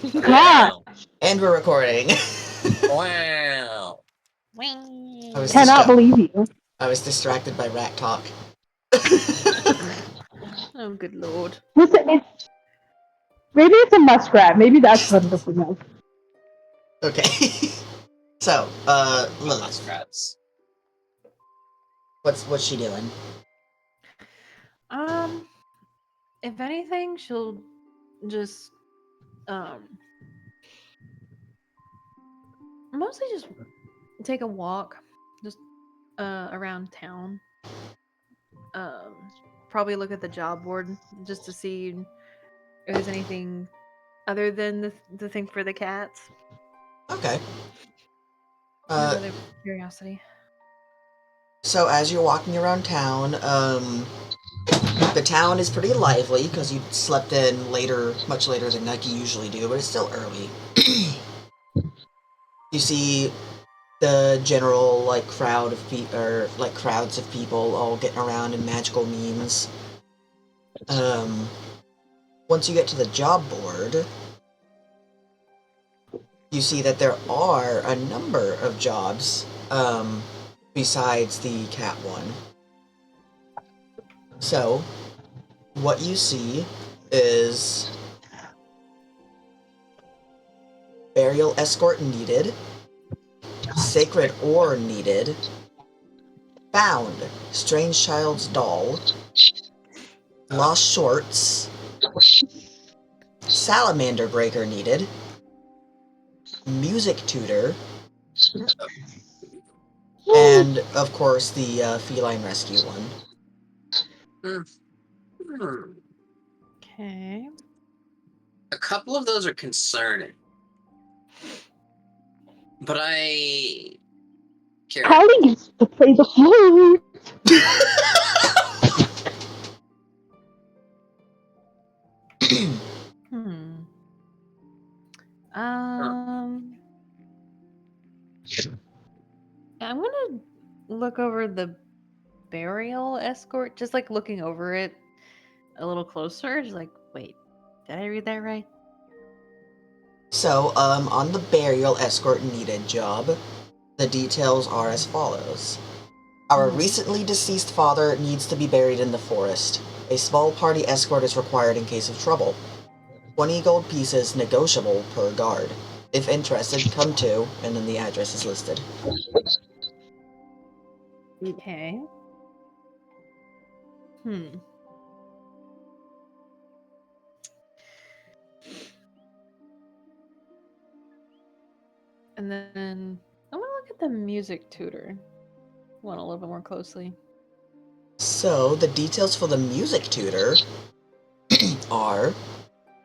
God, Wow. And we're recording. Wow. cannot believe you. I was distracted by rat talk. Oh, good lord. Listen, maybe it's a muskrat. Maybe that's what the thing is. Okay. So, Lilith, Muskrats. what's she doing? If anything, she'll just mostly just take a walk, just around town. Probably look at the job board just to see if there's anything other than the thing for the cats. Okay. Another curiosity. So as you're walking around town, the town is pretty lively because you slept in later, much later than Nike usually do, but it's still early. You see the general crowd of crowds of people all getting around in magical memes. Once you get to the job board, you see that there are a number of jobs besides the cat one. So, what you see is burial escort needed, sacred ore needed, found strange child's doll, lost shorts, salamander breaker needed, music tutor, and of course the feline rescue one. Okay. A couple of those are concerning. But I care. Callie gets to play the flute. Hmm. Um. I'm gonna look over the burial escort, just like looking over it a little closer. Just like, wait, did I read that right? So, on the burial escort needed job, the details are as follows. Our recently deceased father needs to be buried in the forest. A small party escort is required in case of trouble. 20 gold pieces negotiable per guard. If interested, come to, and then the address is listed. Okay. Hmm. And then I'm gonna look at the music tutor one a little bit more closely. So, the details for the music tutor are...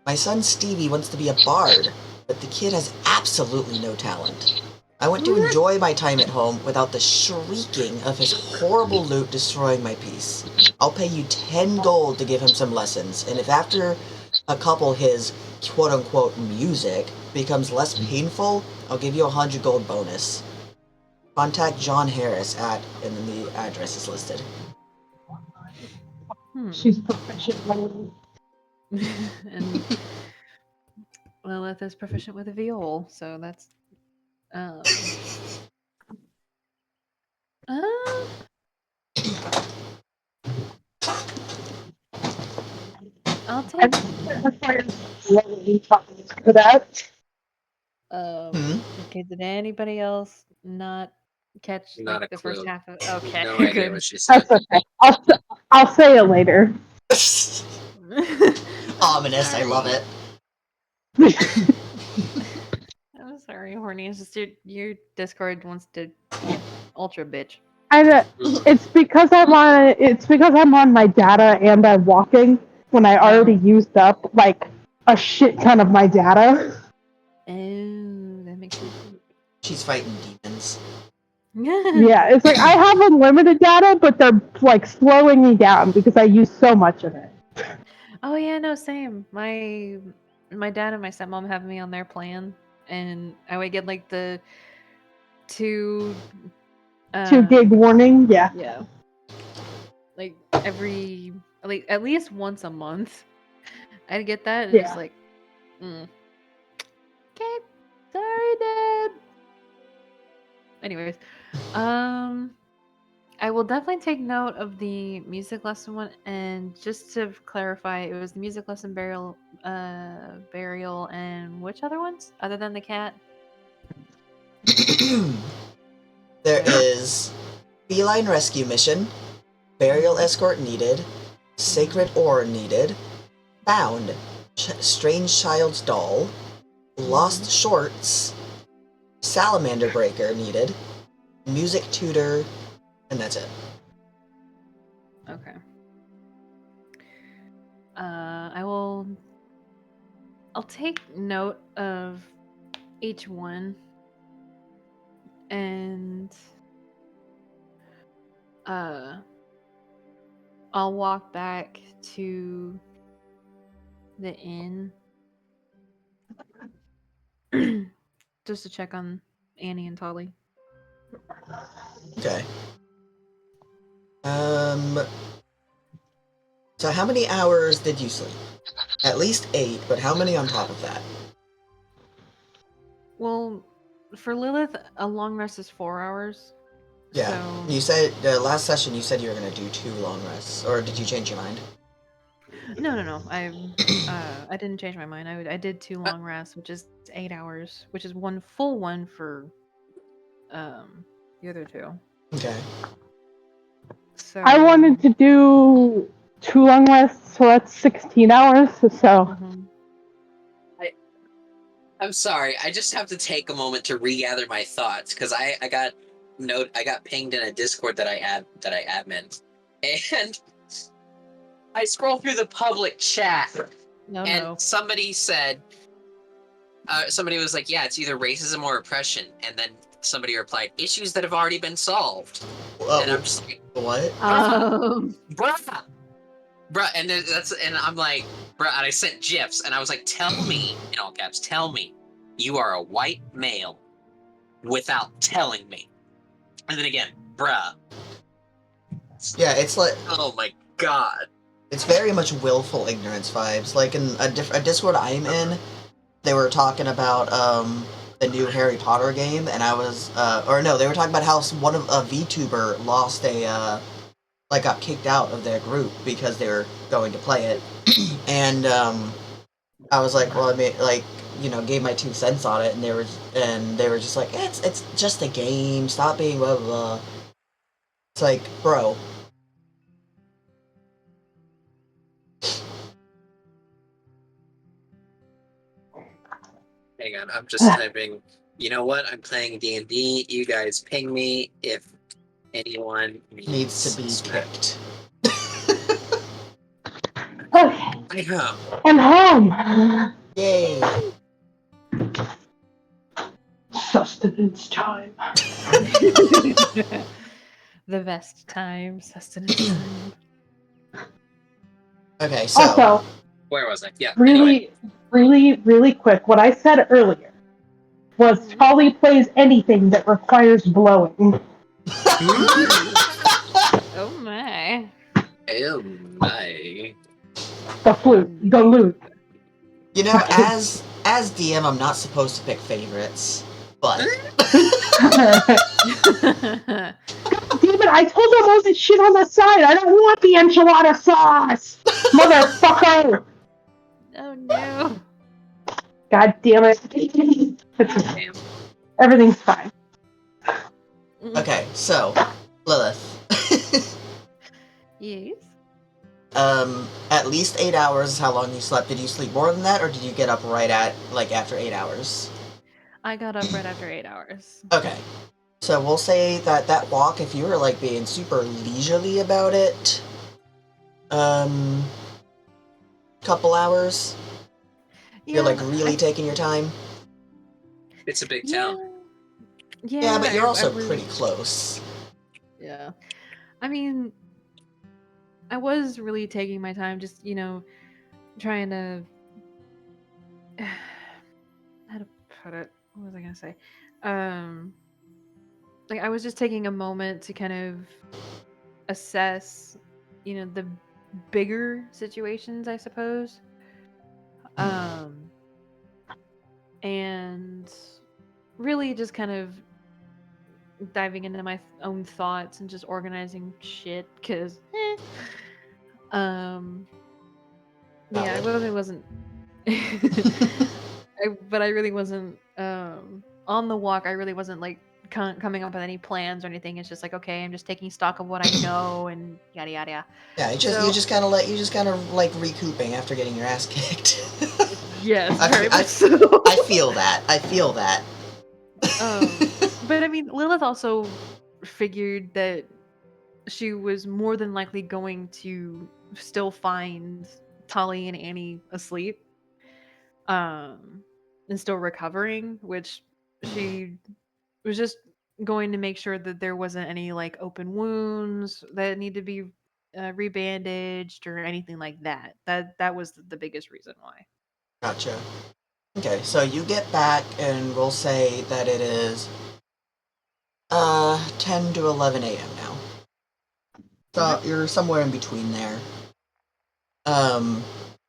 My son Stevie wants to be a bard, but the kid has absolutely no talent. I want to enjoy my time at home without the shrieking of his horrible lute destroying my peace. I'll pay you 10 gold to give him some lessons, and if after a couple his quote-unquote music becomes less painful, I'll give you 100 gold bonus. Contact John Harris at, and then the address is listed. She's proficient. And Lilith is proficient with a viol, so that's um uh, I'll take For that. okay, did anybody else not catch Not like a the first clue. half of okay, No idea good. what she said. That's okay. I'll say it later. Ominous, I love it. I'm sorry, horny. It's just your Discord wants to ultra bitch. And it's because I'm on my data and I'm walking when I already used up like a shit ton of my data. Oh, that makes sense. She's fighting demons. Yeah, it's like I have unlimited data, but they're like slowing me down because I use so much of it. Oh yeah, no, same. My dad and my stepmom have me on their plan, and I would get like the 2 2 gig warning, yeah. yeah, like every like at least once a month. I'd get that and just Yeah. like, Anyways, I will definitely take note of the music lesson one, and just to clarify, it was the music lesson, burial, and which other ones other than the cat? There is feline rescue mission, burial escort needed, sacred ore needed, found strange child's doll, lost shorts, salamander breaker needed, music tutor, and that's it. Okay. I'll take note of each one, and I'll walk back to the inn just to check on Annie and Tolly. Okay. So how many hours did you sleep? At least 8, but how many on top of that? Well, for Lilith, a long rest is 4 hours. Yeah. So... You said, last session you said you were going to do 2 long rests, or did you change your mind? No. I didn't change my mind. I did 2 long rests, which is 8 hours, which is one full one for the other 2. Okay. So I wanted to do 2 long rests, so that's 16 hours. So Mhm. I'm sorry. I just have to take a moment to regather my thoughts because I got pinged in a Discord that I admin, and I scroll through the public chat, and somebody said, somebody was like, "Yeah, it's either racism or oppression," and then somebody replied, "Issues that have already been solved," and I'm just like, what? Bruh, and I'm like, bruh, and I sent GIFs, and I was like, tell me, in all caps, tell me you are a white male without telling me. And then again, bruh. Yeah, it's like... Oh my god. It's very much willful ignorance vibes. Like, in a Discord I'm in, they were talking about, the new Harry Potter game, and I was, or no, they were talking about how one of a VTuber lost got kicked out of their group because they were going to play it. And I was like, well, I mean, like, gave my 2 cents on it, and they were just like, it's just a game, stop being blah blah blah. It's like, bro. Hang on, I'm just typing, you know what, I'm playing D&D, you guys ping me if anyone Needs to be kicked. okay, I'm I'm home. home. Yay! Sustenance time. The best time, sustenance time. Okay, so... Also, where was I? Yeah, really, anyway. really quick, what I said earlier was Tolly plays anything that requires blowing. Oh my. Oh my. The flute. The lute. As DM, I'm not supposed to pick favorites, but... God damn it, I told them all this shit on the side. I don't want the enchilada sauce. Motherfucker. Oh no. God damn it. Everything's fine. Okay, so, Lilith. Yes. At least 8 hours is how long you slept. Did you sleep more than that, or did you get up right at, after 8 hours? I got up right after 8 hours. Okay. So we'll say that walk, if you were, being super leisurely about it, couple hours? Yeah, You're, really taking your time? It's a big town. Yeah, but you're also pretty close. Yeah. I mean, I was really taking my time, just, trying to... how to put it? What was I gonna say? I was just taking a moment to kind of assess, the bigger situations, I suppose. And really just kind of diving into my own thoughts and just organizing shit because um yeah, I Valid. really wasn't but I really wasn't on the walk. I really wasn't like coming up with any plans or anything. It's just like, okay, I'm just taking stock of what I know and yada yada yada. Yeah, you So just kind of like recouping after getting your ass kicked. yes, I, very fe- I, much so. I feel that. I feel that. But I mean, Lilith also figured that she was more than likely going to still find Tali and Annie asleep, um, and still recovering, which she was just going to make sure that there wasn't any like open wounds that need to be rebandaged or anything like that. That was the biggest reason why. Gotcha. Okay, so you get back, and we'll say that it is 10 to 11 a.m. now. So you're somewhere in between there.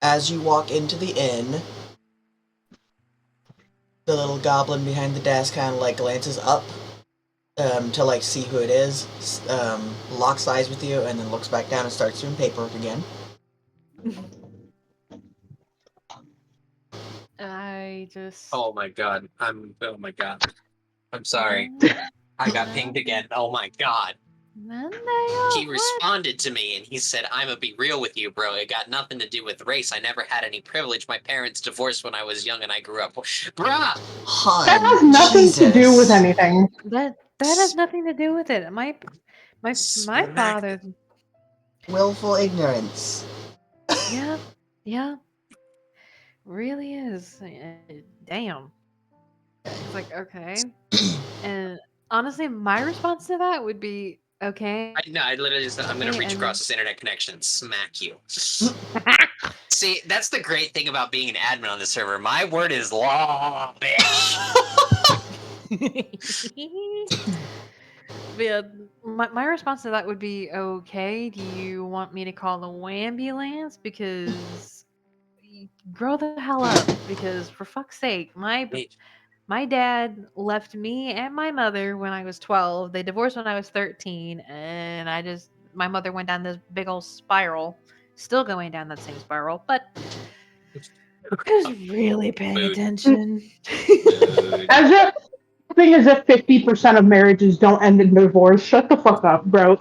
As you walk into the inn, the little goblin behind the desk kind of like glances up to like see who it is, locks eyes with you, and then looks back down and starts doing paperwork again. I just Oh my god. Oh my god. I'm sorry. no, I got pinged again. Oh my god. He what? responded to me and he said, I'ma be real with you, bro. It got nothing to do with race. I never had any privilege. My parents divorced when I was young and I grew up. Bruh! Hun, That has nothing to do with Jesus. anything. That has nothing to do with it. My Smack father. Willful ignorance. Yeah, yeah, really is. Damn. It's like okay, and honestly, my response to that would be okay. I literally just, I'm gonna reach across And this internet connection and smack you. See, that's the great thing about being an admin on the server. My word is law, bitch. But yeah, my response to that would be okay. Do you want me to call the ambulance? Because grow the hell up. Because for fuck's sake, my dad left me and my mother when I was 12. They divorced when I was 13, and my mother went down this big old spiral, still going down that same spiral, but I was really paying Mood. attention. Mood. As if thing is if 50% of marriages don't end in divorce. Shut the fuck up, bro.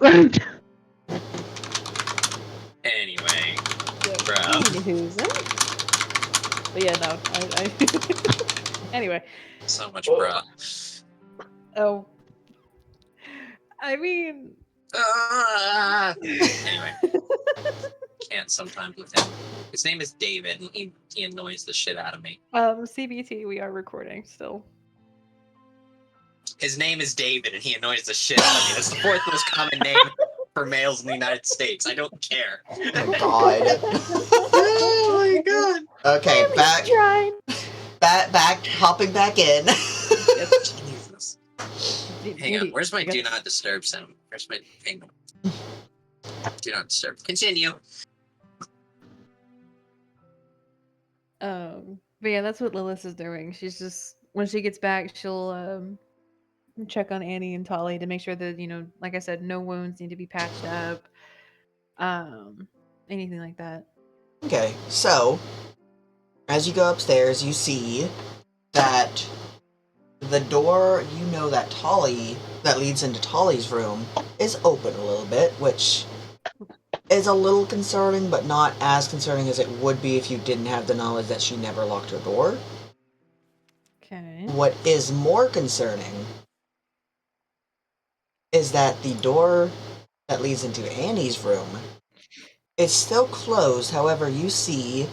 Anyway, Yep. bruh. Anywho's. But yeah, no. Anyway. So much bruh. Oh. I mean. Anyway, can't sometimes with him. His name is David, and he annoys the shit out of me. CBT, we are recording still. His name is David, and he annoys the shit out of me. That's the fourth most common name for males in the United States. I don't care. Oh my god. Oh my god. Okay, hopping back in. Jesus. Hang on. Where's my do not disturb sound? Where's my hang on. Do not disturb. Continue. But yeah, that's what Lilith is doing. She's just when she gets back, she'll check on Annie and Tolly to make sure that, like I said, no wounds need to be patched up. Anything like that. Okay, so as you go upstairs, you see that the door that leads into Tolly's room is open a little bit, which is a little concerning, but not as concerning as it would be if you didn't have the knowledge that she never locked her door. Okay. What is more concerning is that the door that leads into Annie's room is still closed. However, you see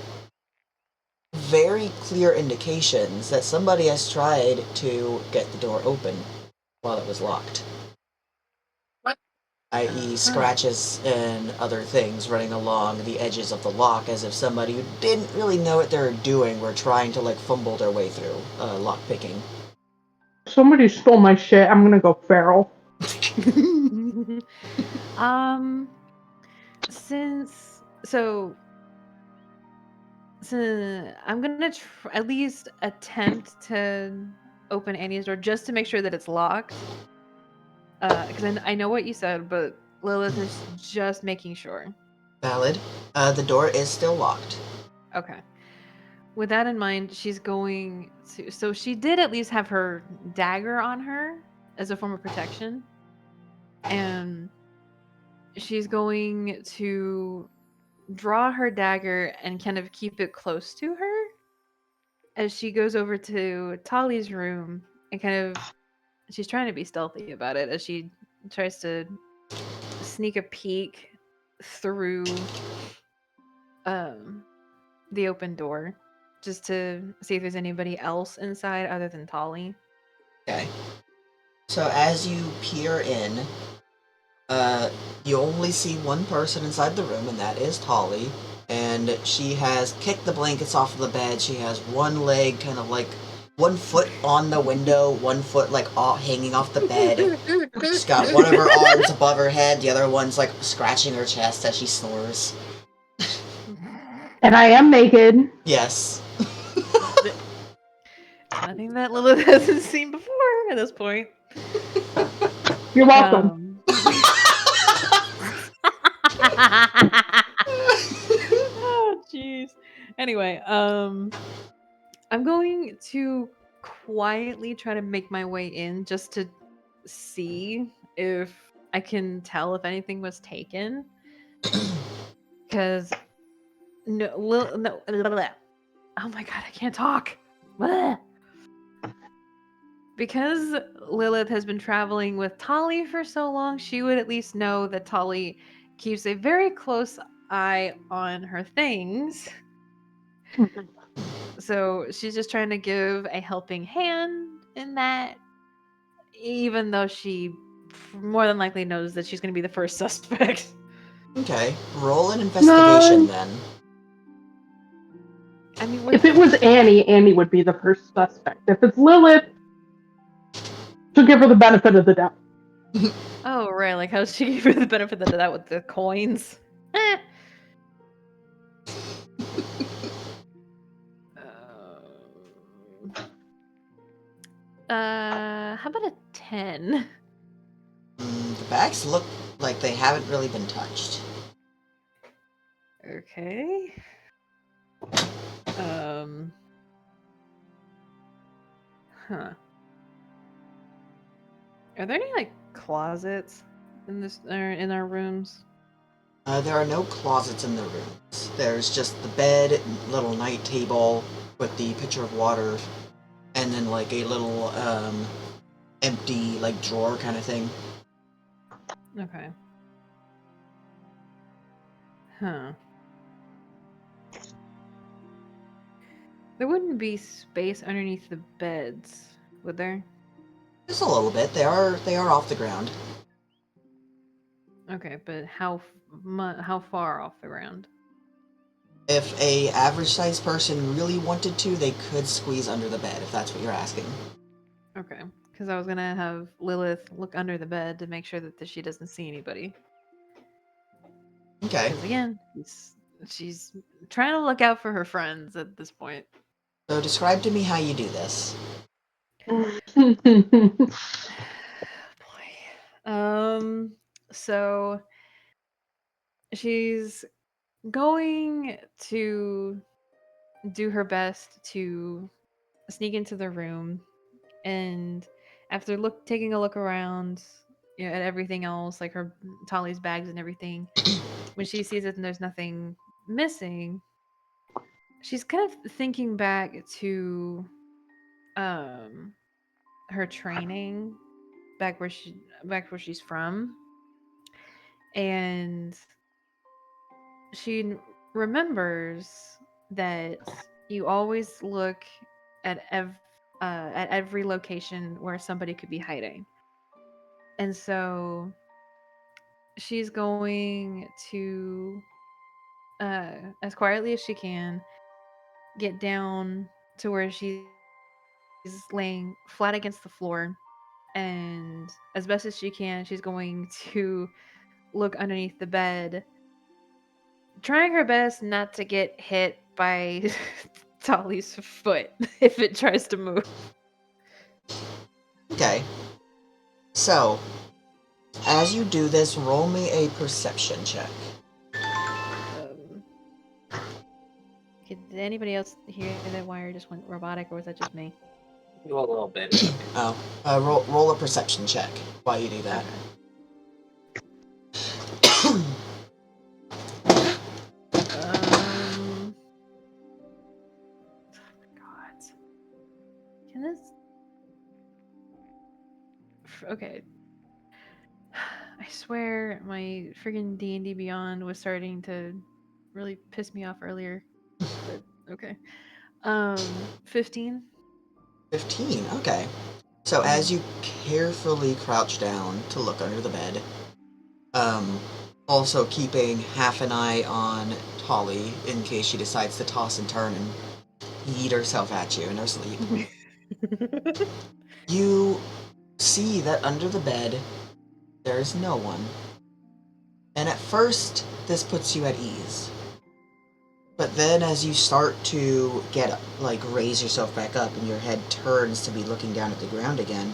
very clear indications that somebody has tried to get the door open while it was locked. What? I.e. scratches and other things running along the edges of the lock as if somebody who didn't really know what they were doing were trying to fumble their way through lock picking. Somebody stole my shit. I'm gonna go feral. So I'm gonna at least attempt to open Annie's door just to make sure that it's locked. Because I know what you said, but Lilith is just making sure. Valid. The door is still locked. Okay. With that in mind, she's going to. So she did at least have her dagger on her as a form of protection. And she's going to draw her dagger and kind of keep it close to her as she goes over to Tali's room and kind of. She's trying to be stealthy about it as she tries to sneak a peek through the open door just to see if there's anybody else inside other than Tali. Okay. So as you peer in, you only see one person inside the room, and that is Tali. And she has kicked the blankets off of the bed. She has one leg kind of like 1 foot on the window, 1 foot like hanging off the bed. She's got one of her arms above her head, the other one's like scratching her chest as she snores. And I am naked. Yes. Nothing that Lilith hasn't seen before at this point. You're welcome. Oh, jeez. Anyway, I'm going to quietly try to make my way in just to see if I can tell if anything was taken. Because no, blah, blah. Oh my god, I can't talk. Blah. Because Lilith has been traveling with Tali for so long, she would at least know that Tali keeps a very close eye on her things. So she's just trying to give a helping hand in that, even though she more than likely knows that she's going to be the first suspect. Okay. Roll an investigation No. then. I mean, If it was Annie, Annie would be the first suspect. If it's Lilith, she'll give her the benefit of the doubt. oh right, like how she gave her the benefit of that with the coins. How about a 10? The bags look like they haven't really been touched. Okay. Huh. Are there any like closets in this or in our rooms? There are no closets in the rooms. There's just the bed, little night table with the pitcher of water, and then like a little empty like drawer kind of thing. Okay. Huh. There wouldn't be space underneath the beds, would there? Just a little bit. They are off the ground. Okay, but how far off the ground? If a average-sized person really wanted to, they could squeeze under the bed, if that's what you're asking. Okay, because I was gonna have Lilith look under the bed to make sure that she doesn't see anybody. Okay. Because again, she's trying to look out for her friends at this point. So describe to me how you do this. Boy. So she's going to do her best to sneak into the room, and after taking a look around, at everything else, like her Tali's bags and everything, when she sees it and there's nothing missing, she's kind of thinking back to her training back where she's from, and she remembers that you always look at every location where somebody could be hiding, and so she's going to as quietly as she can get down to where she's laying flat against the floor, and as best as she can, she's going to look underneath the bed, trying her best not to get hit by Tali's foot if it tries to move. Okay. So, As you do this, roll me a perception check. Did anybody else hear that wire just went robotic, or was that just me? Do a little bit. Oh, roll a perception check while you do that. Oh my god. Can this... Okay. I swear my friggin' D&D Beyond was starting to really piss me off earlier. But okay. 15? 15, okay. So as you carefully crouch down to look under the bed, also keeping half an eye on Tolly in case she decides to toss and turn and yeet herself at you in her sleep, you see that under the bed there is no one. And at first, this puts you at ease. But then as you start to get, raise yourself back up and your head turns to be looking down at the ground again,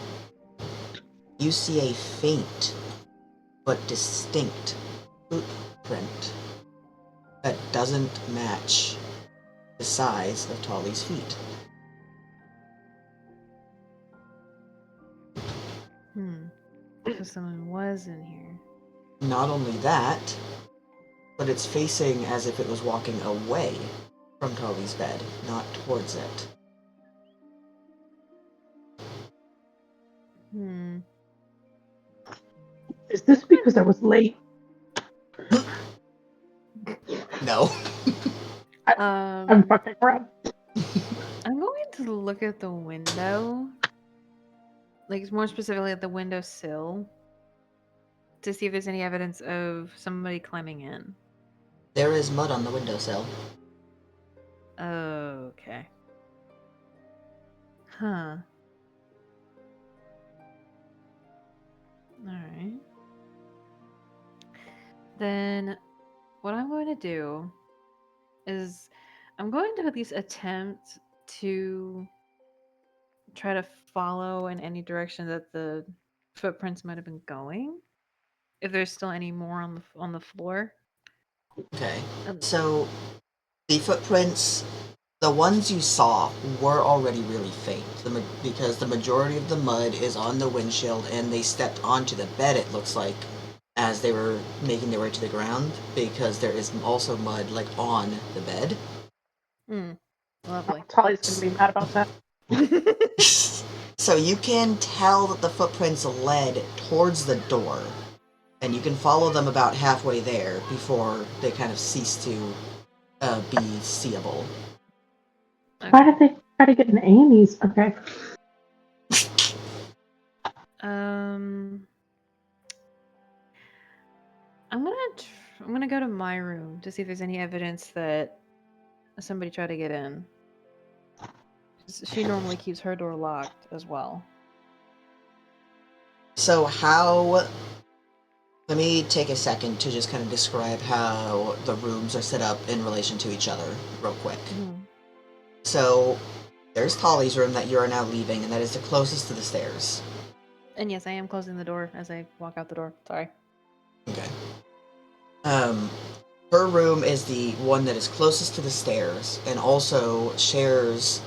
you see a faint but distinct footprint that doesn't match the size of Tolly's feet. So someone was in here. Not only that, but it's facing as if it was walking away from Tolly's bed, not towards it. Is this because I was late? No. I'm fucking around. I'm going to look at the window, like more specifically at the windowsill, to see if there's any evidence of somebody climbing in. There is mud on the windowsill. Okay. Huh. Alright. Then what I'm going to do is I'm going to at least attempt to try to follow in any direction that the footprints might have been going. If there's still any more on the floor. Okay. So the footprints, the ones you saw, were already really faint. Because the majority of the mud is on the windshield, and they stepped onto the bed, it looks like, as they were making their way to the ground, because there is also mud, on the bed. Lovely. Tolly's gonna be mad about that. So you can tell that the footprints led towards the door, and you can follow them about halfway there before they kind of cease to be seeable. Okay. Why did they try to get an Amy's? Okay. I'm gonna go to my room to see if there's any evidence that somebody tried to get in. She normally keeps her door locked as well. So let me take a second to just kind of describe how the rooms are set up in relation to each other real quick. So there's Tolly's room that you are now leaving, and that is the closest to the stairs. And yes, I am closing the door as I walk out the door. Sorry. Okay. Her room is the one that is closest to the stairs, and also shares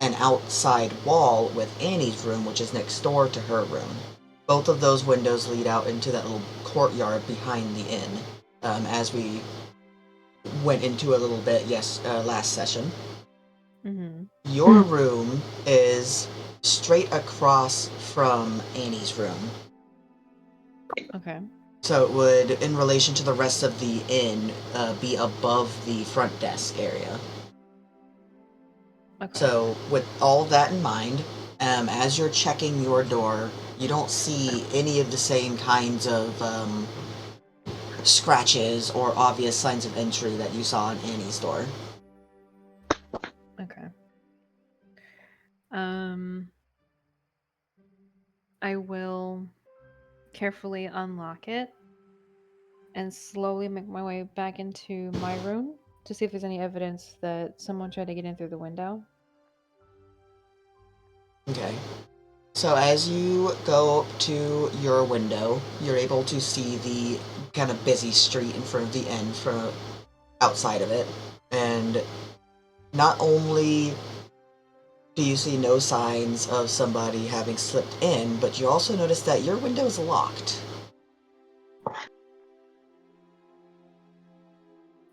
an outside wall with Annie's room, which is next door to her room. Both of those windows lead out into that little courtyard behind the inn, as we went into a little bit, last session. Your room is straight across from Annie's room. Okay. So it would, in relation to the rest of the inn, be above the front desk area. Okay. So, with all that in mind, as you're checking your door, you don't see any of the same kinds of scratches or obvious signs of entry that you saw in Annie's door. Okay. I will carefully unlock it and slowly make my way back into my room to see if there's any evidence that someone tried to get in through the window. Okay. So as you go up to your window, you're able to see the kind of busy street in front of the inn from outside of it. And not only do you see no signs of somebody having slipped in, but you also notice that your window is locked.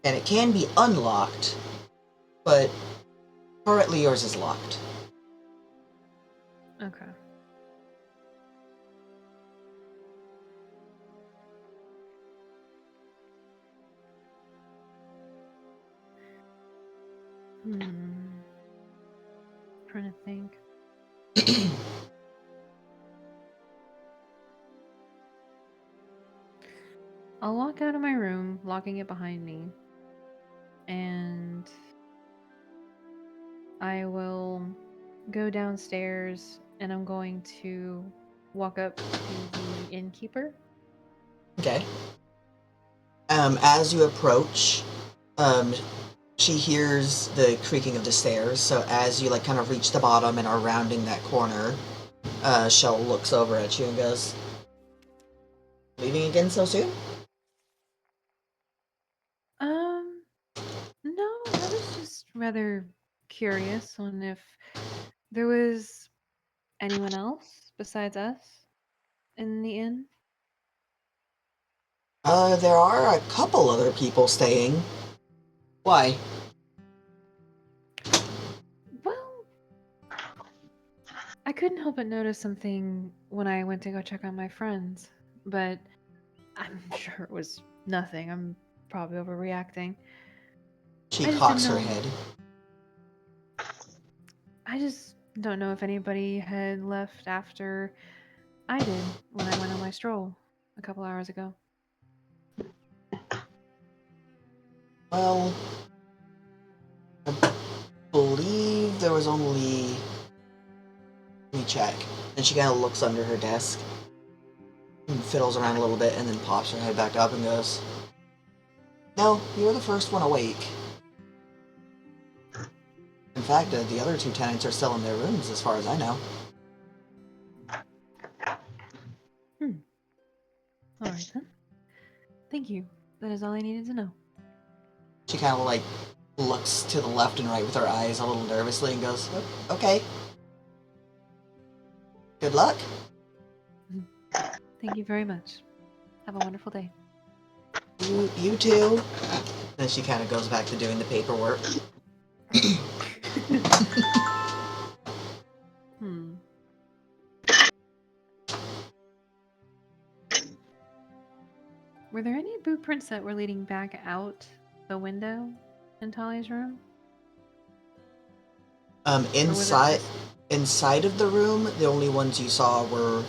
And it can be unlocked, but currently yours is locked. Okay. Trying to think. I'll walk out of my room, locking it behind me, and I will go downstairs and I'm going to walk up to the innkeeper. Okay. As you approach, she hears the creaking of the stairs, so as you kind of reach the bottom and are rounding that corner, Shell looks over at you and goes, "Leaving again so soon?" No, I was just rather curious on if there was anyone else besides us in the inn. There are a couple other people staying. Why? Well, I couldn't help but notice something when I went to go check on my friends, but I'm sure it was nothing. I'm probably overreacting. She I just didn't cocks her know. head. I just don't know if anybody had left after I did when I went on my stroll a couple hours ago. Well, I believe there was only... Let me check. And she kind of looks under her desk and fiddles around a little bit and then pops her head back up and goes, "No, you were the first one awake. In fact, the other two tenants are still in their rooms as far as I know." All right then. Thank you. That is all I needed to know. She kind of looks to the left and right with her eyes a little nervously and goes, "Okay. Good luck." Thank you very much. Have a wonderful day. You too. Then she kind of goes back to doing the paperwork. Were there any boot prints that were leading back out the window in Tali's room? Inside of the room, the only ones you saw were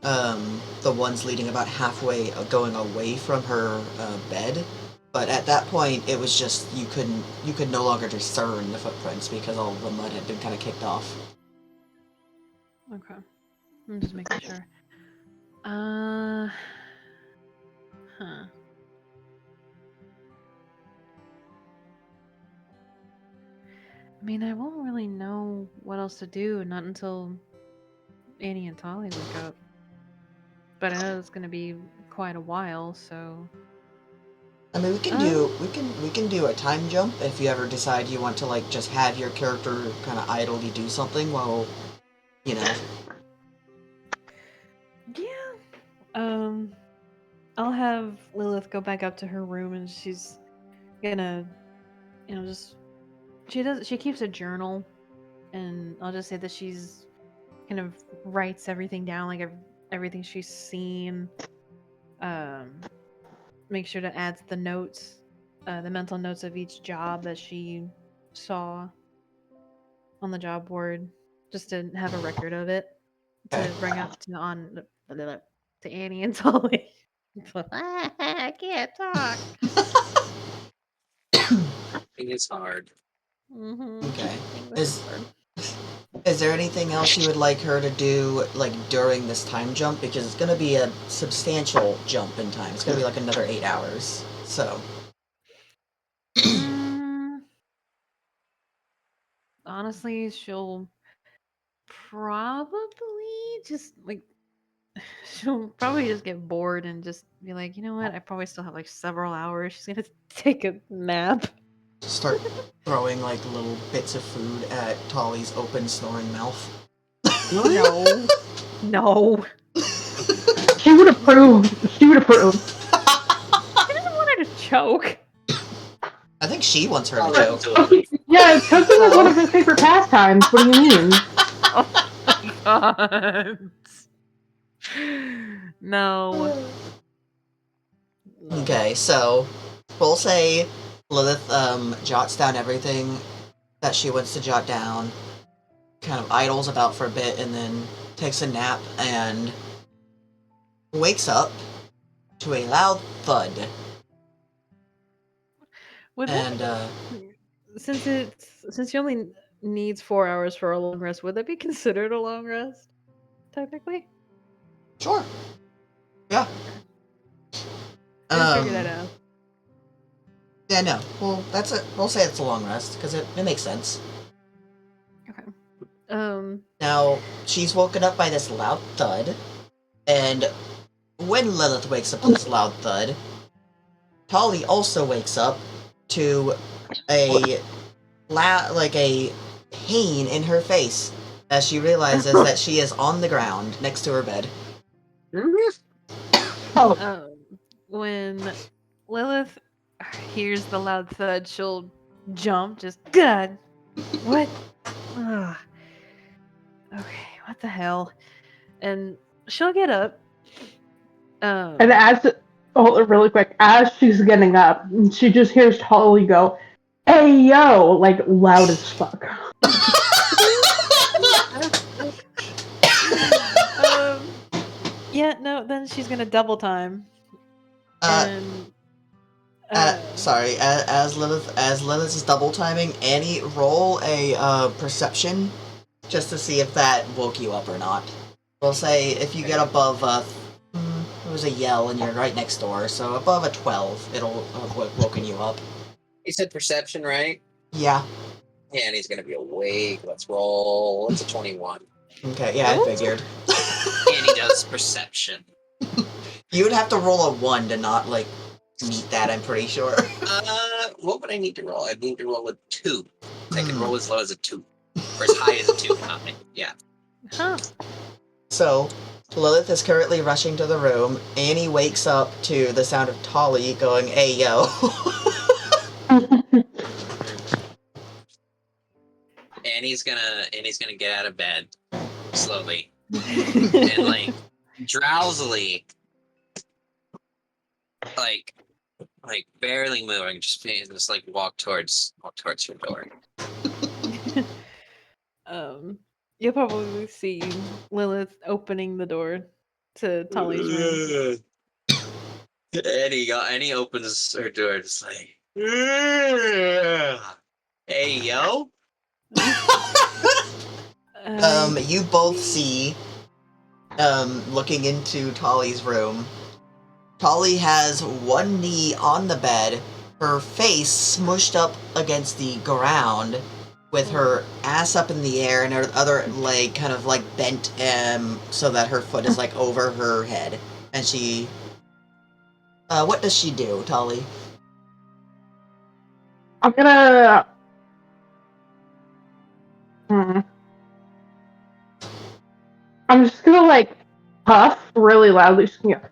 the ones leading about halfway going away from her bed. But at that point, it was just you could no longer discern the footprints because all the mud had been kind of kicked off. Okay, I'm just making sure. Huh. I mean, I won't really know what else to do, not until Annie and Tali wake up. But I know it's gonna be quite a while, so. I mean, we can do a time jump if you ever decide you want to just have your character kind of idly do something while, you know. Yeah. I'll have Lilith go back up to her room, and she's gonna, just she keeps a journal, and I'll just say that she's kind of writes everything down, like everything she's seen. Make sure to add the notes, the mental notes of each job that she saw on the job board, just to have a record of it to bring up to Annie and Tully. I can't talk. It's hard. Mm-hmm. Okay. English hard. Is there anything else you would like her to do, during this time jump? Because it's going to be a substantial jump in time. It's going to be another 8 hours. So. Honestly, she'll Probably just like she'll probably just get bored and just be like, you know what? I probably still have like several hours. She's gonna take a nap. Start throwing like little bits of food at Tolly's open, snoring mouth. No, no. She would approve. She would approve. She doesn't want her to choke. I think she wants her to I'll choke. do it. Yeah, choking is one of his favorite pastimes. What do you mean? Oh my god. No. Okay, so we'll say Lilith jots down everything that she wants to jot down, kind of idles about for a bit, and then takes a nap and wakes up to a loud thud. Would And that, since she only needs 4 hours for a long rest, would that be considered a long rest? Technically? sure, yeah. Didn't figure that out. Yeah, no. Well, that's it. We'll say it's a long rest because it makes sense. Okay. Now she's woken up by this loud thud, and when Lilith wakes up to this loud thud, Tolly also wakes up to a a pain in her face as she realizes that she is on the ground next to her bed. When Lilith hears the loud thud, she'll jump. Just God, what? Ugh. Okay, what the hell? And she'll get up. And really quick, as she's getting up, she just hears Tolly go, "Hey yo!" like loud as fuck. Yeah, no. Then she's gonna double time. And sorry, as Lilith is double timing, Annie, roll a perception just to see if that woke you up or not. We'll say if you get above it was a yell and you're right next door, so above a 12, it'll have woken you up. He said perception, right? Yeah. Yeah, and he's gonna be awake. Let's roll. It's a 21. Okay, yeah, I figured. And he does perception. You would have to roll a 1 to not, like, meet that, I'm pretty sure. What would I need to roll? I'd need to roll a 2. I can roll as low as a 2. Or as high as a 2, not me. Yeah. huh? So, Lilith is currently rushing to the room. Annie wakes up to the sound of Tolly going, "Hey, yo." Annie's gonna get out of bed slowly and like drowsily, like barely moving, just like walk towards your door. You'll probably see Lilith opening the door to Tolly's room. Annie opens her door, just like, "Hey, yo." You both see, looking into Tolly's room, Tolly has one knee on the bed, her face smushed up against the ground, with her ass up in the air and her other leg kind of like bent, so that her foot is like over her head. And she, what does she do, Tolly? I'm gonna. I'm just gonna like puff really loudly. Just gonna go,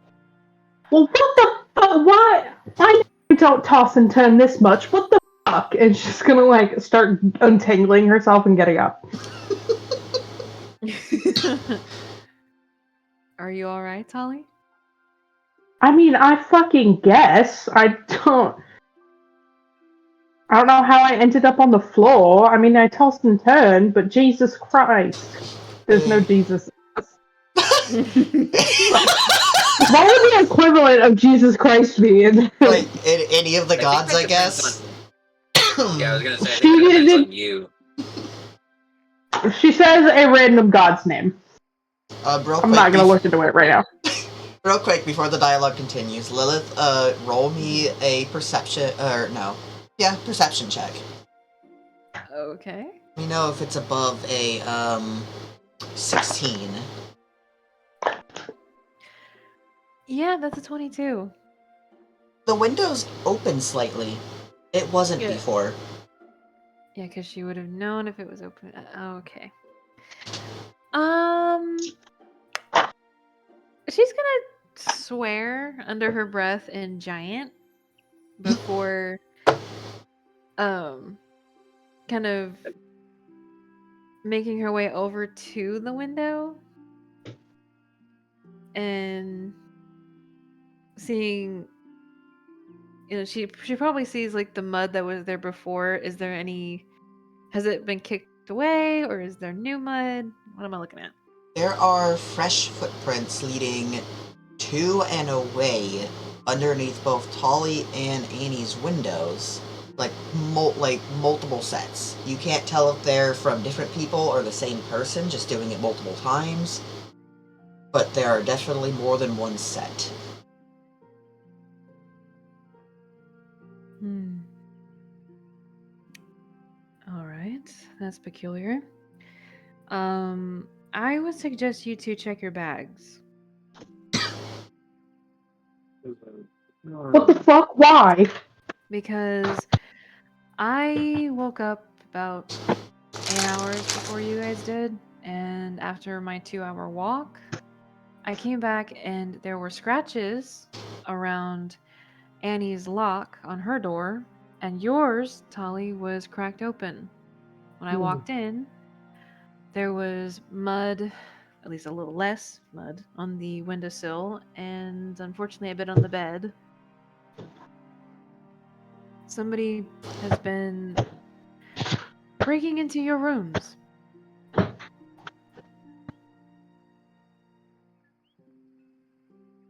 "Well, what the fuck? Why? I don't toss and turn this much. What the fuck?" And she's gonna like start untangling herself and getting up. Are you all right, Tolly? I mean, I fucking guess. I don't know how I ended up on the floor. I mean, I tossed and turned, but Jesus Christ. There's no Jesus. What would the equivalent of Jesus Christ be? Like, any of the gods, I guess? Yeah, I was gonna say, I think it depends on you. She says a random god's name. I'm not gonna look into it right now. Real quick, before the dialogue continues, Lilith, roll me a perception, perception check. Okay. Let me know if it's above a, 16. Yeah, that's a 22. The window's open slightly. It wasn't Yeah. before. Yeah, because she would have known if it was open. Okay. She's gonna swear under her breath in giant before, kind of making her way over to the window and seeing, she probably sees like the mud that was there before. Is there any? Has it been kicked away, or is there new mud? What am I looking at? There are fresh footprints leading to and away underneath both Tolly and Annie's windows. Like multiple sets. You can't tell if they're from different people or the same person just doing it multiple times. But there are definitely more than one set. All right, that's peculiar. I would suggest you two check your bags. What the fuck? Why? Because I woke up about 8 hours before you guys did, and after my 2-hour walk, I came back and there were scratches around Annie's lock on her door, and yours, Tolly, was cracked open. When I walked in, there was mud, at least a little less mud, on the windowsill, and unfortunately a bit on the bed. Somebody has been breaking into your rooms.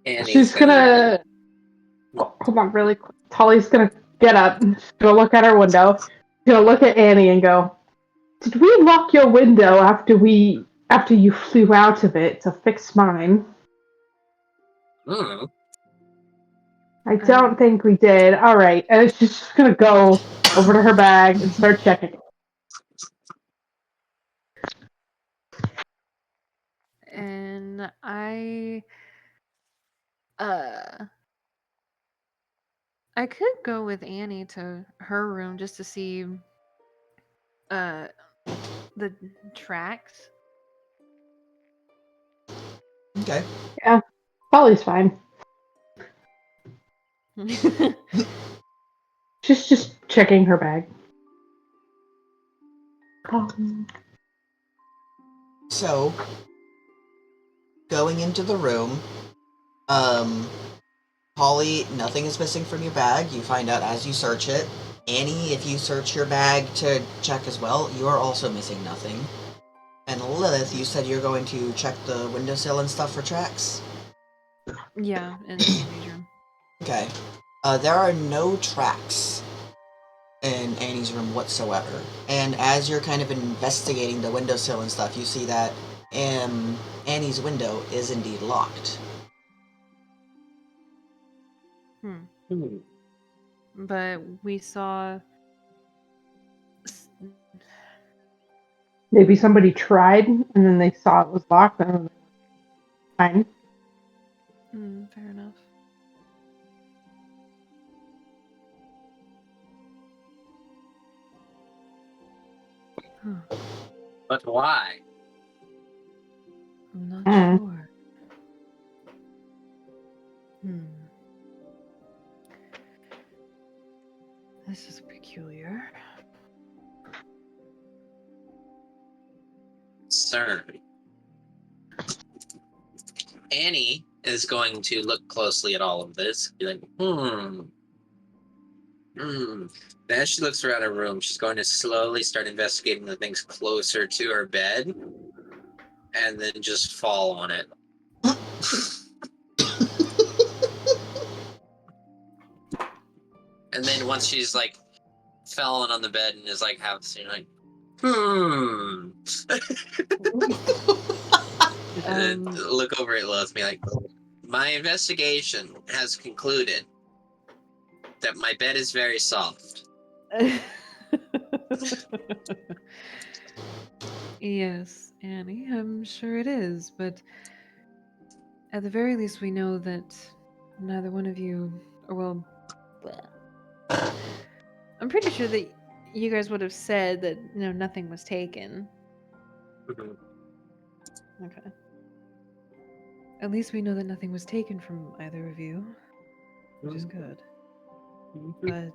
Annie's She's gonna. Hold on, really quick. Tolly's gonna get up. She's gonna look at her window. She's gonna look at Annie and go, "Did we lock your window after you flew out of it to fix mine?" I don't think we did. All right, and she's just gonna go over to her bag and start checking it. And I could go with Annie to her room just to see the tracks. Okay. Yeah, Tolly's fine. She's just checking her bag. So, going into the room, Holly, nothing is missing from your bag. You find out as you search it. Annie, if you search your bag to check as well, you are also missing nothing. And Lilith, you said you're going to check the windowsill and stuff for tracks? Yeah, in Annie's room. Okay. There are no tracks in Annie's room whatsoever. And as you're kind of investigating the windowsill and stuff, you see that Annie's window is indeed locked. But we saw. Maybe somebody tried and then they saw it was locked and fine. Fair enough. But why? I'm not sure. This is peculiar. Sir. Annie is going to look closely at all of this. Be like, Then as she looks around her room, she's going to slowly start investigating the things closer to her bed, and then just fall on it. And then once she's like fallen on the bed and is like half asleep, like, and then look over at Lilith and be like, my investigation has concluded that my bed is very soft. Yes. Annie, I'm sure it is, but at the very least, we know that neither one of you, or well, bleh. I'm pretty sure that you guys would have said that nothing was taken. Mhm. Okay. At least we know that nothing was taken from either of you, which is good. But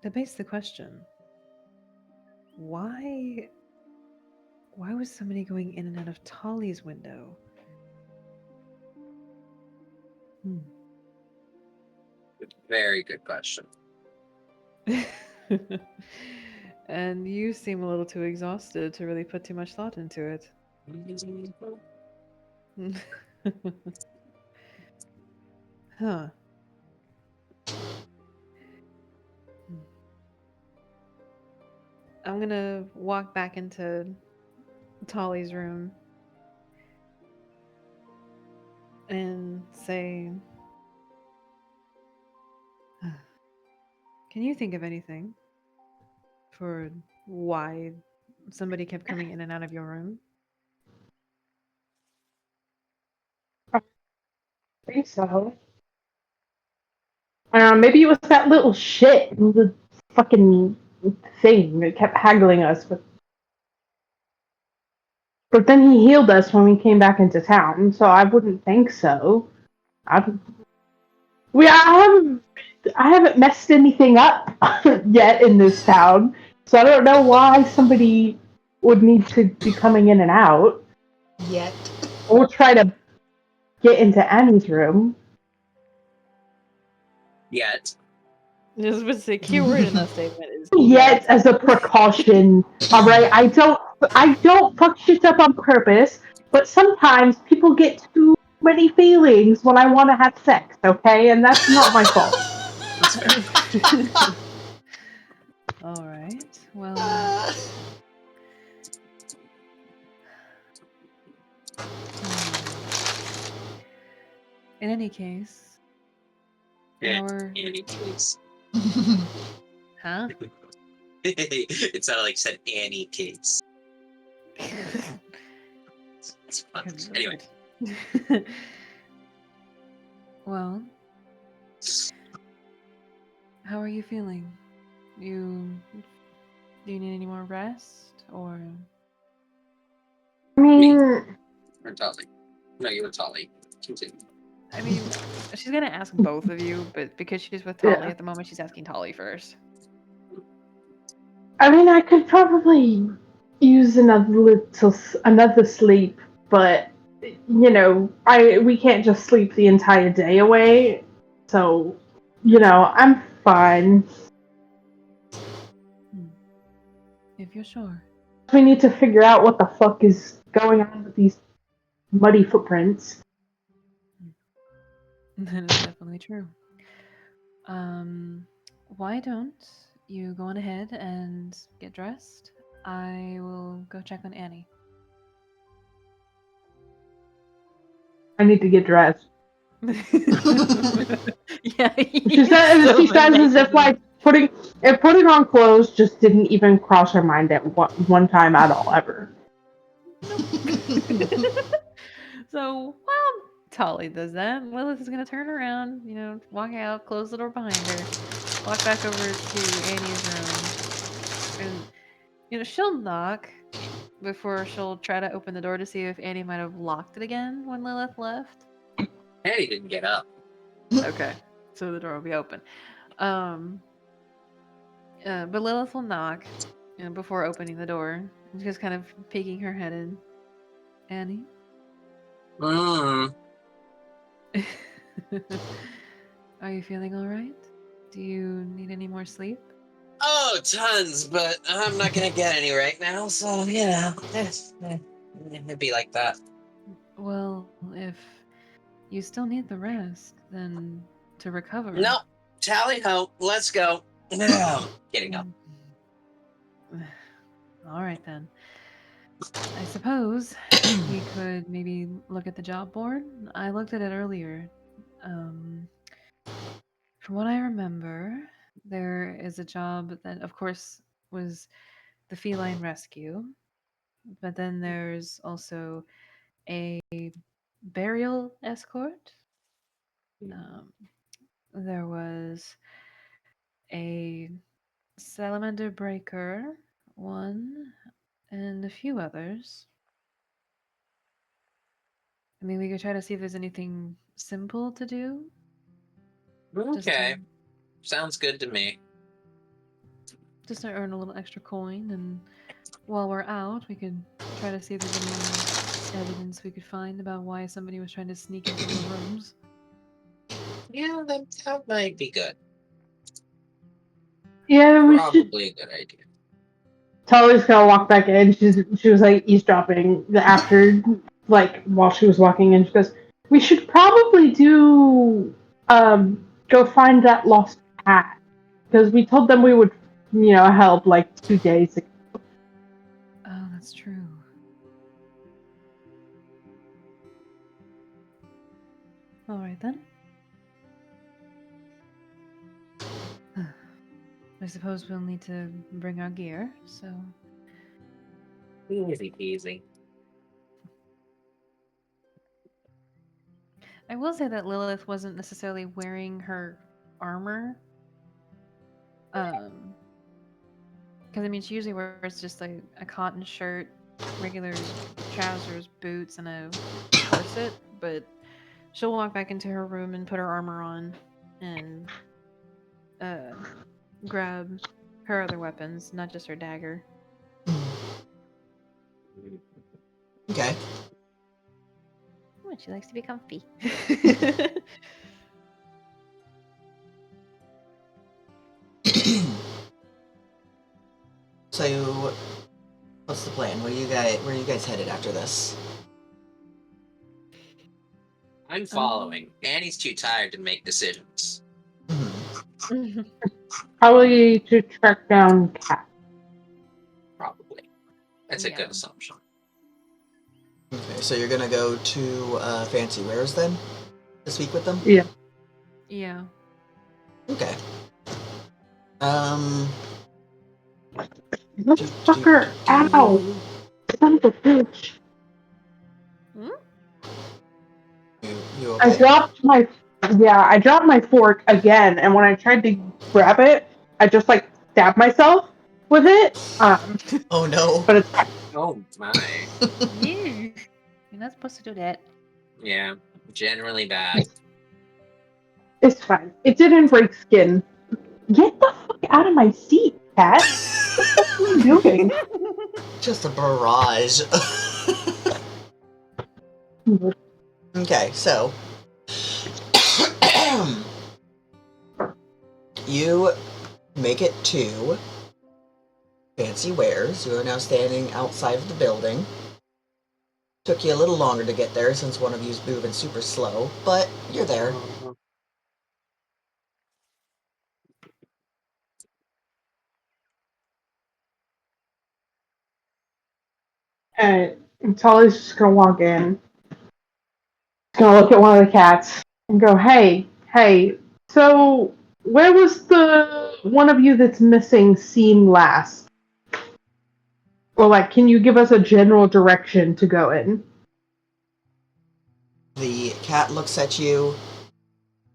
that begs the question: why? Why was somebody going in and out of Tolly's window? Very good question. And you seem a little too exhausted to really put too much thought into it. Huh. I'm gonna walk back into Tolly's room and say, can you think of anything for why somebody kept coming in and out of your room? I think so. Maybe it was that little shit, the fucking thing that kept haggling us. But then he healed us when we came back into town, so I wouldn't think so. I haven't messed anything up yet in this town, so I don't know why somebody would need to be coming in and out Yet. or try to get into Annie's room. Yet. Just was the key word in that statement is Yet, as a precaution, all right. I don't fuck shit up on purpose, but sometimes people get too many feelings when I want to have sex. Okay, and that's not my fault. That's fair. All right. Well, in any case, our Annie, please. huh? It sounded like you said Annie case. It's fun. Good Anyway. lord. Well, how are you feeling? Do you need any more rest or? I mean, Or Tolly. No, you were Tolly. Continue. I mean, she's gonna ask both of you, but because she's with Tolly Yeah. at the moment, she's asking Tolly first. I could probably use another sleep, but we can't just sleep the entire day away. So, I'm fine. If you're sure. We need to figure out what the fuck is going on with these muddy footprints. That is definitely true. Why don't you go on ahead and get dressed? I will go check on Annie. I need to get dressed. Yeah, She says, as if like putting on clothes just didn't even cross her mind at one time at all ever. So, well, Tolly does that. Lilith is gonna turn around, walk out, close the door behind her, walk back over to Annie's room, and she'll knock before she'll try to open the door to see if Annie might have locked it again when Lilith left. Annie didn't get up. Okay, so the door will be open. But Lilith will knock before opening the door, just kind of peeking her head in. Annie? Mm. Are you feeling all right? Do you need any more sleep? Oh, tons, but I'm not gonna get any right now, so, it'd be like that. Well, if you still need the rest, then to recover. No, tally ho, let's go. No, getting up. All right then. I suppose we could maybe look at the job board. I looked at it earlier. From what I remember, there is a job that, of course, was the feline rescue. But then there's also a burial escort. Um, there was a salamander breaker, one, and a few others. I mean, we could try to see if there's anything simple to do. Just Okay, to sounds good to me. just to earn a little extra coin, and while we're out, we could try to see if there's any evidence we could find about why somebody was trying to sneak into the rooms. Yeah, that might be good. Yeah, we should. Probably a good idea. Tully's gonna walk back in. She was like eavesdropping after, like while she was walking in. She goes, "We should probably go find that lost cat because we told them we would, help like 2 days ago." Oh, that's true. All right then. I suppose we'll need to bring our gear, so Easy peasy. I will say that Lilith wasn't necessarily wearing her armor. Because I mean, she usually wears just like a cotton shirt, regular trousers, boots, and a corset. But she'll walk back into her room and put her armor on, and uh, grab her other weapons, not just her dagger. Okay. Oh, she likes to be comfy. So, what's the plan? Where are you guys headed after this? I'm following. Annie's too tired to make decisions. Mhm. Probably to track down cat. Probably. That's a Yeah. good assumption. Okay, so you're gonna go to Fancy Wares then to speak with them? Yeah. Yeah. Okay. Motherfucker! Ow! Son of a bitch! You I okay? dropped my fork again, and when I tried to grab it, I just like stabbed myself with it. Oh no. But it's Oh my. You. You're not supposed to do that. Yeah, generally bad. fine. It didn't break skin. Get the fuck out of my seat, cat! What are you doing? Just a barrage. Okay, so you make it to Fancy Wares. You are now standing outside of the building. Took you a little longer to get there since one of you's moving super slow, but you're there. And Tully's just gonna walk in. He's gonna look at one of the cats and go, hey, so where was the one of you that's missing seen last? Or like, can you give us a general direction to go in? The cat looks at you,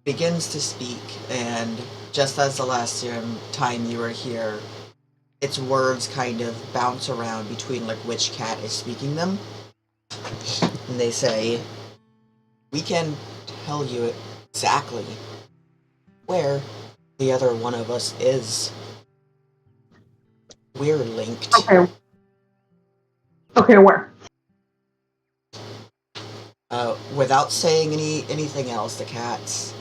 begins to speak, and just as the last time you were here, its words kind of bounce around between like which cat is speaking them. And they say, "We can tell you exactly where the other one of us is. We're linked." Okay, where? Without saying anything else, the cats,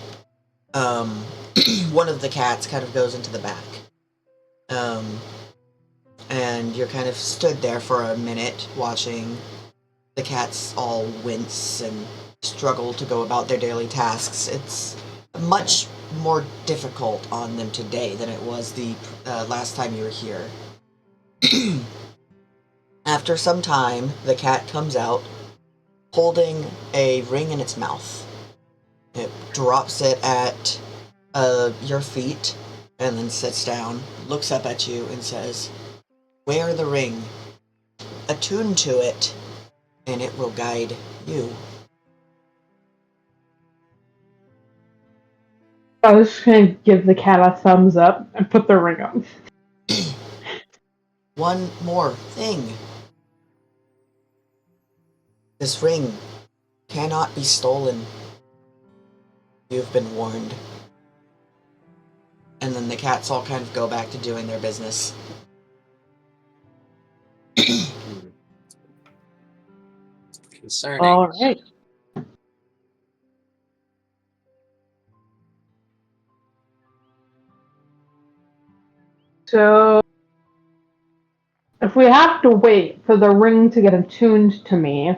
one of the cats kind of goes into the back. And you're kind of stood there for a minute watching the cats all wince and struggle to go about their daily tasks. It's much more difficult on them today than it was the last time you were here. After some time, the cat comes out holding a ring in its mouth. It drops it at your feet and then sits down, looks up at you and says, "Wear the ring. attune to it, and it will guide you. I was just gonna give the cat a thumbs up and put the ring on. One more thing. This ring cannot be stolen. You've been warned. And then the cats all kind of go back to doing their business. Concerning. All right. So, if we have to wait for the ring to get attuned to me,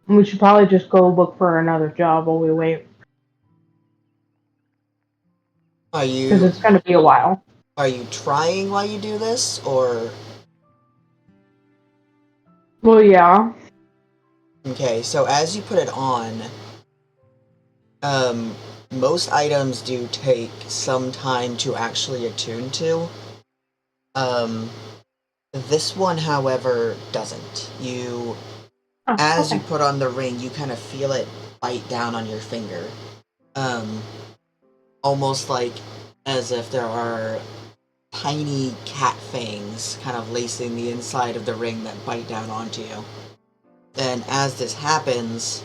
we should probably just go look for another job while we wait, Are because you it's going to be a while. trying while you do this, or... Well, yeah. Okay, so as you put it on, most items do take some time to actually attune to. This one, however, doesn't. As you Okay. put on the ring, you kind of feel it bite down on your finger. Almost like as if there are tiny cat fangs kind of lacing the inside of the ring that bite down onto you. And as this happens,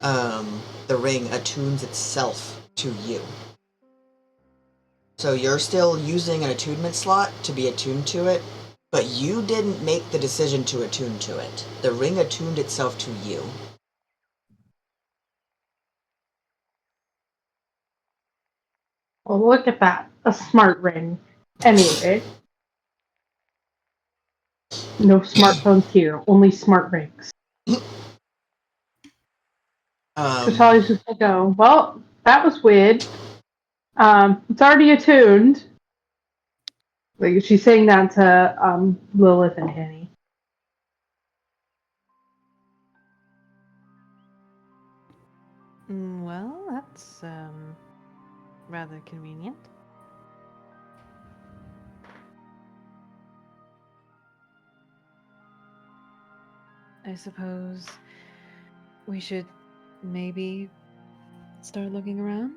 the ring attunes itself to you. So you're still using an attunement slot to be attuned to it, but you didn't make the decision to attune to it. The ring attuned itself to you. Well, look at that. A smart ring. Anyway. No smartphones here. Only smart rings. So Sally's just like, oh, well, that was weird. It's already attuned. Like, she's saying that to Lilith and Annie. Well, that's rather convenient. I suppose we should maybe start looking around.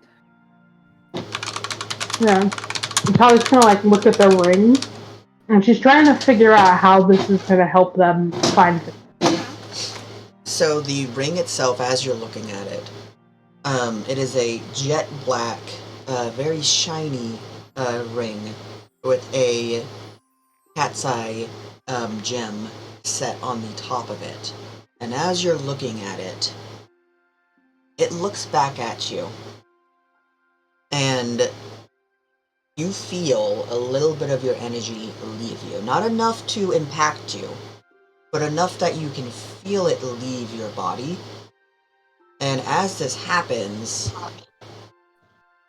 Yeah. Sally's gonna like look at the ring, and she's trying to figure out how this is gonna help them find it. So the ring itself, as you're looking at it, it is a jet black, very shiny ring with a cat's eye gem set on the top of it. And as you're looking at it, it looks back at you. And you feel a little bit of your energy leave you. Not enough to impact you, but enough that you can feel it leave your body. And as this happens,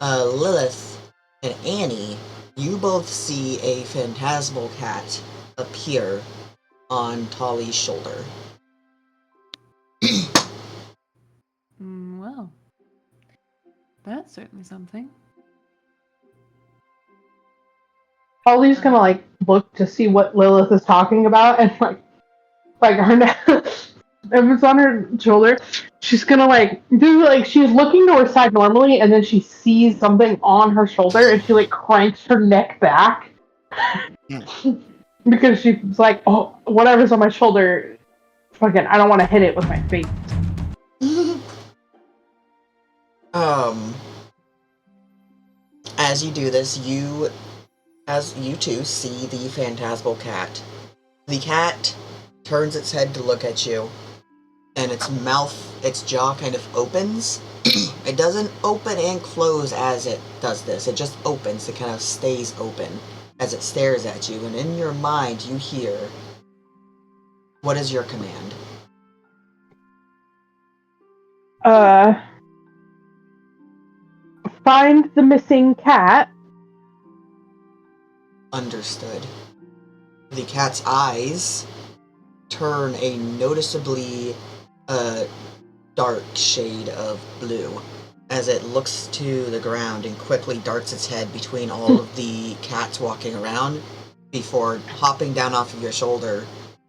Lilith and Annie, you both see a phantasmal cat appear on Tali's shoulder. Well, that's certainly something. Holly's gonna like look to see what Lilith is talking about, and like her if it's on her shoulder, she's gonna like do like she's looking to her side normally, and then she sees something on her shoulder, and she like cranks her neck back because she's like, oh, whatever's on my shoulder, fucking, I don't want to hit it with my face. As you do this, as you two see the phantasmal cat. The cat turns its head to look at you, and its jaw kind of opens. It doesn't open and close as it does this. It just opens. It kind of stays open as it stares at you, and in your mind you hear, what is your command? Find the missing cat. Understood. The cat's eyes turn a noticeably dark shade of blue as it looks to the ground and quickly darts its head between all of the cats walking around before hopping down off of your shoulder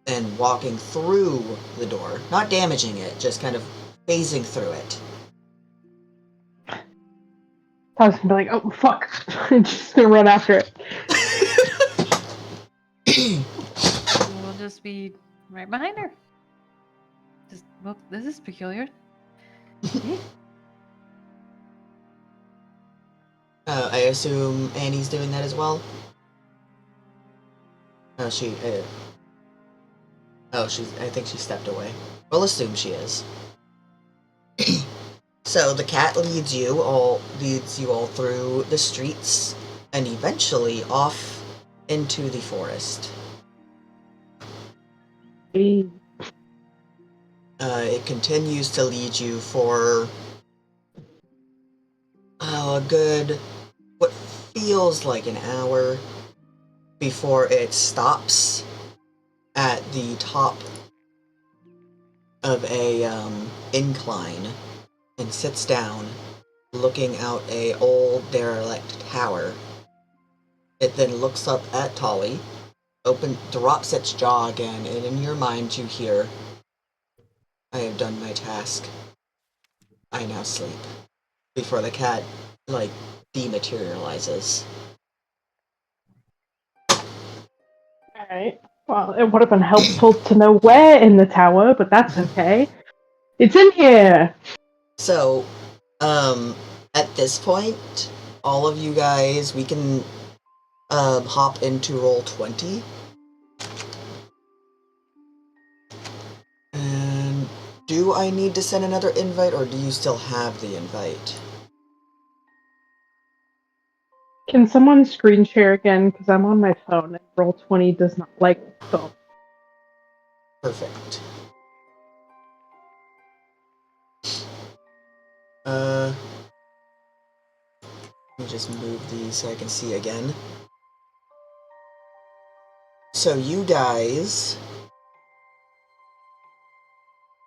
and walking through the door. Not damaging it, just kind of phasing through it. I was gonna be like, oh fuck, I'm just gonna run after it. We'll just be right behind her. Just, well, this is peculiar. I assume Annie's doing that as well? Oh, I think she stepped away. We'll assume she is. So the cat leads you all through the streets and eventually off into the forest. It continues to lead you for a good, what feels like an hour, before it stops at the top of a incline and sits down, looking out a old derelict tower. It then looks up at Tolly, drops its jaw again, and in your mind you hear, "I have done my task. I now sleep." Before the cat, dematerializes. Alright. Well, it would have been helpful to know where in the tower, but that's okay. It's in here! So, at this point, all of you guys, we can hop into roll 20. And do I need to send another invite, or do you still have the invite? Can someone screen share again? Because I'm on my phone and Roll20 does not like phone. Perfect. Let me just move these so I can see again. So you guys,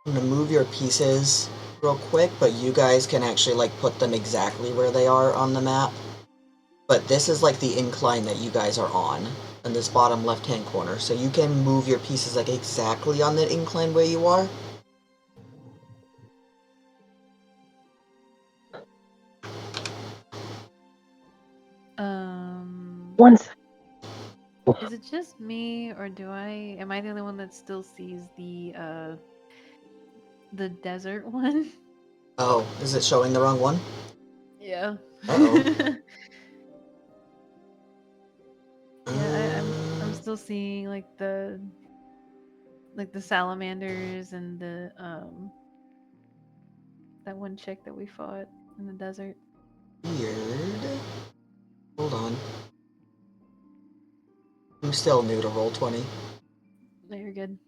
I'm gonna move your pieces real quick, but you guys can actually put them exactly where they are on the map. But this is the incline that you guys are on, in this bottom left-hand corner. So you can move your pieces exactly on the incline where you are. Once. Is it just me, or am I the only one that still sees the desert one? Oh, is it showing the wrong one? Yeah. Uh-oh. Yeah, I'm still seeing the salamanders and the that one chick that we fought in the desert. Weird. Hold on. I'm still new to Roll20. No, you're good.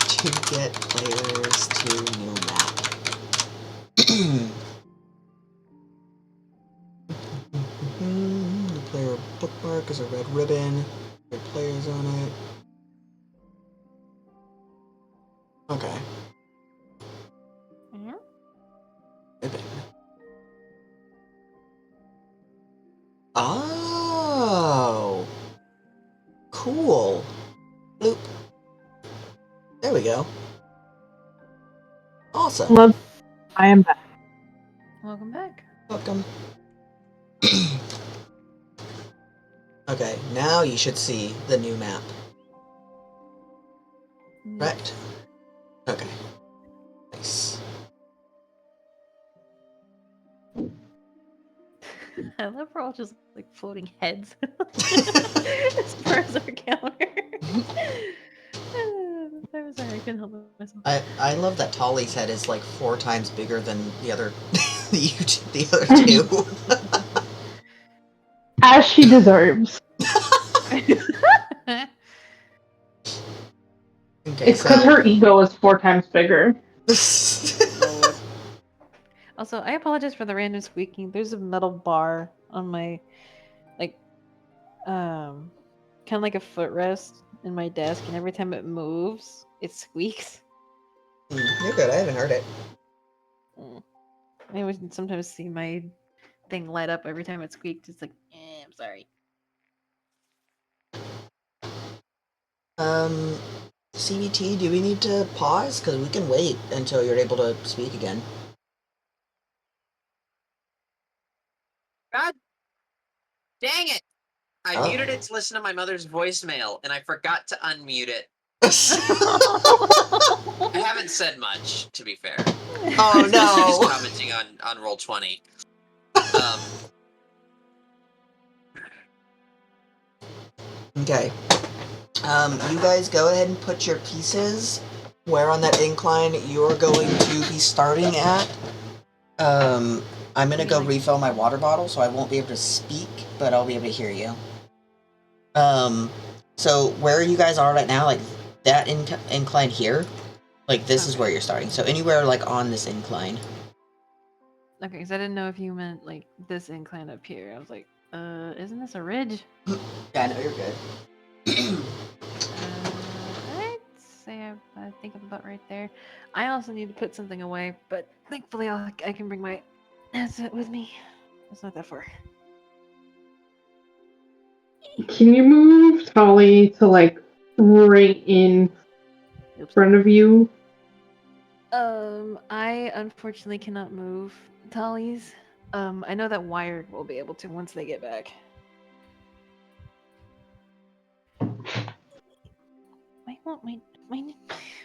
To get players to new map. The player bookmark is a red ribbon. There are players on it. Okay. Mm-hmm. Ribbon. Oh! Cool. Bloop. There we go. Awesome. Love. I am back. Welcome back. Welcome. Okay, now you should see the new map. Correct? Okay. Nice. I love we're all just floating heads as far as our counter. I'm sorry, I couldn't help myself. I love that Tolly's head is 4 times bigger than the other the other two. As she deserves. Okay, It's because her ego is 4 times bigger. Also, I apologize for the random squeaking. There's a metal bar on my kind of like a footrest in my desk, and every time it moves, it squeaks. You're good. I haven't heard it. I would sometimes see my thing light up every time it squeaked. It's like, I'm sorry. CBT, do we need to pause? Because we can wait until you're able to speak again. God dang it! I Oh. muted it to listen to my mother's voicemail, and I forgot to unmute it. I haven't said much, to be fair. Oh She's no! commenting on Roll20. Okay. You guys go ahead and put your pieces where on that incline you're going to be starting at. I'm gonna go refill my water bottle, so I won't be able to speak, but I'll be able to hear you. So where you guys are right now, like that incline here, like this is where you're starting. So anywhere like on this incline. Okay, because I didn't know if you meant like this incline up here. I was like, isn't this a ridge? Yeah, no, you're good. I'd say I think I'm about right there. I also need to put something away, but thankfully I can bring my asset with me. It's not that far. Can you move Tolly to like right in front of you? I unfortunately cannot move Tollies. I know that Wired will be able to once they get back.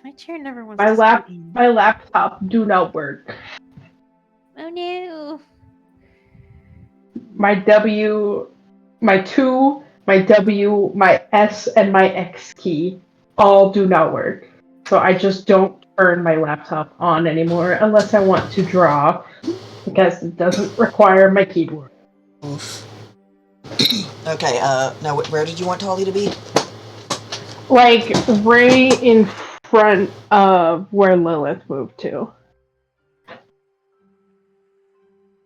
My chair never wants to scoot in. My laptop do not work. Oh no! My W, my 2, my W, my S, and my X key all do not work. So I just don't turn my laptop on anymore unless I want to draw, because it doesn't require my keyboard. Oof. Okay, now where did you want Tolly to be? Like, right in front of where Lilith moved to.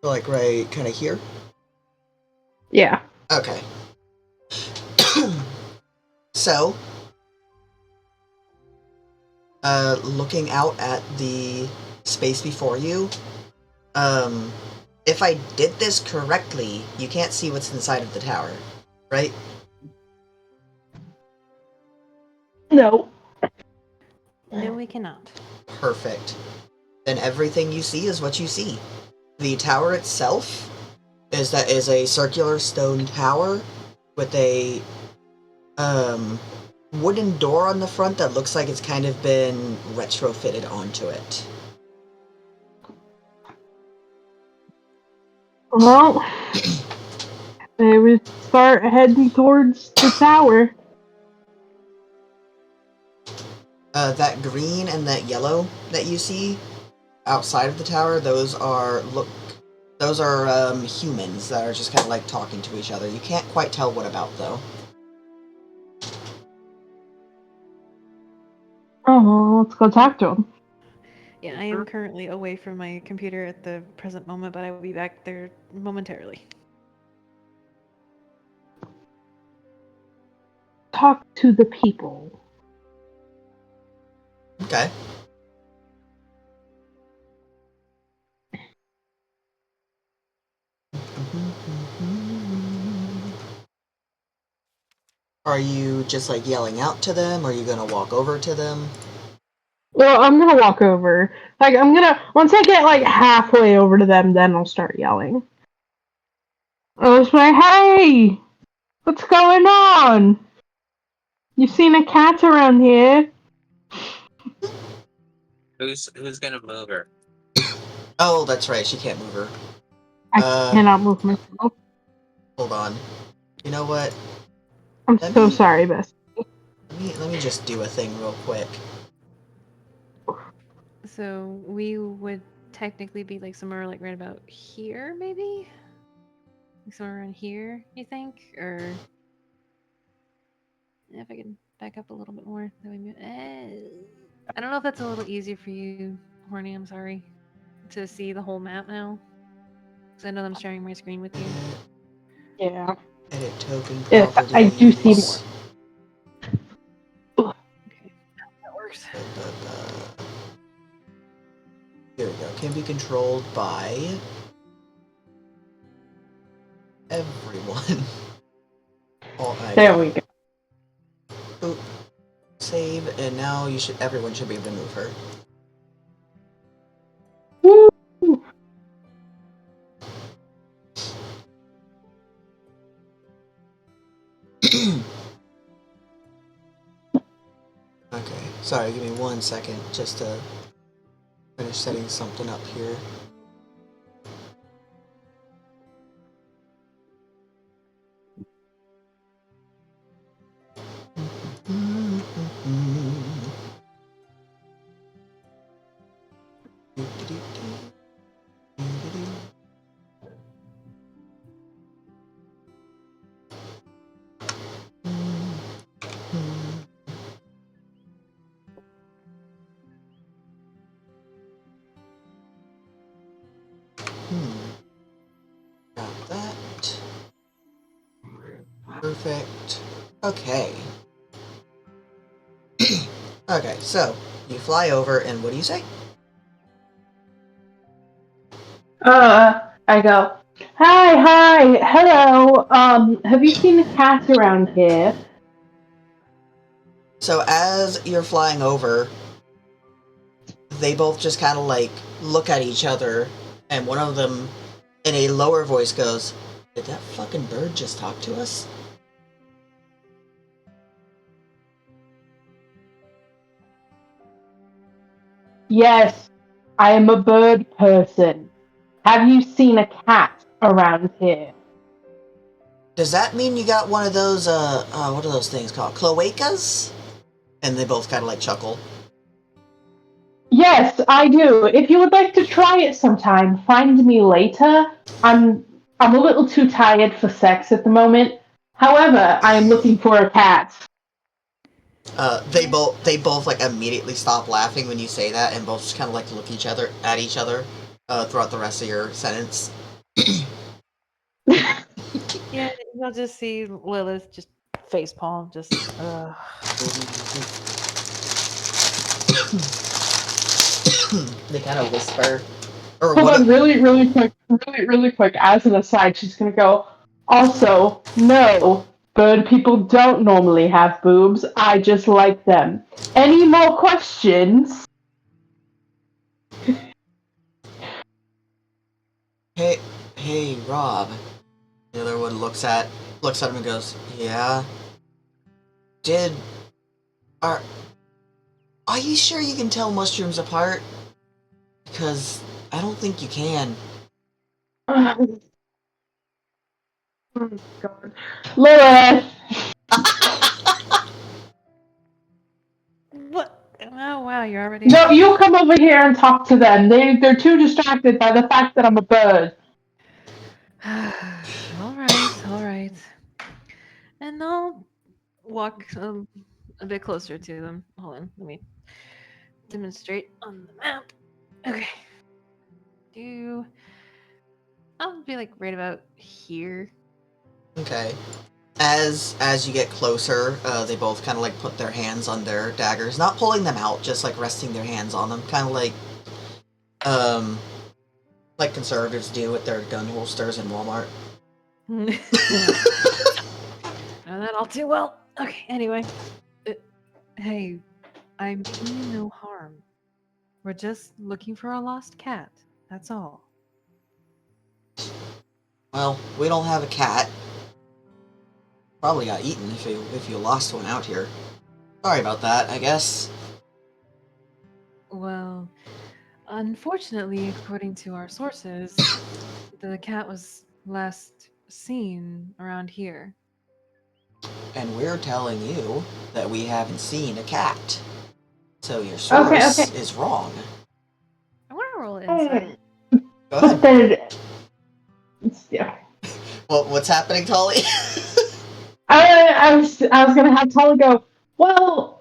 Like right kind of here? Yeah. Okay. So, looking out at the space before you, if I did this correctly, you can't see what's inside of the tower, right? No. No, we cannot. Perfect. Then everything you see is what you see. The tower itself is a circular stone tower with a wooden door on the front that looks like it's kind of been retrofitted onto it. Well, I would start heading towards the tower. That green and that yellow that you see outside of the tower, those are humans that are just kind of like talking to each other. You can't quite tell what about though. Oh, let's go talk to him. Yeah, I am currently away from my computer at the present moment, but I will be back there momentarily. Talk to the people. Okay. Are you just like yelling out to them? Or are you gonna walk over to them? Well, I'm gonna walk over. Like, once I get like halfway over to them, then I'll start yelling. I'll just be like, hey! What's going on? You seen a cat around here? Who's gonna move her? Oh, that's right. She can't move her. I cannot move myself. Hold on. You know what? I'm so sorry, Bess. Let me just do a thing real quick. So we would technically be like somewhere like right about here, maybe? Like somewhere around here, you think? Or if I can back up a little bit more. That we I don't know if that's a little easier for you, Horny, I'm sorry, to see the whole map now. Because I know I'm sharing my screen with you. Yeah. Edit token Yes, properties. I do see more. Okay, that works. Here we go. can be controlled by everyone. There we go. Oop. Save, and now everyone should be able to move her. Woo! Okay, sorry, give me 1 second just to finish setting something up here. Got that. Perfect. Okay. Okay, so you fly over, and what do you say? I go, hi, hello, have you seen a cat around here? So as you're flying over, they both just kind of like look at each other, and one of them, in a lower voice, goes, "Did that fucking bird just talk to us?" Yes, I am a bird person. Have you seen a cat around here? Does that mean you got one of those, what are those things called? Cloacas? And they both kind of like chuckle. Yes, I do. If you would like to try it sometime, find me later. I'm a little too tired for sex at the moment. However, I am looking for a cat. They both like immediately stop laughing when you say that, and both just kind of like look at each other, throughout the rest of your sentence. Yeah, you'll just see Lilith just facepalm, just They kind of whisper, or Hold what? on, really quick. As an aside, she's gonna go. Also, no, bird people don't normally have boobs. I just like them. Any more questions? Hey, Rob. The other one looks at him and goes, "Yeah. Are you sure you can tell mushrooms apart? Because I don't think you can." Oh God, Lilith. what? Oh wow, you're already. No, you come over here and talk to them. They're too distracted by the fact that I'm a bird. all right. And I'll walk a bit closer to them. Hold on, let me demonstrate on the map. Okay. I'll be like right about here. Okay. As you get closer, they both kind of like put their hands on their daggers, not pulling them out, just like resting their hands on them, kind of like conservatives do with their gun holsters in Walmart. Know that all too well. Okay, anyway. Hey, I mean no harm. We're just looking for a lost cat. That's all. Well, we don't have a cat. Probably got eaten if you lost one out here. Sorry about that, I guess. Well, unfortunately, according to our sources, the cat was last seen around here. And we're telling you that we haven't seen a cat. So your source Okay. is wrong. I want to roll insight. Go But ahead. then, yeah. Well, what's happening, Tully? I was gonna have Tully go. Well,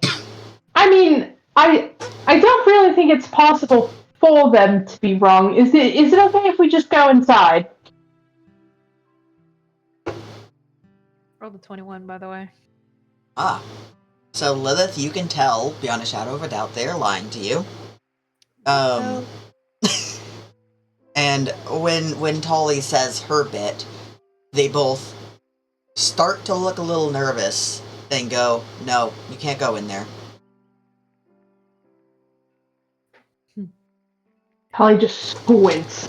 I mean, I don't really think it's possible for them to be wrong. Is it okay if we just go inside? Rolled a 21, by the way. So Lilith, you can tell beyond a shadow of a doubt they're lying to you. So, And when Tolly says her bit, they both start to look a little nervous, then go, "No, you can't go in there." Holly just squints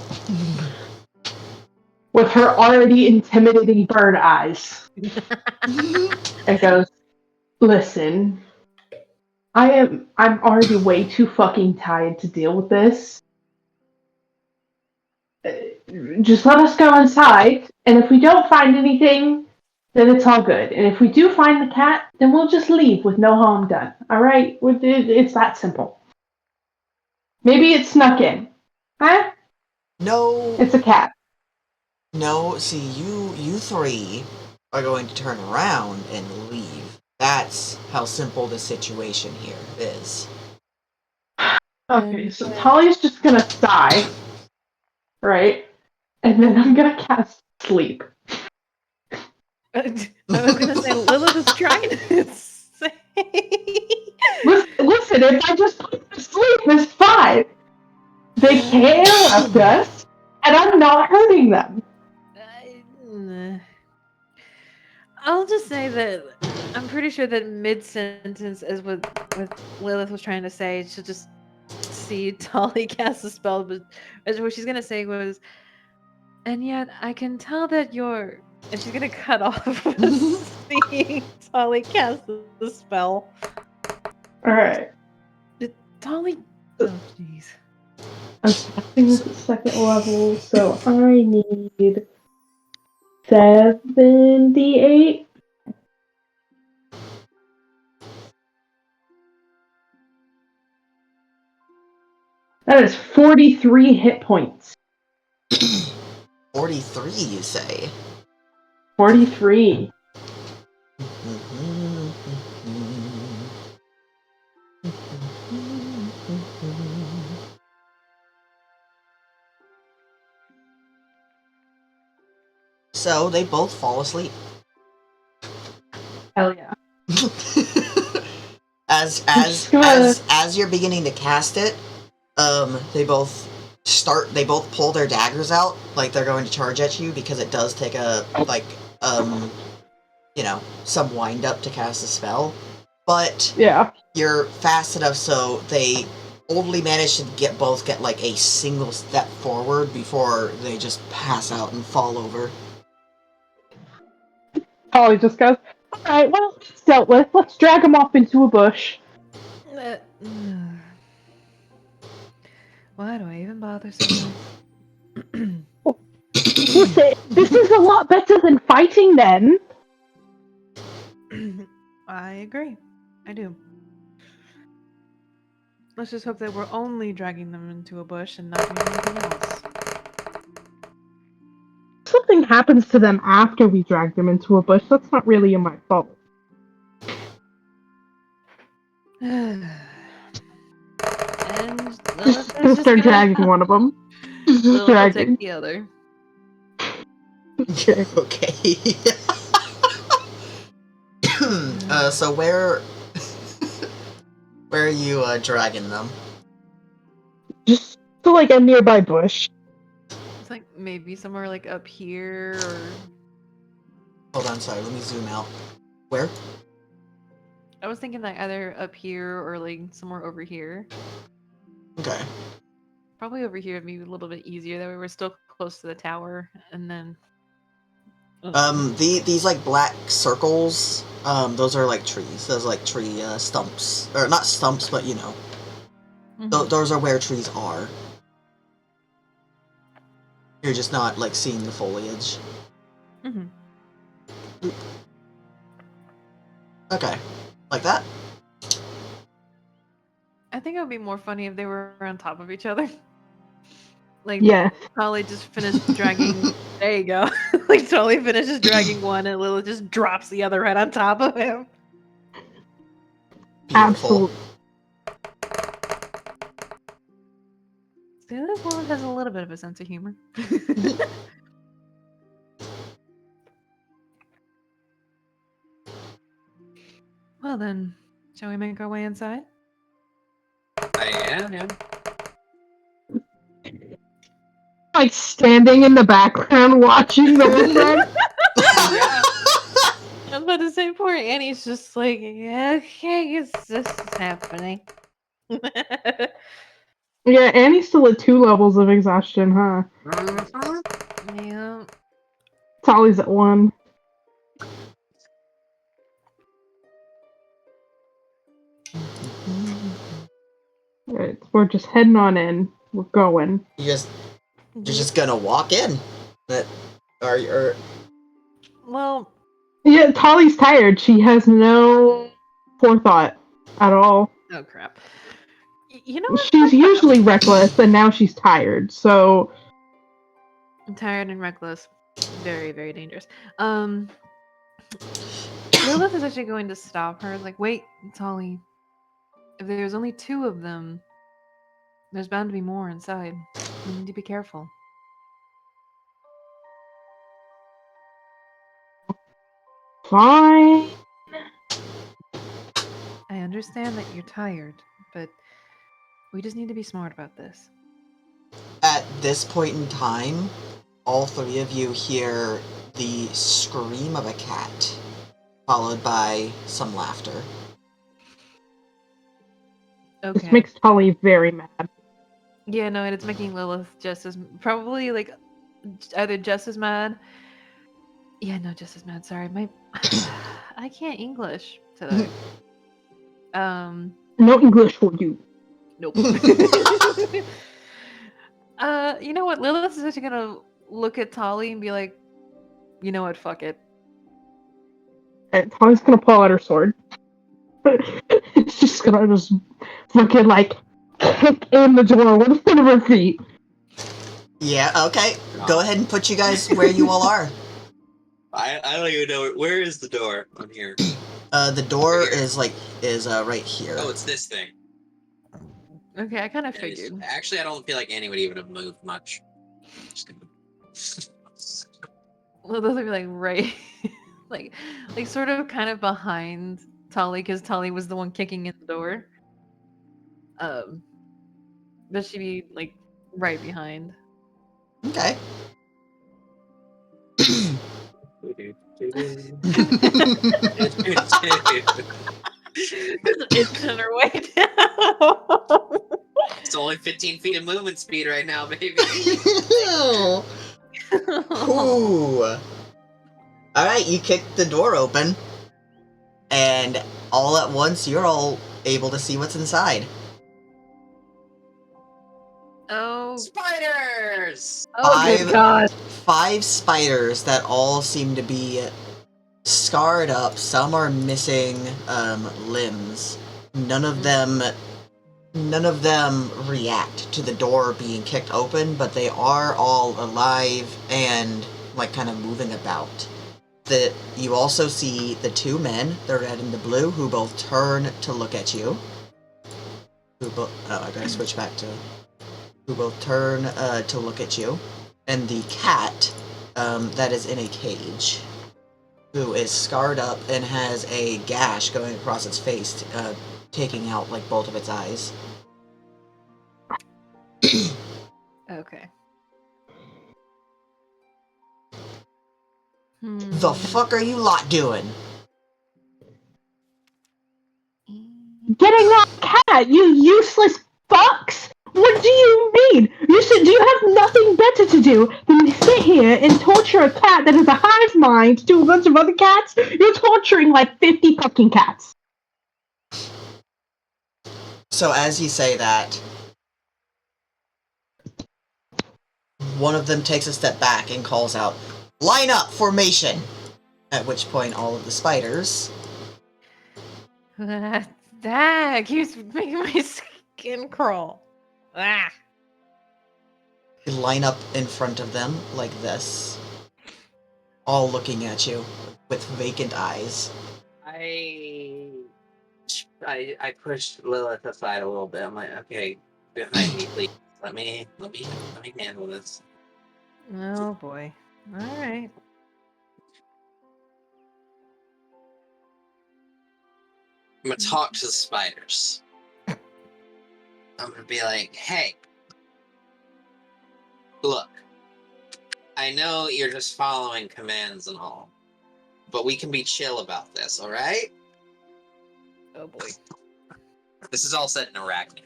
with her already intimidating bird eyes and goes, "Listen, I'm already way too fucking tired to deal with this. Just let us go inside, and if we don't find anything, then it's all good. And if we do find the cat, then we'll just leave with no harm done. All right? It's that simple. Maybe it snuck in. Huh? No, It's a cat. no. See, you three are going to turn around and leave. That's how simple the situation here is. Okay, so Tali's just gonna sigh, right? And then I'm gonna cast sleep. I was gonna say Lilith is trying to say. Listen, if I just put them to sleep, it's fine. They can't interrupt us, and I'm not hurting them. I'll just say that I'm pretty sure that mid-sentence is what Lilith was trying to say. She'll just see Tolly cast a spell, but what she's gonna say was, and yet I can tell that you're. And she's gonna cut off seeing Tolly cast the spell. Alright. Tolly. Oh, jeez. I'm casting this at second level, so I need 78. That is 43 hit points. 43, you say? 43. So they both fall asleep. Hell yeah. as you're beginning to cast it, they both pull their daggers out like they're going to charge at you, because it does take some wind up to cast a spell. But yeah, you're fast enough so they only manage to get like a single step forward before they just pass out and fall over. Holly just goes, alright, well, it's dealt with. Let's drag him off into a bush. Why do I even bother so much? Listen, this is a lot better than fighting then. I agree. I do. Let's just hope that we're only dragging them into a bush and not doing anything else. Something happens to them after we drag them into a bush. That's not really my fault. And Just gonna start dragging one of them. Just dragging. Take the other. Okay. Okay. So where are you dragging them? Just to like a nearby bush. It's like maybe somewhere like up here or. Hold on, sorry. Let me zoom out. Where? I was thinking like either up here or like somewhere over here. Okay. Probably over here would be a little bit easier. That way we're still close to the tower, and then. These like black circles, those are like trees. Those are like tree stumps, or not stumps, but you know, those are where trees are. You're just not like seeing the foliage. Okay, like that. I think it would be more funny if they were on top of each other. Like, yeah. Tolly just finished dragging. There you go. Like, Tolly finishes dragging one, and Lilith just drops the other right on top of him. Beautiful. Absolutely. See, this one has a little bit of a sense of humor. Well then, shall we make our way inside? I am, yeah. like standing in the background watching the whole thing. Yeah. I was about to say, poor Annie's just like, yeah, okay, this is happening. Yeah, Annie's still at 2 levels of exhaustion, huh? Yeah. Tolly's at 1. Alright, we're just heading on in. We're going. You're just gonna walk in. That or Well, Yeah, Tolly's tired. She has no forethought at all. oh crap. You know what? She's usually reckless, and now she's tired, so... I'm tired and reckless. Very, very dangerous. Lilith is actually going to stop her. Like, wait, Tolly. If there's only 2 of them, there's bound to be more inside. We need to be careful. Fine. I understand that you're tired, but we just need to be smart about this. at this point in time, all 3 of you hear the scream of a cat, followed by some laughter. Okay. This makes Tolly very mad. Yeah, no, and it's making Lilith just as probably like either just as mad. Yeah, no, just as mad. Sorry, my I can't English today. No English for you. Nope. You know what? Lilith is actually gonna look at Tolly and be like, you know what? Fuck it. And Tolly's gonna pull out her sword. It's just gonna just fucking like kick in the door with one of her feet. Yeah, okay. Go ahead and put you guys where you all are. I don't even know where is the door on here. The door Right here. is right here. Oh, it's this thing. Okay, I kind of It is- figured. Actually, I don't feel like Annie would even have moved much. Just gonna- Lilith would be like right, like sort of kind of behind Tolly because Tolly was the one kicking in the door. But she'd be like right behind. Okay. It's on her way down. It's only 15 feet of movement speed right now, baby. Ooh. Alright, you kick the door open, and all at once you're all able to see what's inside. Oh, Spiders! oh Five- God. 5 spiders that all seem to be scarred up. Some are missing limbs. None of them react to the door being kicked open, but they are all alive and like kind of moving about. You also see the 2 men, the red and the blue, who both turn to look at you. I gotta switch back to who both turn to look at you, and the cat that is in a cage, who is scarred up and has a gash going across its face, taking out like both of its eyes. okay. The fuck are you lot doing? Getting that cat, you useless fucks! What do you mean? Do you have nothing better to do than sit here and torture a cat that has a hive mind to a bunch of other cats? You're torturing like 50 fucking cats. So as you say that, one of them takes a step back and calls out, "Line up, formation!" At which point all of the spiders That keeps making my skin crawl. Ah. line up in front of them like this, all looking at you with vacant eyes. I pushed Lilith aside a little bit. I'm like, okay, behind me, please. Let me handle this. Oh boy. All right. I'm gonna talk to the spiders. I'm gonna be like, hey, look, I know you're just following commands and all, but we can be chill about this, all right? Oh boy. This is all set in Arachne.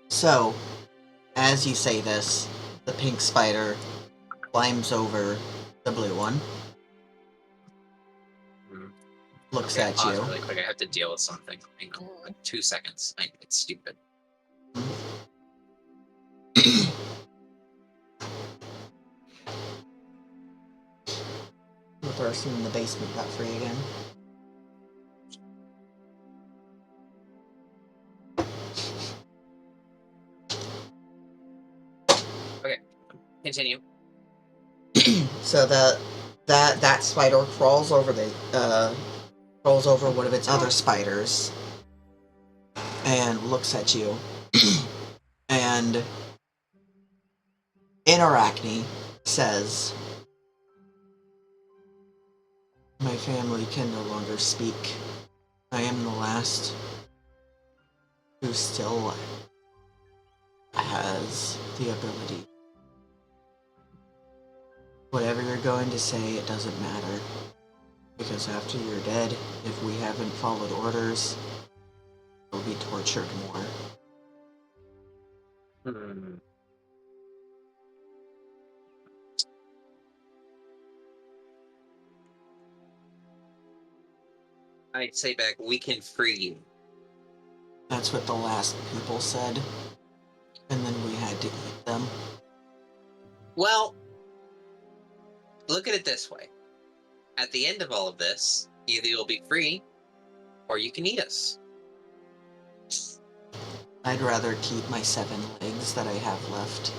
So, as you say this, the pink spider climbs over the blue one, looks Okay, at pause you. really quick. I have to deal with something. Hang on, like 2 seconds. It's stupid. The person in the basement got free again. Continue. So that spider crawls over one of its other spiders and looks at you. And in Arachne says, "My family can no longer speak. I am the last who still has the ability. Whatever you're going to say, it doesn't matter. Because after you're dead, if we haven't followed orders, we'll be tortured more." Hmm. I say back, we can free you. That's what the last people said. And then we had to eat them. Well, look at it this way. At the end of all of this, either you'll be free, or you can eat us. I'd rather keep my 7 legs that I have left.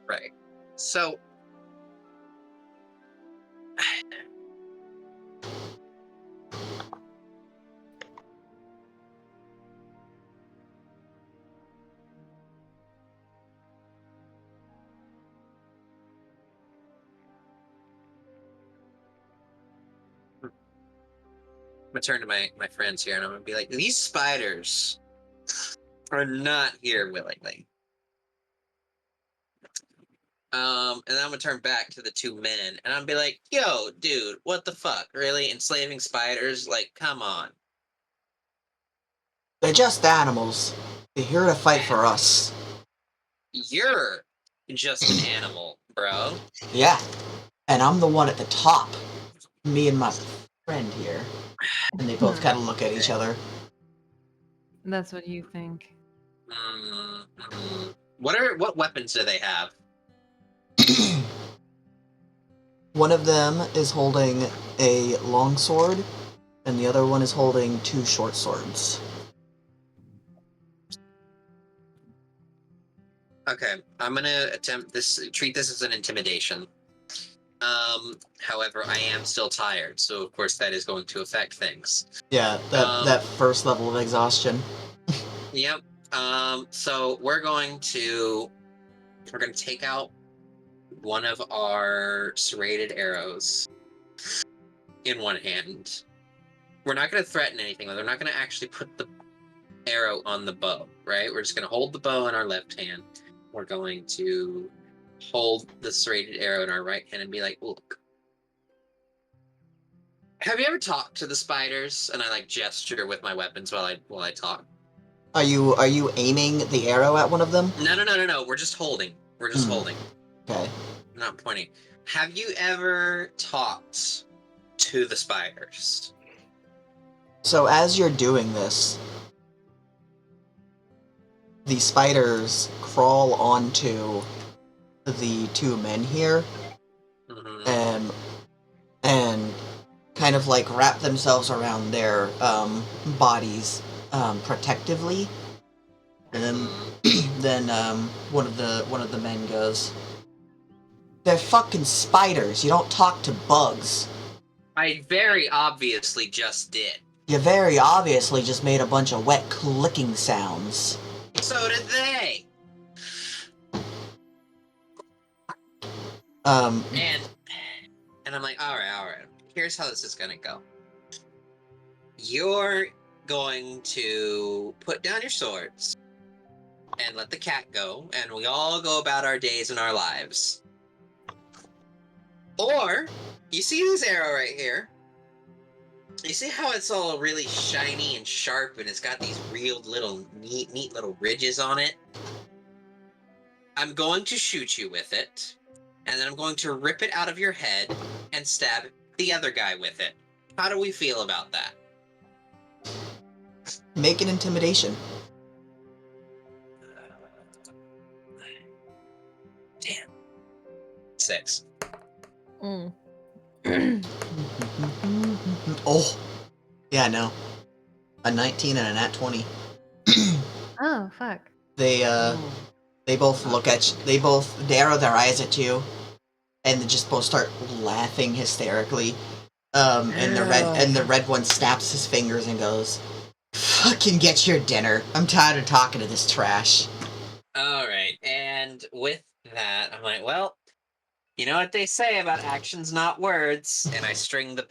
Right. So, I'm gonna turn to my friends here and I'm gonna be like, these spiders are not here willingly. And then I'm gonna turn back to the 2 men and I'm gonna be like, yo, dude, what the fuck? Really? Enslaving spiders? Like, come on. They're just animals. They're here to fight for us. You're just an animal, bro. Yeah. And I'm the one at the top. Me and my friend here. And they both kind of look at each other. That's what you think. Mm-hmm. What weapons do they have? One of them is holding a long sword, and the other one is holding 2 short swords. Okay, I'm gonna treat this as an intimidation. However, I am still tired, so of course that is going to affect things. Yeah, that first level of exhaustion. Yep. So we're going to take out one of our serrated arrows in one hand. We're not going to threaten anything. We're not going to actually put the arrow on the bow, right? We're just going to hold the bow in our left hand. We're going to hold the serrated arrow in our right hand and be like, look. Have you ever talked to the spiders? And I like gesture with my weapons while I talk. Are you aiming the arrow at one of them? No. We're just holding. We're just holding. Okay. I'm not pointing. Have you ever talked to the spiders? So as you're doing this, the spiders crawl onto the 2 men here, and kind of like wrap themselves around their bodies protectively. And then one of the men goes, "They're fucking spiders. You don't talk to bugs." I very obviously just did. You very obviously just made a bunch of wet clicking sounds. So did they. And I'm like, all right. Here's how this is gonna go. You're going to put down your swords and let the cat go, and we all go about our days and our lives. Or, you see this arrow right here? You see how it's all really shiny and sharp, and it's got these real little neat little ridges on it? I'm going to shoot you with it, and then I'm going to rip it out of your head and stab the other guy with it. How do we feel about that? Make an intimidation. Damn. 6. Mm. Oh. Yeah, no. A 19 and a nat 20. Oh, fuck. They both look at you, they both narrow their eyes at you, and they just both start laughing hysterically. And the red one snaps his fingers and goes, "Fucking get your dinner. I'm tired of talking to this trash." Alright, and with that, I'm like, well, you know what they say about actions, not words. And I string the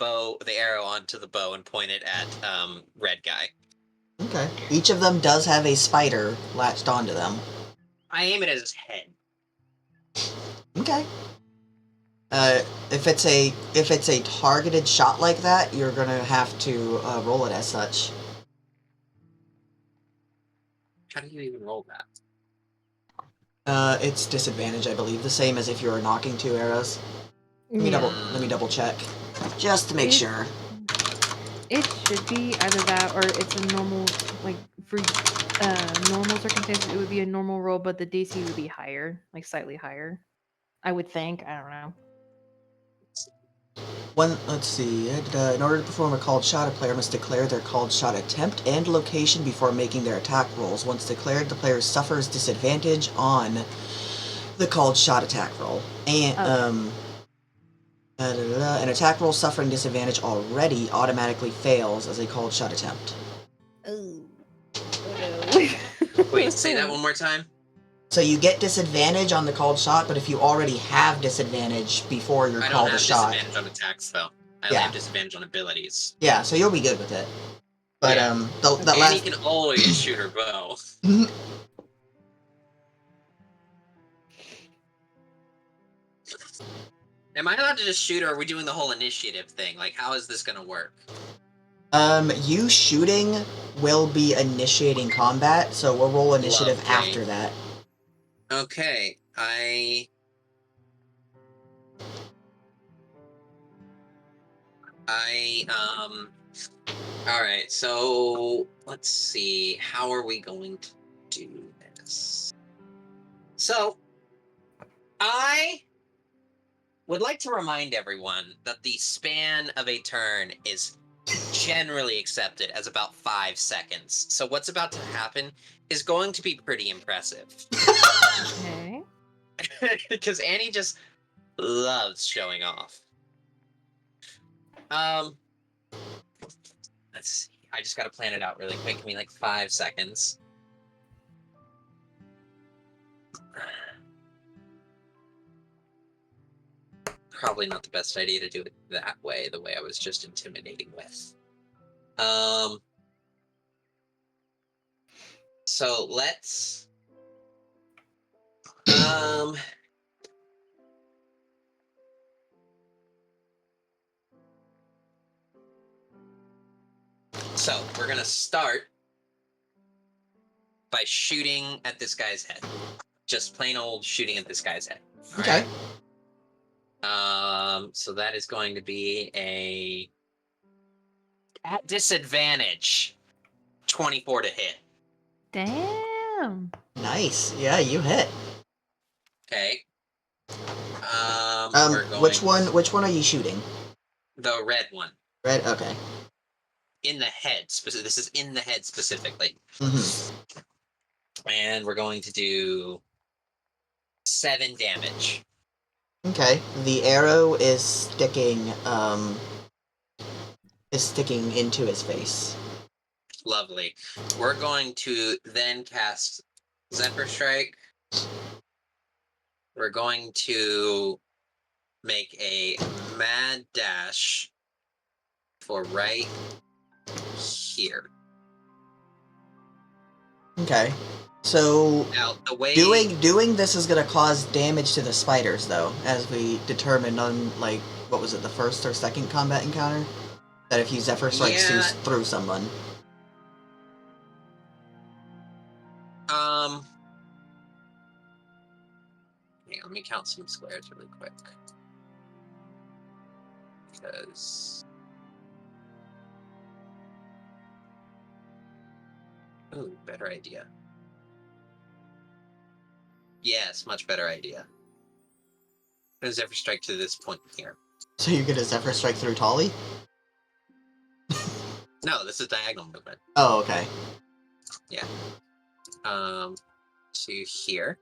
arrow onto the bow and point it at, red guy. Okay. Each of them does have a spider latched onto them. I aim it at his head. Okay. If it's a targeted shot like that, you're gonna have to roll it as such. How do you even roll that? It's disadvantage, I believe, the same as if you were knocking 2 arrows. Let me double check, just to make sure. It should be either that or it's a normal, like, for normal circumstances, it would be a normal roll, but the DC would be higher, like slightly higher. I would think. I don't know. Let's see. In order to perform a called shot, a player must declare their called shot attempt and location before making their attack rolls. Once declared, the player suffers disadvantage on the called shot attack roll. And an attack roll suffering disadvantage already automatically fails as a called shot attempt. Oh. Wait, say that one more time? So you get disadvantage on the called shot, but if you already have disadvantage before you're called a shot... I don't have disadvantage on attacks, though. I only have disadvantage on abilities. Yeah, so you'll be good with it. But, Annie can always shoot her bow. Am I allowed to just shoot, or are we doing the whole initiative thing? Like, how is this gonna work? You shooting will be initiating combat, so we'll roll initiative after that. Okay, alright, so, let's see, how are we going to do this? So, I would like to remind everyone that the span of a turn is generally accepted as about 5 seconds. So what's about to happen is going to be pretty impressive. Okay. Because Annie just loves showing off. Let's see. I just gotta plan it out really quick. Give me like 5 seconds. Probably not the best idea to do it that way, the way I was just intimidating with. So let's so we're gonna start by shooting at this guy's head. Just plain old shooting at this guy's head. Okay. So that is going to be at disadvantage 24 to hit. Damn. Nice. Yeah, you hit. Okay. Which one are you shooting? The red one. Red, okay. In the head. This is in the head specifically. Mm-hmm. And we're going to do 7 damage. Okay. The arrow is sticking into his face. Lovely. We're going to then cast Zephyr Strike. We're going to make a mad dash for right here. Okay. So Now, the way doing this is gonna cause damage to the spiders, though, as we determined on like what was it, the first or second combat encounter? That if you Zephyr strikes Yeah. through someone. Hang on, let me count some squares really quick. Because... Ooh, better idea. Yes, much better idea. Does ever strike to this point here? So you're gonna Zephyr strike through Tolly? No, this is diagonal movement. Oh, okay. Yeah. To here.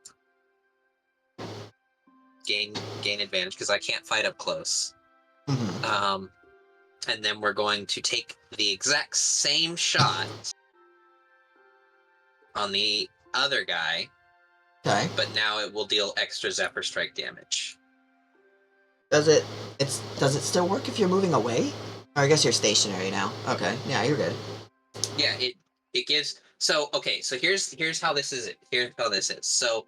Gain advantage because I can't fight up close. Mm-hmm. And then we're going to take the exact same shot on the other guy, Okay. but now it will deal extra Zephyr Strike damage. Does it still work if you're moving away? Or I guess you're stationary now. Okay. Yeah, you're good. Yeah, it gives. So okay, so here's how this is. Here's how this is. So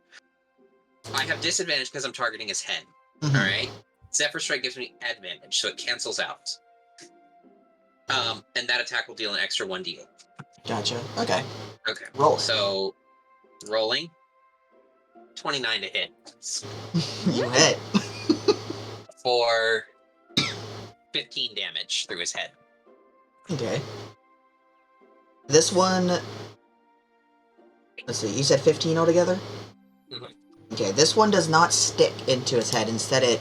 I have disadvantage because I'm targeting his head. Mm-hmm. All right. Zephyr Strike gives me advantage, so it cancels out. And that attack will deal an extra 1d8. Gotcha. Okay. Okay. Roll. So rolling 29 to hit. You hit. For 15 damage through his head. Okay. This one... Let's see, you said 15 altogether? Mm-hmm. Okay, this one does not stick into his head. Instead, it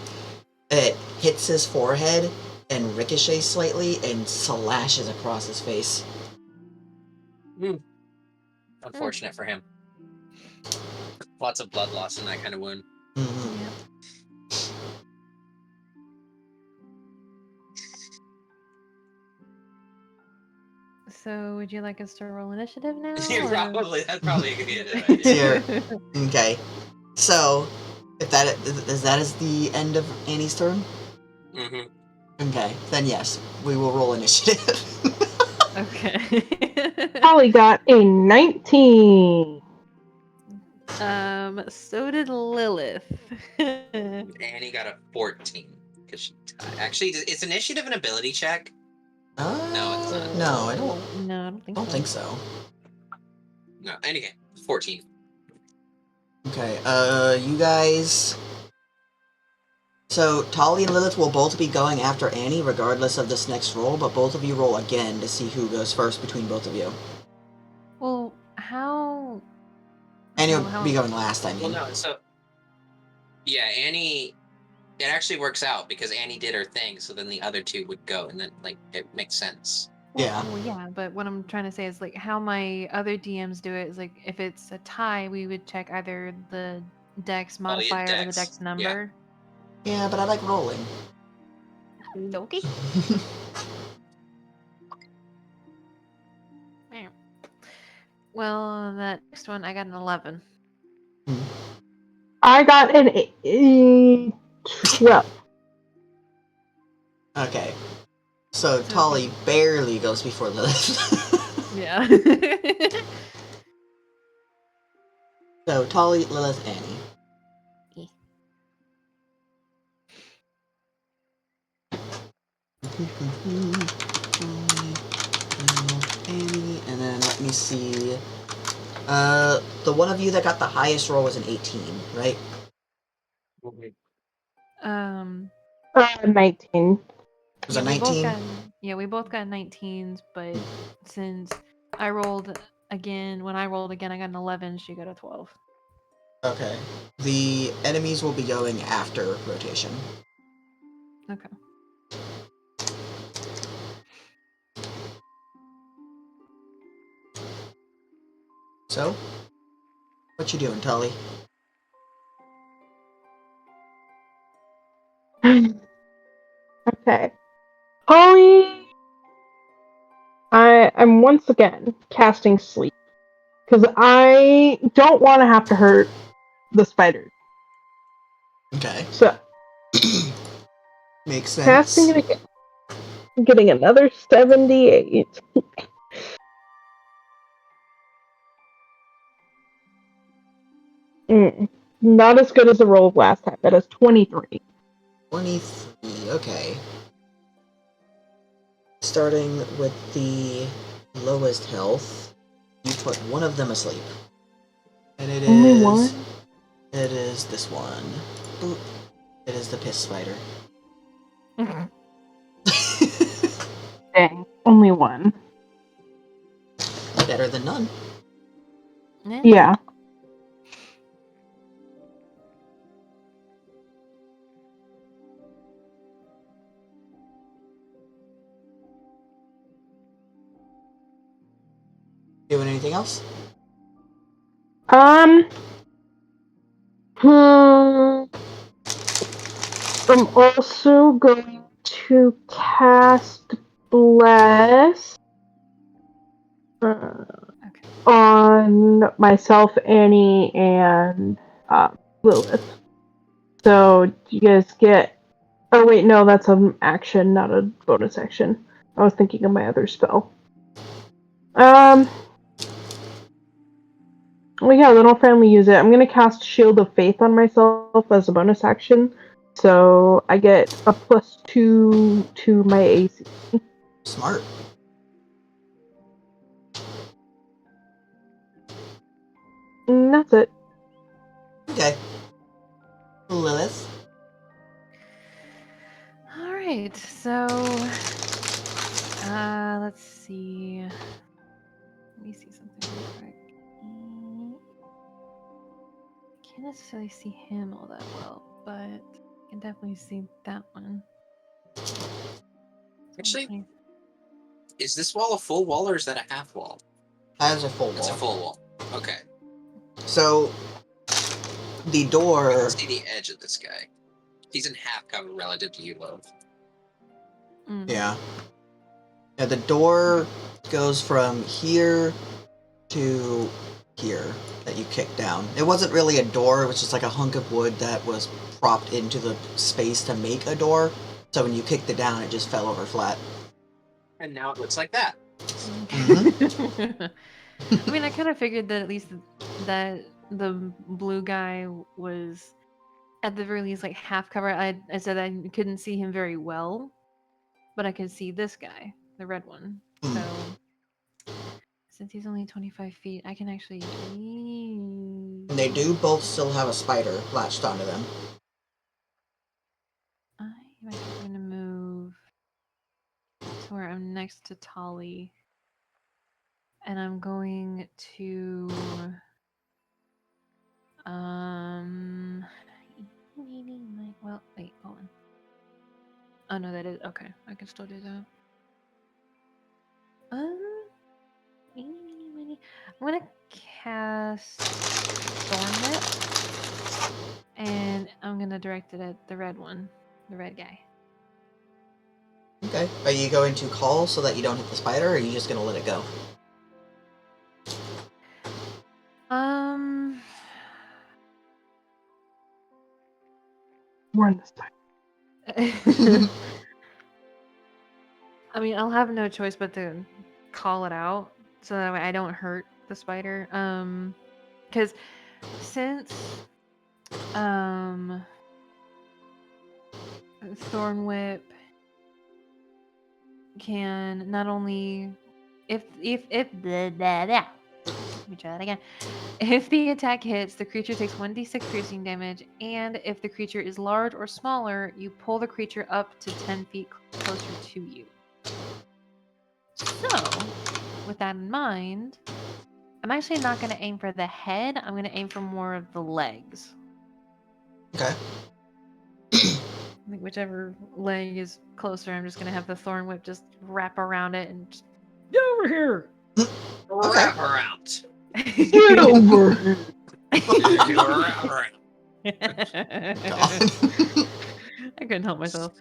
hits his forehead and ricochets slightly and slashes across his face. Unfortunate for him. Lots of blood loss in that kind of wound. Mm-hmm. Yeah. So, would you like us to roll initiative now? That's or- probably a good idea. Here. Okay. So, if that is the end of Annie's turn? Mm-hmm. Okay, then yes, we will roll initiative. Okay. Holly got a 19. So did Lilith. Annie got a 14 because she actually it's initiative and ability check. No, it's not. No, I don't. No, I don't think so. No, anyway, 14. Okay, you guys... So, Tolly and Lilith will both be going after Annie regardless of this next roll, but both of you roll again to see who goes first between both of you. Well, how? Annie So will how- be going last, I mean. Well, no, so yeah, Annie. It actually works out because Annie did her thing, so then the other two would go, and then like it makes sense. Yeah. Well, yeah, but what I'm trying to say is like how my other DMs do it is like if it's a tie, we would check either the Dex modifier or the Dex, Dex yeah. number. Yeah, but I like rolling. Okay. Well, that next one I got an 11. I got an 12. Okay. So, Tolly barely goes before Lilith. Yeah. So, Tolly, Lilith, Annie. Annie, and then let me see. The one of you that got the highest roll was an 18, right? 19. Was it 19? We both got 19s, but since I rolled again, when I rolled again, I got an 11. She got a 12. Okay. The enemies will be going after rotation. Okay. So, what you doing, Tully? Okay. Holly, I'm once again casting sleep. Because I don't want to have to hurt the spider. Okay. So, Makes sense. casting it again. Getting another 78. Not as good as the roll of last time. That is 23. 23, okay. Starting with the lowest health, you put one of them asleep. And it Only is... one? It is this one. Boop. It is the piss spider. Dang. Only one. Better than none. Yeah. Doing anything else? I'm also going to cast Bless on myself, Annie, and Lilith. So you guys get. Oh wait, no, that's an action, not a bonus action. I was thinking of my other spell. Well, yeah, then I'll finally use it. I'm gonna cast Shield of Faith on myself as a bonus action, so I get a +2 to my AC. Smart. And that's it. Okay. Lilith? Alright, so let's see. Let me see something real quick. Can't necessarily see him all that well, but I can definitely see that one. Actually, is this wall a full wall or is that a half wall? That is a full wall. It's a full wall. Okay. So, the I door... can see the edge of this guy. He's in half cover relative to you, Love. Yeah. Yeah, the door goes from here to here that you kick down. It wasn't really a door, it was just like a hunk of wood that was propped into the space to make a door. So when you kicked it down, it just fell over flat. And now it looks like that. I mean, I kind of figured that at least that the blue guy was at the very least like half cover. I said I couldn't see him very well, but I could see this guy, the red one. So since he's only 25 feet, I can actually. And they do both still have a spider latched onto them. I'm actually going to move to where I'm next to Tolly. And I'm going to well, wait, hold on. Oh no, that is okay. I can still do that. I'm gonna cast Thorn Whip, and I'm gonna direct it at the red one, the red guy. Okay. Are you going to call so that you don't hit the spider, or are you just going to let it go? Warn the spider. I mean, I'll have no choice but to call it out so that way I don't hurt the spider. Because since Thorn Whip can not only if blah, blah, blah. Let me try that again. If the attack hits, the creature takes 1d6 piercing damage, and if the creature is large or smaller, you pull the creature up to 10 feet closer to you. So, with that in mind, I'm actually not going to aim for the head. I'm going to aim for more of the legs. Okay. I think whichever leg is closer, I'm just going to have the Thorn Whip just wrap around it and just, get over here! Wrap around. Get over here. Wrap around. God. I couldn't help myself.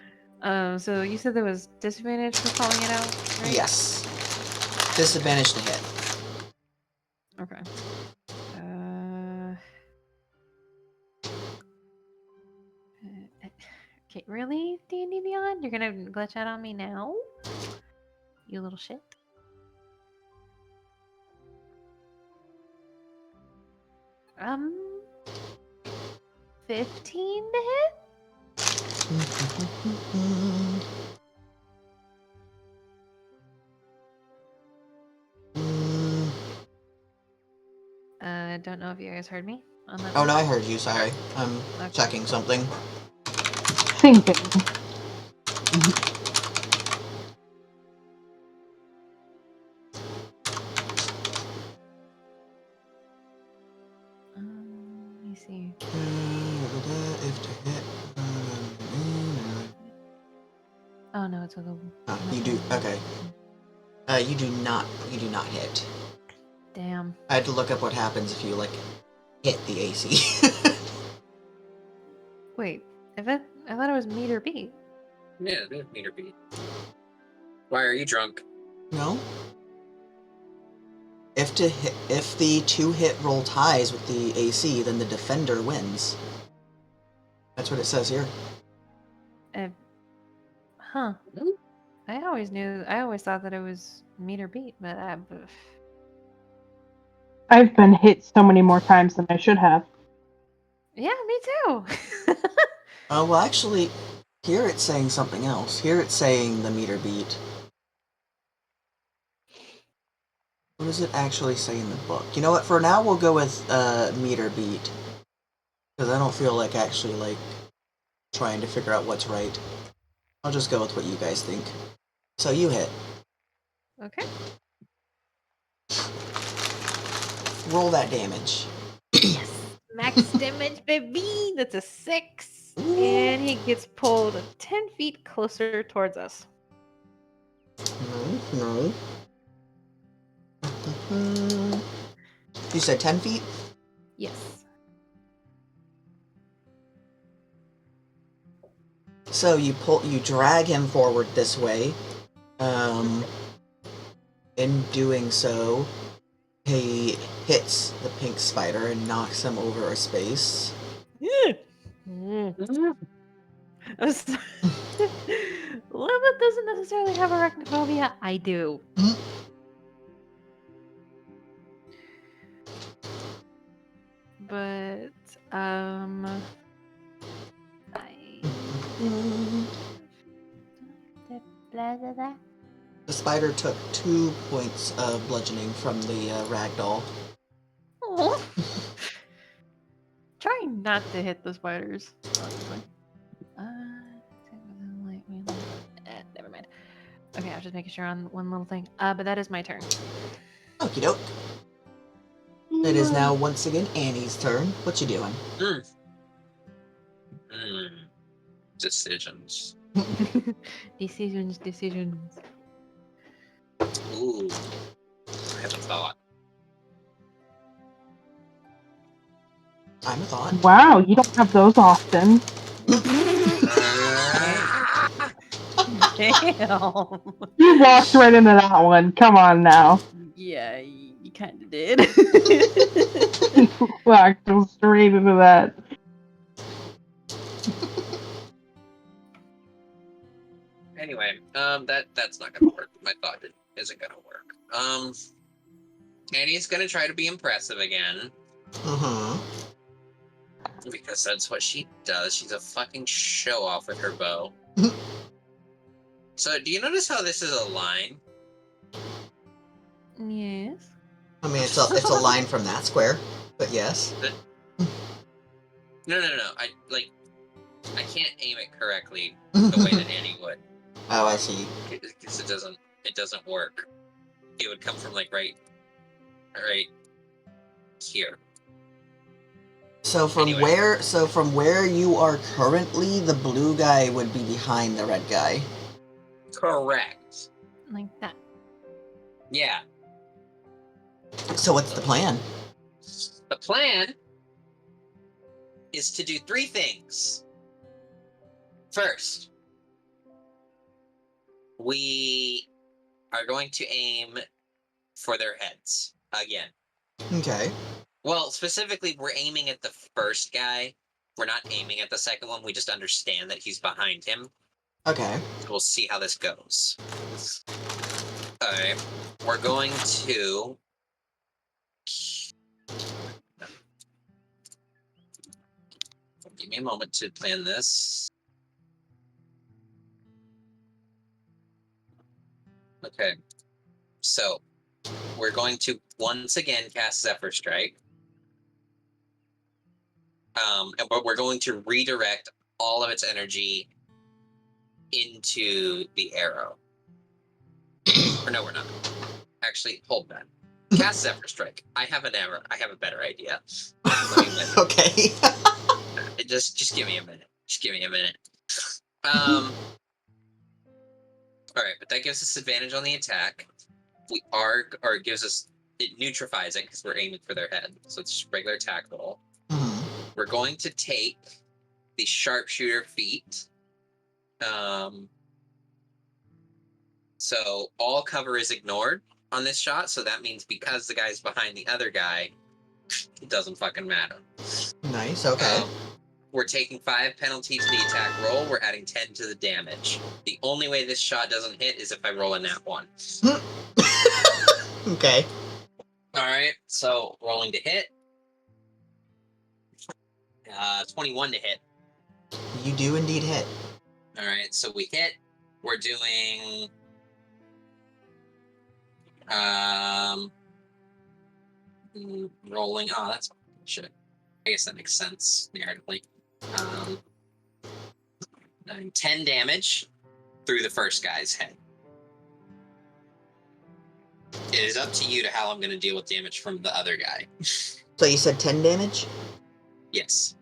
So you said there was disadvantage for calling it out, right? Yes. Disadvantage to hit. Okay. Okay, really, D&D Beyond? You're gonna glitch out on me now? You little shit. 15 to hit? I don't know if you guys heard me on that. Oh no, I heard you. Sorry, I'm Okay. checking something. Thinking. Let me see. If to hit. Oh no, it's a little. Oh, you do. Okay. You do not. You do not hit. Damn. I had to look up what happens if you like hit the AC. Wait, I thought it was meter beat. Yeah, meter beat. Why are you drunk? No. If the 2-hit roll ties with the AC, then the defender wins. That's what it says here. Huh. I always thought that it was meter beat, but I've been hit so many more times than I should have. yeah, me too. Well, actually, here it's saying something else. Here it's saying the meter beat. What does it actually say in the book? You know what? For now, we'll go with meter beat, because I don't feel like actually like trying to figure out what's right. I'll just go with what you guys think. So you hit. Okay. Roll that damage. Yes. Max damage, baby. That's a 6, and he gets pulled 10 feet closer towards us. No. You said 10 feet? Yes. So you drag him forward this way. In doing so, he hits the pink spider and knocks him over a space. Lilith doesn't necessarily have arachnophobia. I do. But The spider took 2 points of bludgeoning from the ragdoll. Aw. Try not to hit the spiders. Honestly. Never mind. Okay, I was just making sure on one little thing. But that is my turn. Okie doke. It is now once again Annie's turn. What you doing? Decisions. Decisions. Ooh. I have a thought. I'm a thought. Wow, you don't have those often. Damn. You walked right into that one. Come on now. Yeah, you kind of did. Walked straight into that. Anyway, that's not gonna work. My thought isn't gonna work. Annie's gonna try to be impressive again. Because that's what she does. She's a fucking show off with her bow. So, do you notice how this is a line? Yes. I mean, it's a line from that square, but yes. No. I can't aim it correctly the way that Annie would. Oh, I see. Because it doesn't work. It would come from like right here. So from where you are currently, the blue guy would be behind the red guy. Correct. Like that. Yeah. So what's the plan? The plan is to do 3 things. First, we are going to aim for their heads again. Okay. Well, specifically, we're aiming at the first guy. We're not aiming at the second one. We just understand that he's behind him. Okay. We'll see how this goes. Alright. We're going to... Give me a moment to plan this. Okay. So, we're going to once again cast Zephyr Strike. But we're going to redirect all of its energy into the arrow. Or no, we're not. Actually, hold that. Cast Zephyr Strike. I have an error. I have a better idea. Okay. Just give me a minute. Just give me a minute. All right, but that gives us advantage on the attack. We arc, or it gives us, it neutralifies it because we're aiming for their head. So it's just regular attack roll. Mhm. We're going to take the sharpshooter feat. So all cover is ignored on this shot. So that means because the guy's behind the other guy, it doesn't fucking matter. Nice, okay. We're taking 5 penalty to the attack roll. We're adding 10 to the damage. The only way this shot doesn't hit is if I roll a nat 1. Okay. All right, so rolling to hit. 21 to hit. You do indeed hit. All right, so we hit. We're doing rolling. Oh, that's shit. I guess that makes sense narratively. 10 damage through the first guy's head. It is up to you to how I'm going to deal with damage from the other guy. So you said 10 damage? Yes.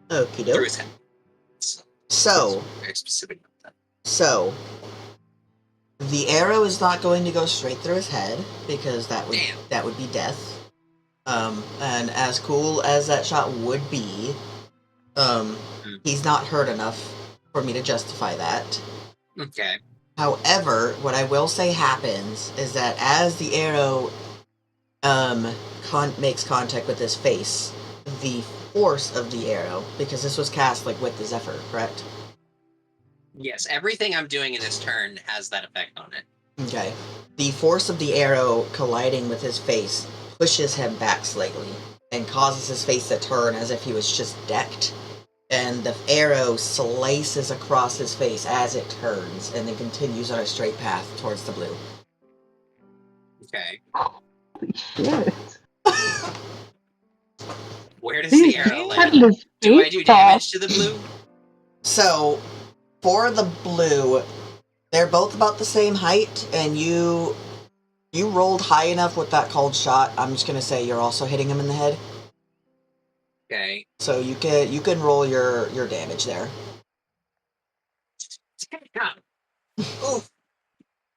Okie Through doke. his head. So, Very specific about that. so, the arrow is not going to go straight through his head, because that would be death. And as cool as that shot would be, he's not hurt enough for me to justify that. Okay. However, what I will say happens is that as the arrow makes contact with his face, the force of the arrow, because this was cast like with the Zephyr, correct? Yes, everything I'm doing in this turn has that effect on it. Okay. The force of the arrow colliding with his face pushes him back slightly and causes his face to turn as if he was just decked. And the arrow slices across his face as it turns and then continues on a straight path towards the blue. Okay. Holy shit. Where does the arrow land? These Do I do damage to the blue? So, for the blue, they're both about the same height, and you rolled high enough with that cold shot. I'm just gonna say you're also hitting him in the head. Okay. So you can roll your damage there. Ooh.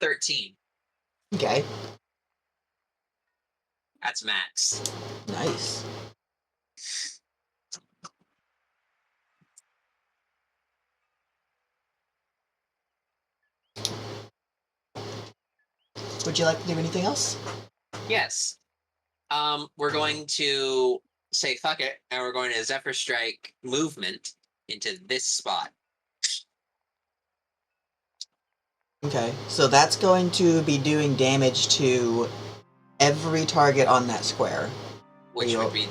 13. Okay. That's max. Nice. Would you like to do anything else? Yes. We're going to say fuck it, and we're going to Zephyr Strike movement into this spot. Okay. So that's going to be doing damage to every target on that square. Which would be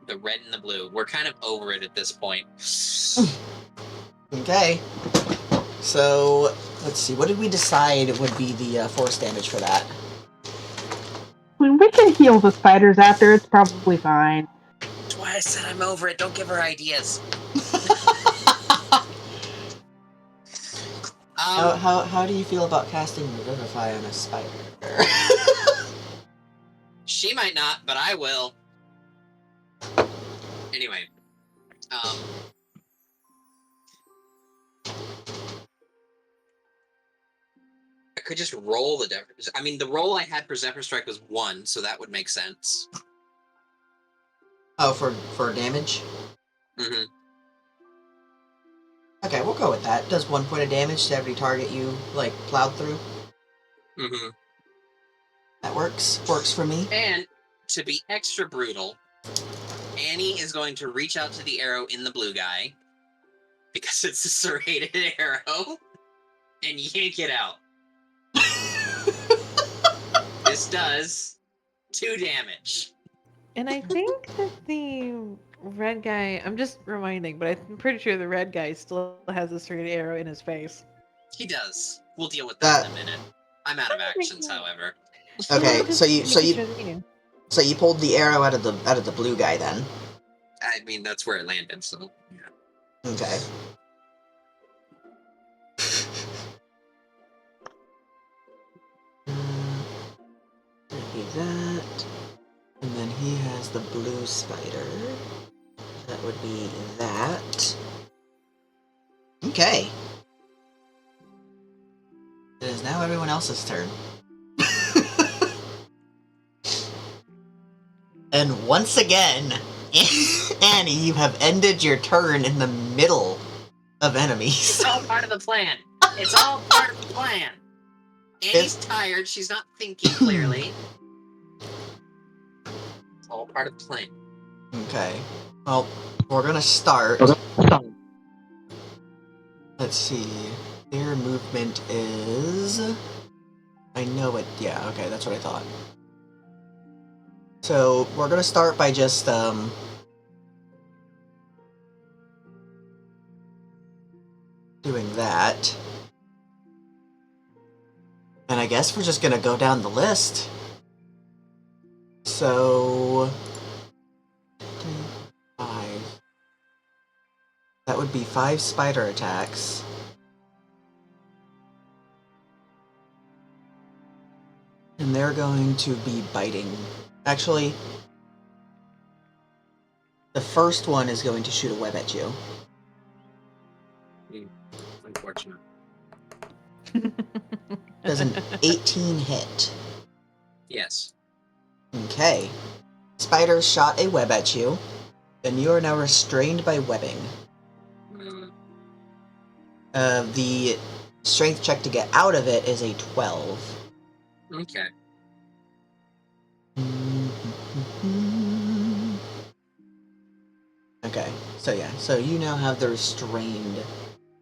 the red and the blue. We're kind of over it at this point. Okay. So, let's see. What did we decide would be the force damage for that? When we can heal the spiders after, it's probably fine. That's why I said I'm over it. Don't give her ideas. How do you feel about casting Revivify on a spider? She might not, but I will. Anyway. I could just roll the difference. I mean, the roll I had for Zephyr Strike was 1, so that would make sense. Oh, for damage? Mm-hmm. Okay, we'll go with that. Does 1 point of damage to every target you, like, plowed through? Mm-hmm. That works. Works for me. And, to be extra brutal, Annie is going to reach out to the arrow in the blue guy, because it's a serrated arrow, and yank it out. This does 2 damage. And I think that the red guy. I'm just reminding, but I'm pretty sure the red guy still has a straight arrow in his face. He does. We'll deal with that in a minute. I'm out of I'm just actions, making- however. Okay, just so you making sure that you know. so you pulled the arrow out of the blue guy then. I mean, that's where it landed, so yeah. Okay. That'd be that. And then he has the blue spider. That would be that. Okay. It is now everyone else's turn. And once again, Annie, you have ended your turn in the middle of enemies. It's all part of the plan. It's all part of the plan. Annie's tired. She's not thinking clearly. It's all part of the plan. Okay. Well, we're gonna start. Let's see. Their movement is... I know it. Yeah, okay, that's what I thought. So, we're gonna start by just, doing that. And I guess we're just gonna go down the list. So... 3, 5... That would be 5 spider attacks. And they're going to be biting. Actually, the first one is going to shoot a web at you. Unfortunate. Does an 18 hit? Yes. Okay. Spider shot a web at you, and you are now restrained by webbing. Mm, The strength check to get out of it is a 12. okay. Okay, so yeah, so you now have the restrained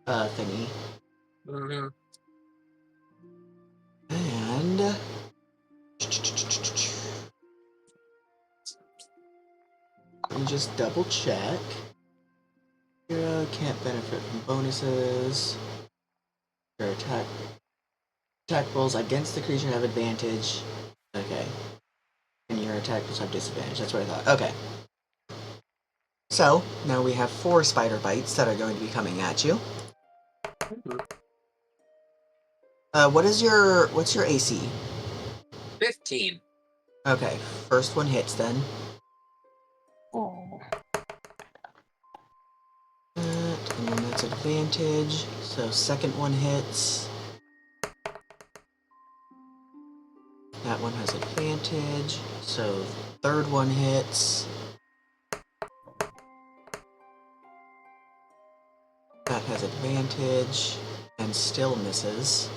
thingy. Mm-hmm. And... Let me just double check. Hero can't benefit from bonuses. Your attack rolls against the creature have advantage. Okay. And your attack rolls have disadvantage. That's what I thought. Okay. So, now we have 4 spider bites that are going to be coming at you. What's your AC? 15. Okay, first one hits then. Oh. And then that's advantage. So second one hits. That one has advantage. So third one hits. That has advantage and still misses.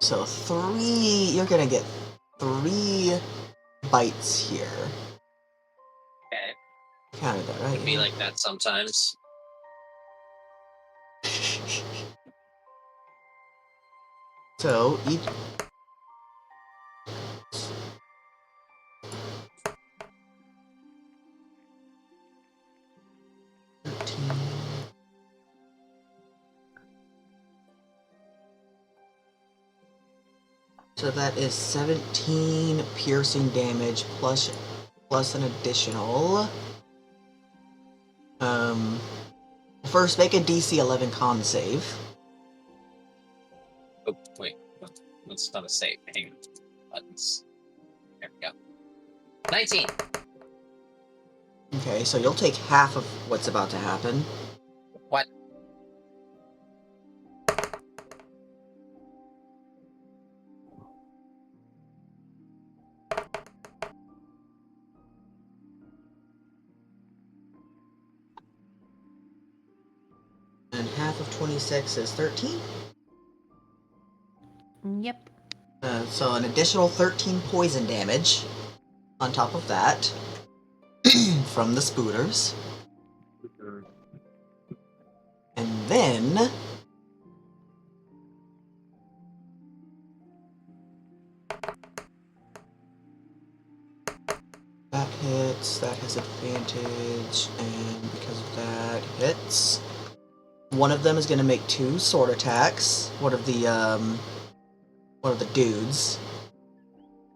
So you're gonna get 3 bites here. Okay. Counted that, right? It'd be like that sometimes. So each. So that is 17 piercing damage plus an additional. First make a DC 11 con save. Oh, wait. That's not a save. Hang on. Buttons. There we go. 19! Okay, so you'll take half of what's about to happen. What? And half of 26 is 13. Yep. So an additional 13 poison damage on top of that from the spooters. And then that hits, that has gets advantage, and because of that, hits. One of them is going to make 2 sword attacks. One of the dudes.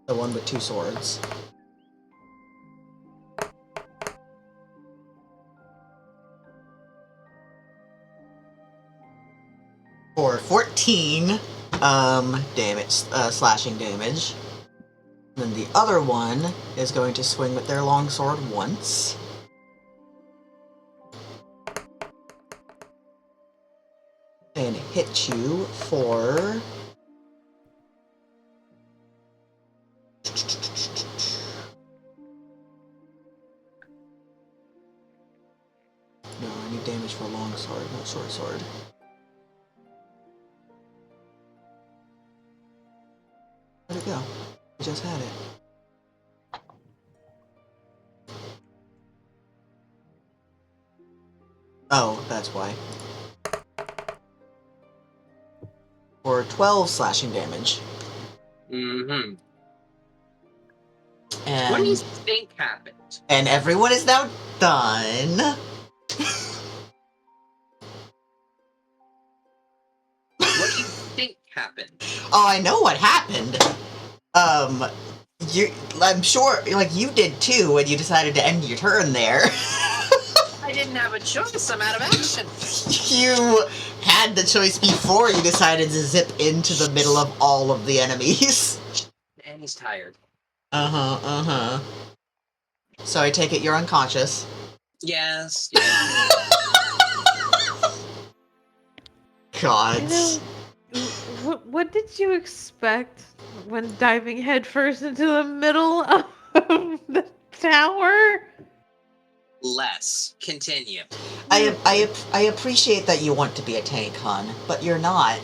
The one with 2 swords. For 14 damage, slashing damage. And then the other one is going to swing with their longsword once. And hit you for... No, I need damage for a longsword, not short sword. Where'd it go? I just had it. Oh, that's why. For 12 slashing damage. Mm-hmm. And, What do you think happened? and everyone is now done. What do you think happened? Oh, I know what happened. I'm sure, like, you did too when you decided to end your turn there. I didn't have a choice. I'm out of action. You had the choice before you decided to zip into the middle of all of the enemies. And he's tired. So I take it you're unconscious. Yes. God. You know, what did you expect when diving headfirst into the middle of the tower? Less. Continue. I appreciate that you want to be a tank, hon, but you're not.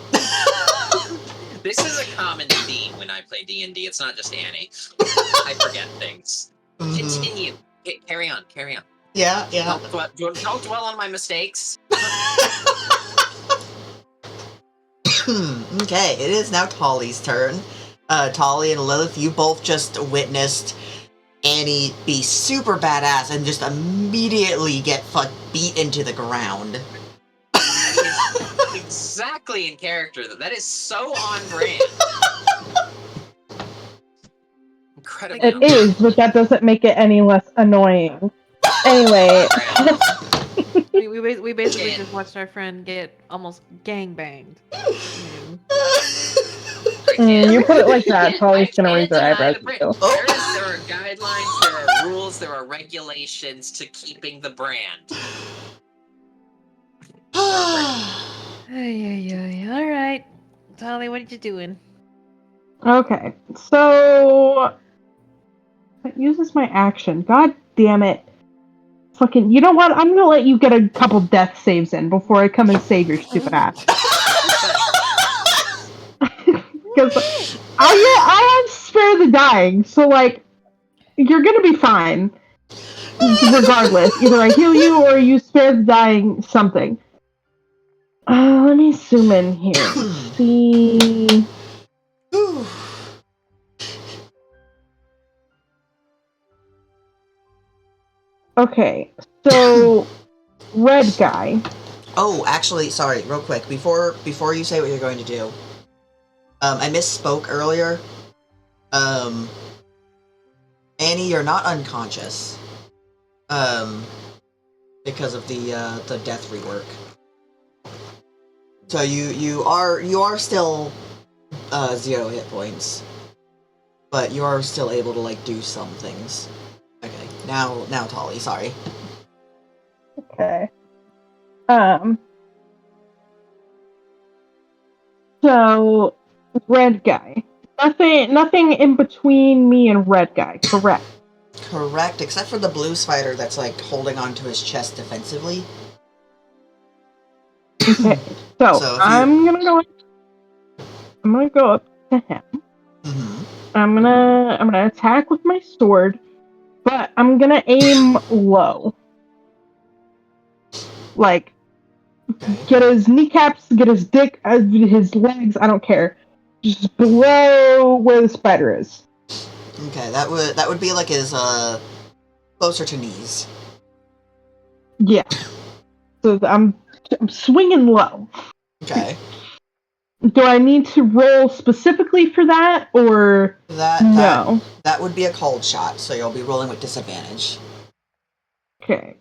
This is a common theme when I play D&D. It's not just Annie. I forget things. Continue. Carry on. Yeah. Don't dwell on my mistakes. Okay, it is now Tolly's turn. Tolly and Lilith, you both just witnessed Annie be super badass and just immediately get beat into the ground. Exactly in character. That is so on brand. Incredible. It is, but that doesn't make it any less annoying. Anyway. We basically just watched our friend get almost gangbanged. You put it like that, Tolly's gonna raise her deny eyebrows the brand. too. There are guidelines, there are rules, there are regulations to keeping the brand. Alright. Tolly, what are you doing? Okay, so that uses my action. God damn it. Fucking, you know what? I'm gonna let you get a couple death saves in before I come and save your stupid ass. Because I have spare the dying, so like, you're gonna be fine. Regardless, either I heal you or you spare the dying something. Let me zoom in here. See. Okay, so red guy. Oh, actually, sorry, real quick, before you say what you're going to do, I misspoke earlier. Annie, you're not unconscious. Because of the death rework. So you are still 0 hit points, but you are still able to like do some things. Okay, now Tolly, sorry. Okay. So red guy. Nothing in between me and red guy, correct? Correct, except for the blue spider that's like holding onto his chest defensively. Okay. So I'm gonna go up to him. Mm-hmm. I'm gonna attack with my sword, but I'm gonna aim low. Like, Okay. get his kneecaps, get his dick, his legs, I don't care. Just below where the spider is. Okay, that would be like his Closer to knees. Yeah. So I'm swinging low. Okay. Do I need to roll specifically for that, or no? That would be a cold shot, so you'll be rolling with disadvantage. Okay.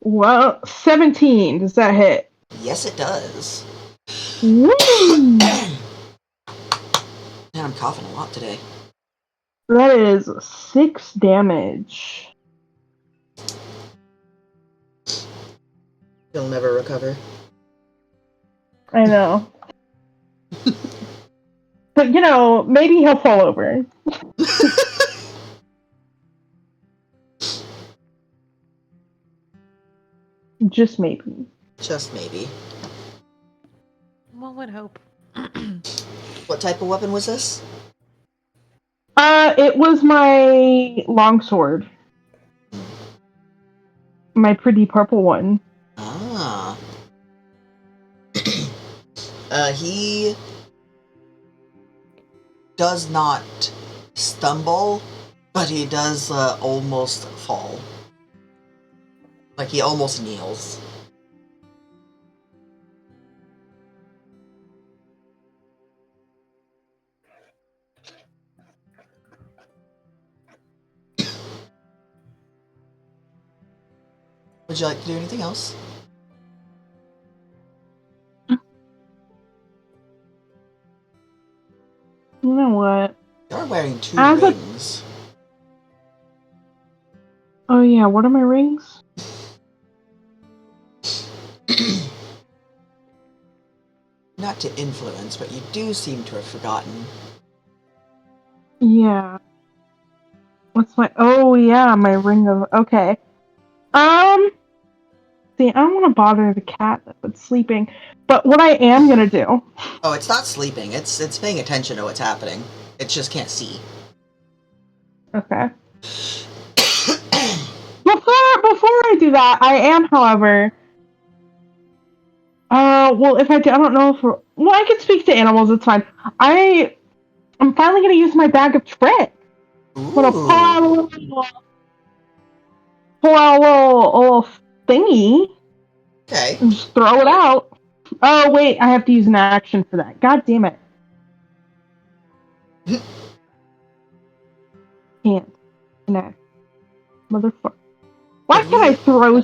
Well, 17. Does that hit? Yes, it does. Woo! Man, I'm coughing a lot today. That is 6 damage. You'll never recover. I know. But, maybe he'll fall over. Just maybe. Just maybe. One would hope. What type of weapon was this? It was my longsword. My pretty purple one. Ah. He does not stumble, but he does almost fall. Like he almost kneels. Would you like to do anything else? You know what? You're wearing 2 As a- rings. Oh yeah, what are my rings? Not to influence, but you do seem to have forgotten. Yeah. What's my... Oh yeah, my ring of... Okay. See, I don't want to bother the cat that's sleeping, but what I am gonna do... Oh, it's not sleeping. It's paying attention to what's happening. It just can't see. Okay. Before I do that, I am, however... well, if I do, I don't know if... Well, I can speak to animals, it's fine. I'm finally gonna use my bag of tricks. I'm gonna pull out a little thingy Okay. and just throw it out. Oh, wait, I have to use an action for that. God damn it. Can't. Connect. Motherfucker. Why can't I throw...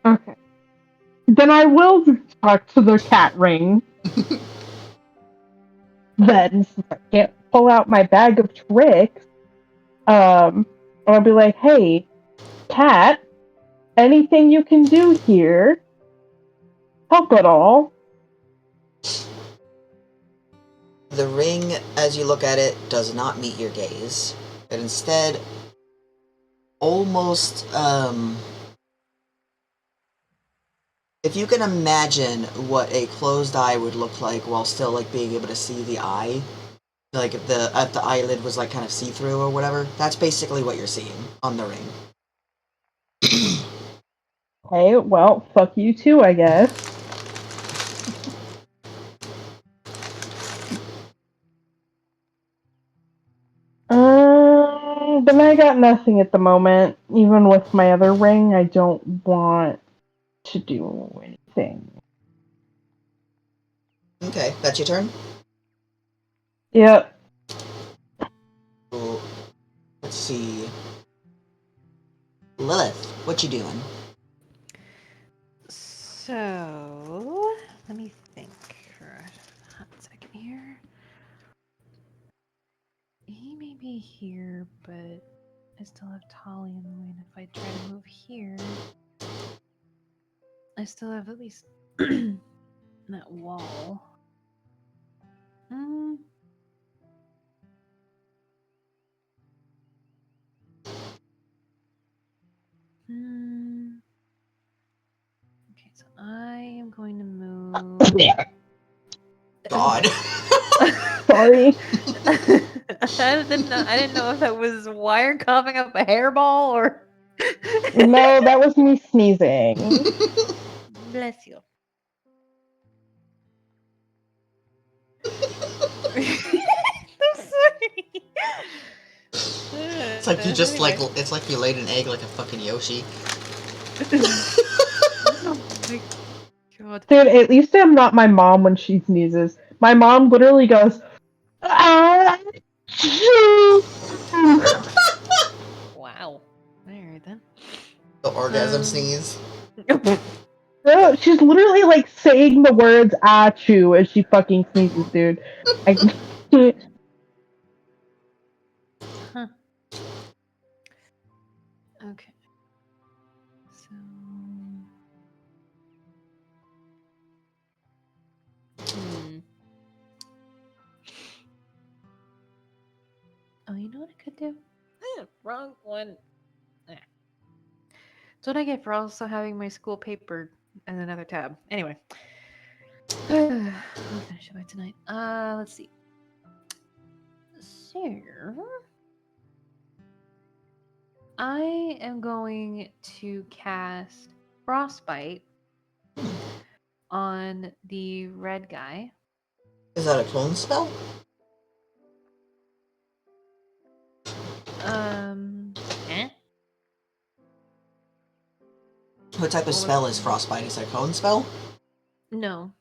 Okay. Then I will talk to the cat ring. Then, since I can't pull out my bag of tricks, I'll be like, hey, cat, anything you can do here? Help at all? The ring, as you look at it, does not meet your gaze. It instead almost, if you can imagine what a closed eye would look like while still, like, being able to see the eye, like, if the eyelid was, like, kind of see-through or whatever, that's basically what you're seeing on the ring. Okay, well, fuck you too, I guess. But I got nothing at the moment. Even with my other ring, I don't want to do anything. Okay, that's your turn? Yep. Cool. Let's see. Lilith, what you doing? So, let me think for a hot second here. He may be here, but I still have Tali in the way, and if I try to move here, I still have at least that wall. Okay, so I am going to move. God. Sorry. I didn't know if that was wire coughing up a hairball or. No, that was me sneezing. Bless you. I'm sorry. It's like you just like it's like you laid an egg like a fucking Yoshi. Oh my god. Dude, at least I'm not my mom when she sneezes. My mom literally goes, "Ah, shoo." Wow. Alright then. The orgasm Um, sneeze. No, she's literally like saying the words "achoo" as she fucking sneezes, dude. I, Huh. Okay. So. Oh, you know what I could do? Wrong one. That's what I get for also having my school paper in another tab. Anyway. I'll finish it by tonight. Let's see. So, I am going to cast Frostbite on the red guy. Is that a clone spell? Eh? What type of spell is frostbite? Is that a clone spell? No.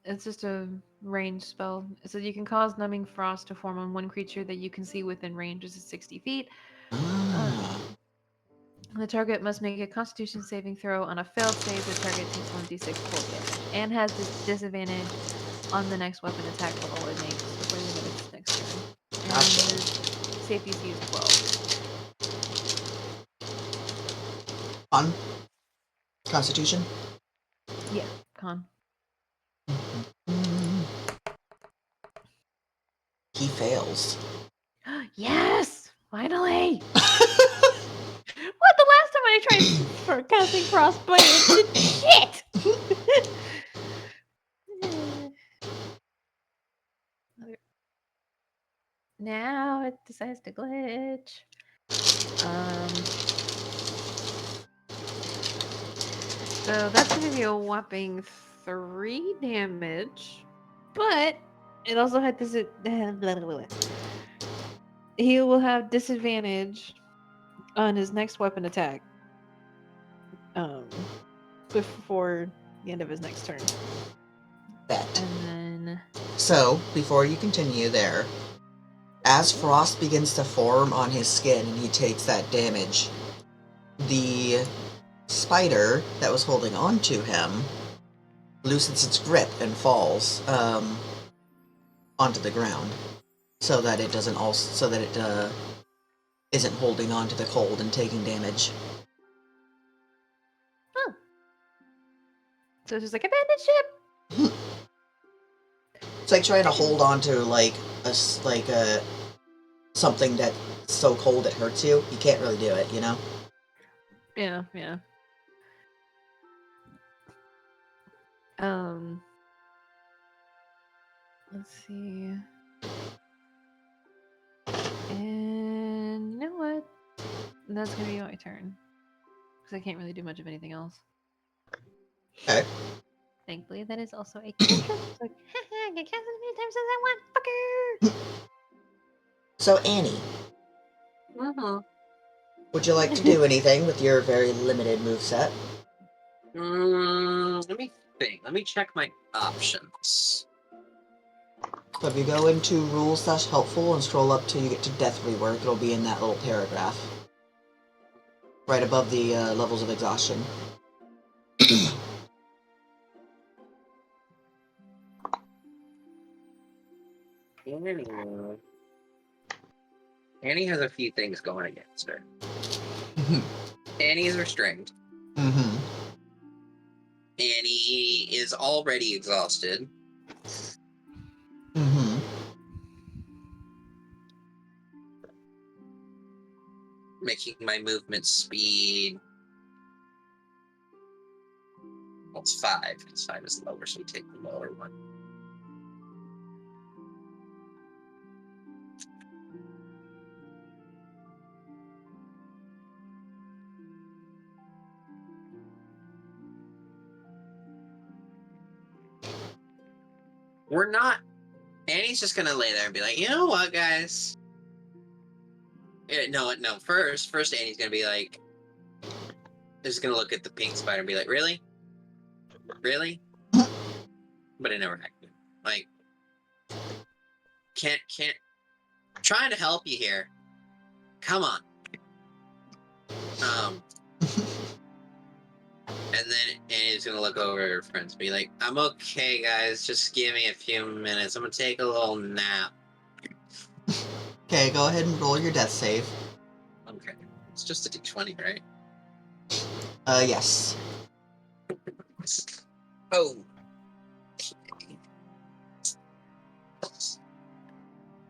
It's just a range spell. It says you can cause numbing frost to form on one creature that you can see within range is 60 feet. Ah. The target must make a Constitution saving throw. On a failed save, the target takes 1d6 cold damage and has disadvantage on the next weapon attack roll it makes before the end of its next turn. And Gotcha. the save DC is 12. Con? Constitution? Yeah, con. He fails. Yes! Finally! What? The last time I tried for casting frostbite, it did shit! Now it decides to glitch. So that's going to be a whopping 3 damage, but it also had this. He will have disadvantage on his next weapon attack. Before the end of his next turn. Bet. And then. So, before you continue there, as frost begins to form on his skin and he takes that damage, the spider that was holding on to him loosens its grip and falls onto the ground, so that it doesn't isn't holding on to the cold and taking damage. Oh. So it's just like abandoned ship. It's like trying to hold on to like something that's so cold it hurts you. You can't really do it, you know? Yeah, yeah. Let's see. And you know what? That's gonna be my turn. Because I can't really do much of anything else. Okay. Thankfully, that is also a cantrip. It's like, haha, I can cast as many times as I want, fucker! So, Annie, would you like to do anything with your very limited moveset? Let me think. Let me check my options. So if you go into rules/helpful and scroll up till you get to death rework, it'll be in that little paragraph. Right above the levels of exhaustion. Annie has a few things going against her. Annie's restrained. Mm-hmm. Annie is already exhausted. Mm-hmm. Making my movement speed. Well, it's 5, because 5 is lower, so we take the lower one. Annie's just gonna lay there and be like, you know what, guys? No. First Annie's gonna be like, just gonna look at the pink spider and be like, really? Really? But it never happened. Like, can't. Trying to help you here. Come on. And then Annie's gonna look over at her friends and be like, I'm okay, guys. Just give me a few minutes. I'm gonna take a little nap. Okay, go ahead and roll your death save. Okay. It's just a d20, right? Yes. Oh.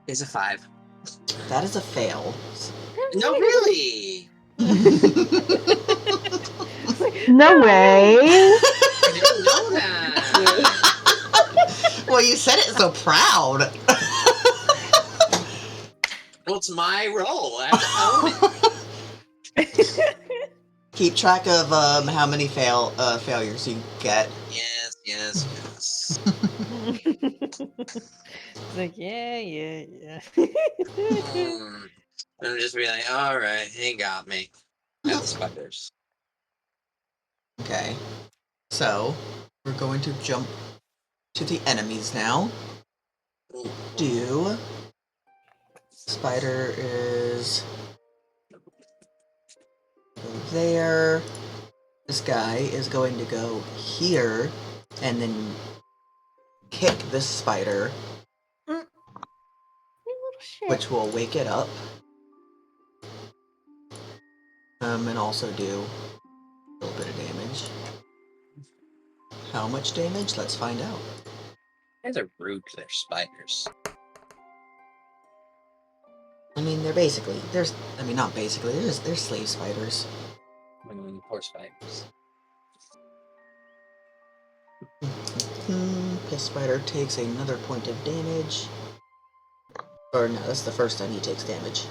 It's a 5. That is a fail. No, really? No way. I didn't know that. Well, you said it so proud. Well, it's my role. I have to own it. Keep track of how many failures you get. Yes. It's like, yeah. I'm just be like, all right, he got me. At the spiders. Okay. So, we're going to jump to the enemies now. Spider is there. This guy is going to go here and then kick this spider, You little shit. which will wake it up. And also do a little bit of damage. How much damage? Let's find out. You guys are rude to their spiders. I mean, they're slave spiders. Poor spiders. Piss spider takes another point of damage. Or no, that's the first time he takes damage.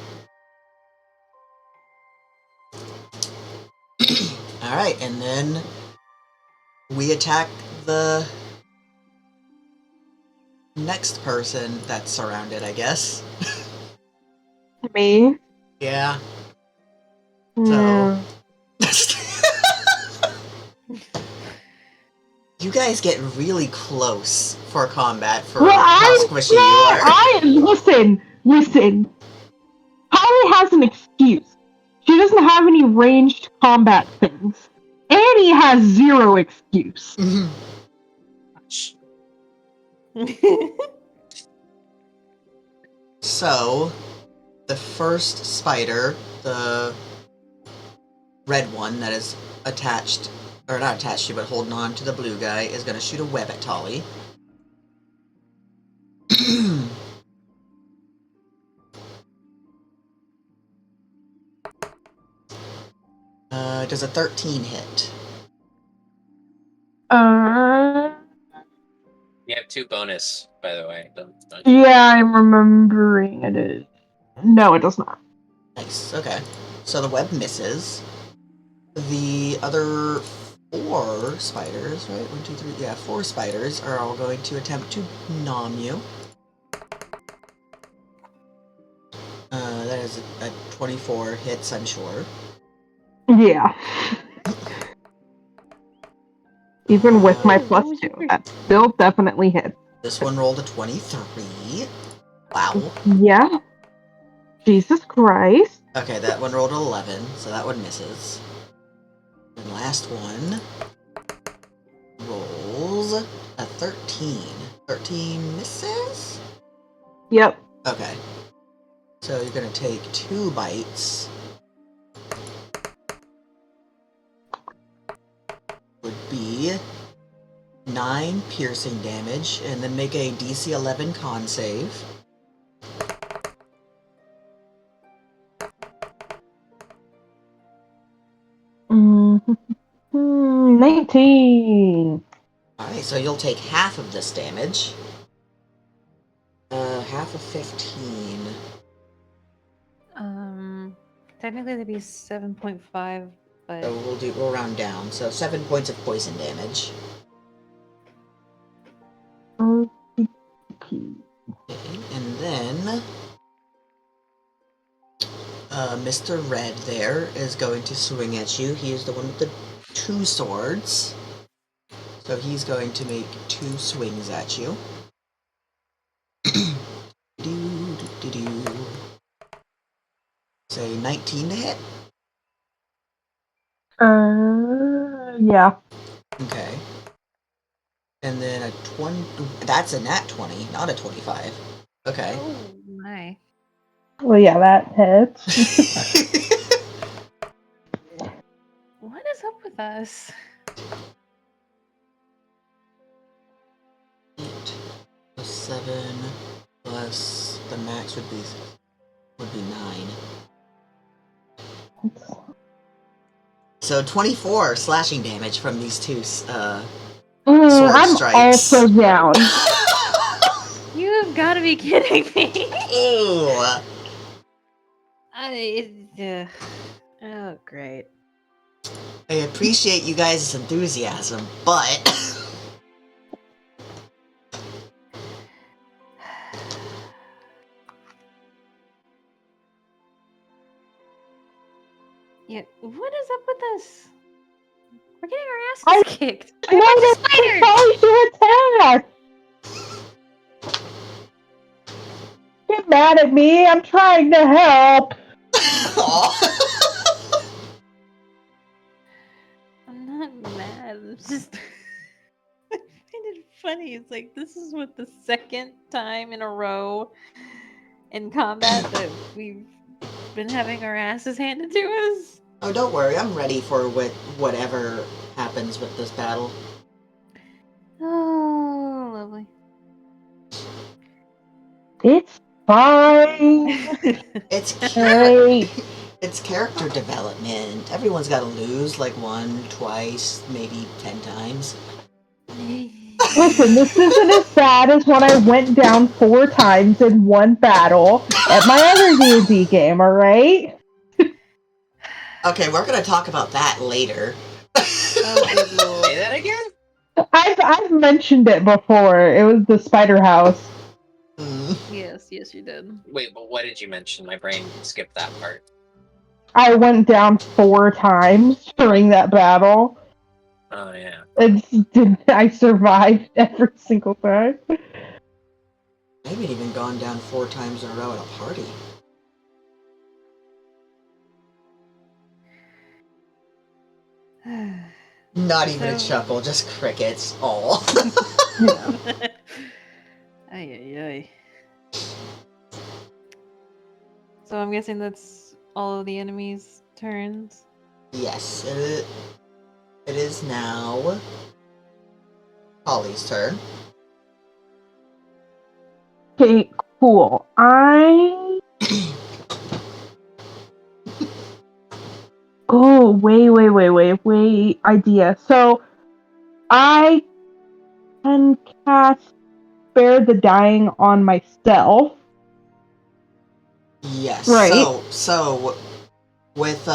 Alright, and then we attack the next person that's surrounded, I guess. Me? Yeah. No. You guys get really close for combat for Well, how squishy you are. Listen. Holly has an excuse. She doesn't have any ranged combat things. Annie has zero excuse. So, the first spider, the red one that is attached, or not attached to, but holding on to the blue guy, is going to shoot a web at Tolly. Does a 13 hit? You have 2 bonus, by the way. Don't Yeah, I'm remembering it is. No, it does not. Nice, okay. So the web misses. The other 4 spiders, right? 1, 2, 3, yeah, 4 spiders are all going to attempt to nom you. That is a 24 hits, I'm sure. Yeah. Even with my +2, that still definitely hits. This one rolled a 23. Wow. Yeah. Jesus Christ. Okay, that one rolled an 11, so that one misses. And last one rolls a 13. 13 misses? Yep. Okay. So you're gonna take 2 bites. Would be 9 piercing damage, and then make a DC 11 con save. Mm-hmm. 19. Alright, so you'll take half of this damage. Half of 15. Technically that'd be 7.5, but So we'll round down. So 7 points of poison damage. Okay. then Mr. Red there is going to swing at you. He is the one with the 2 swords. So he's going to make 2 swings at you. Say 19 to hit. Yeah. Okay. And then a 20. That's a nat 20, not a 25. Okay. Oh my. Well, yeah, that hits. What is up with us? 8 plus 7 plus the max would be 9. So 24 slashing damage from these 2 sword I'm strikes. also down. You've got to be kidding me. Ew. Oh, great. I appreciate you guys' enthusiasm, but Yeah, what is up with us? We're getting our asses I- kicked. Why By a bunch of spiders! to attack? Get mad at me. I'm trying to help. Aw. I'm not mad. I'm just I find it funny. It's like this is what the second time in a row in combat that we've been having our asses handed to us. Oh, don't worry, I'm ready for whatever happens with this battle. Oh, lovely. It's fine. It's Great. it's character development. Everyone's got to lose like 1, twice, maybe 10 times. Listen, this isn't as bad as when I went down 4 times in one battle at my other D&D game, alright? Okay, we're gonna talk about that later. Oh, good lord. Say that again? I've mentioned it before. It was the spider house. Mm. Yes, you did. Wait, but what did you mention? My brain skipped that part. I went down 4 times during that battle. Oh, yeah. I survived every single time. I haven't even gone down 4 times in a row at a party. Not even a So- chuckle, just crickets. Aw. Ay. So I'm guessing that's all of the enemies' turns. Yes, it is now Holly's turn. Okay, cool. Oh, wait. Idea. So, I can cast Spare the Dying on myself. Yes. Right. So with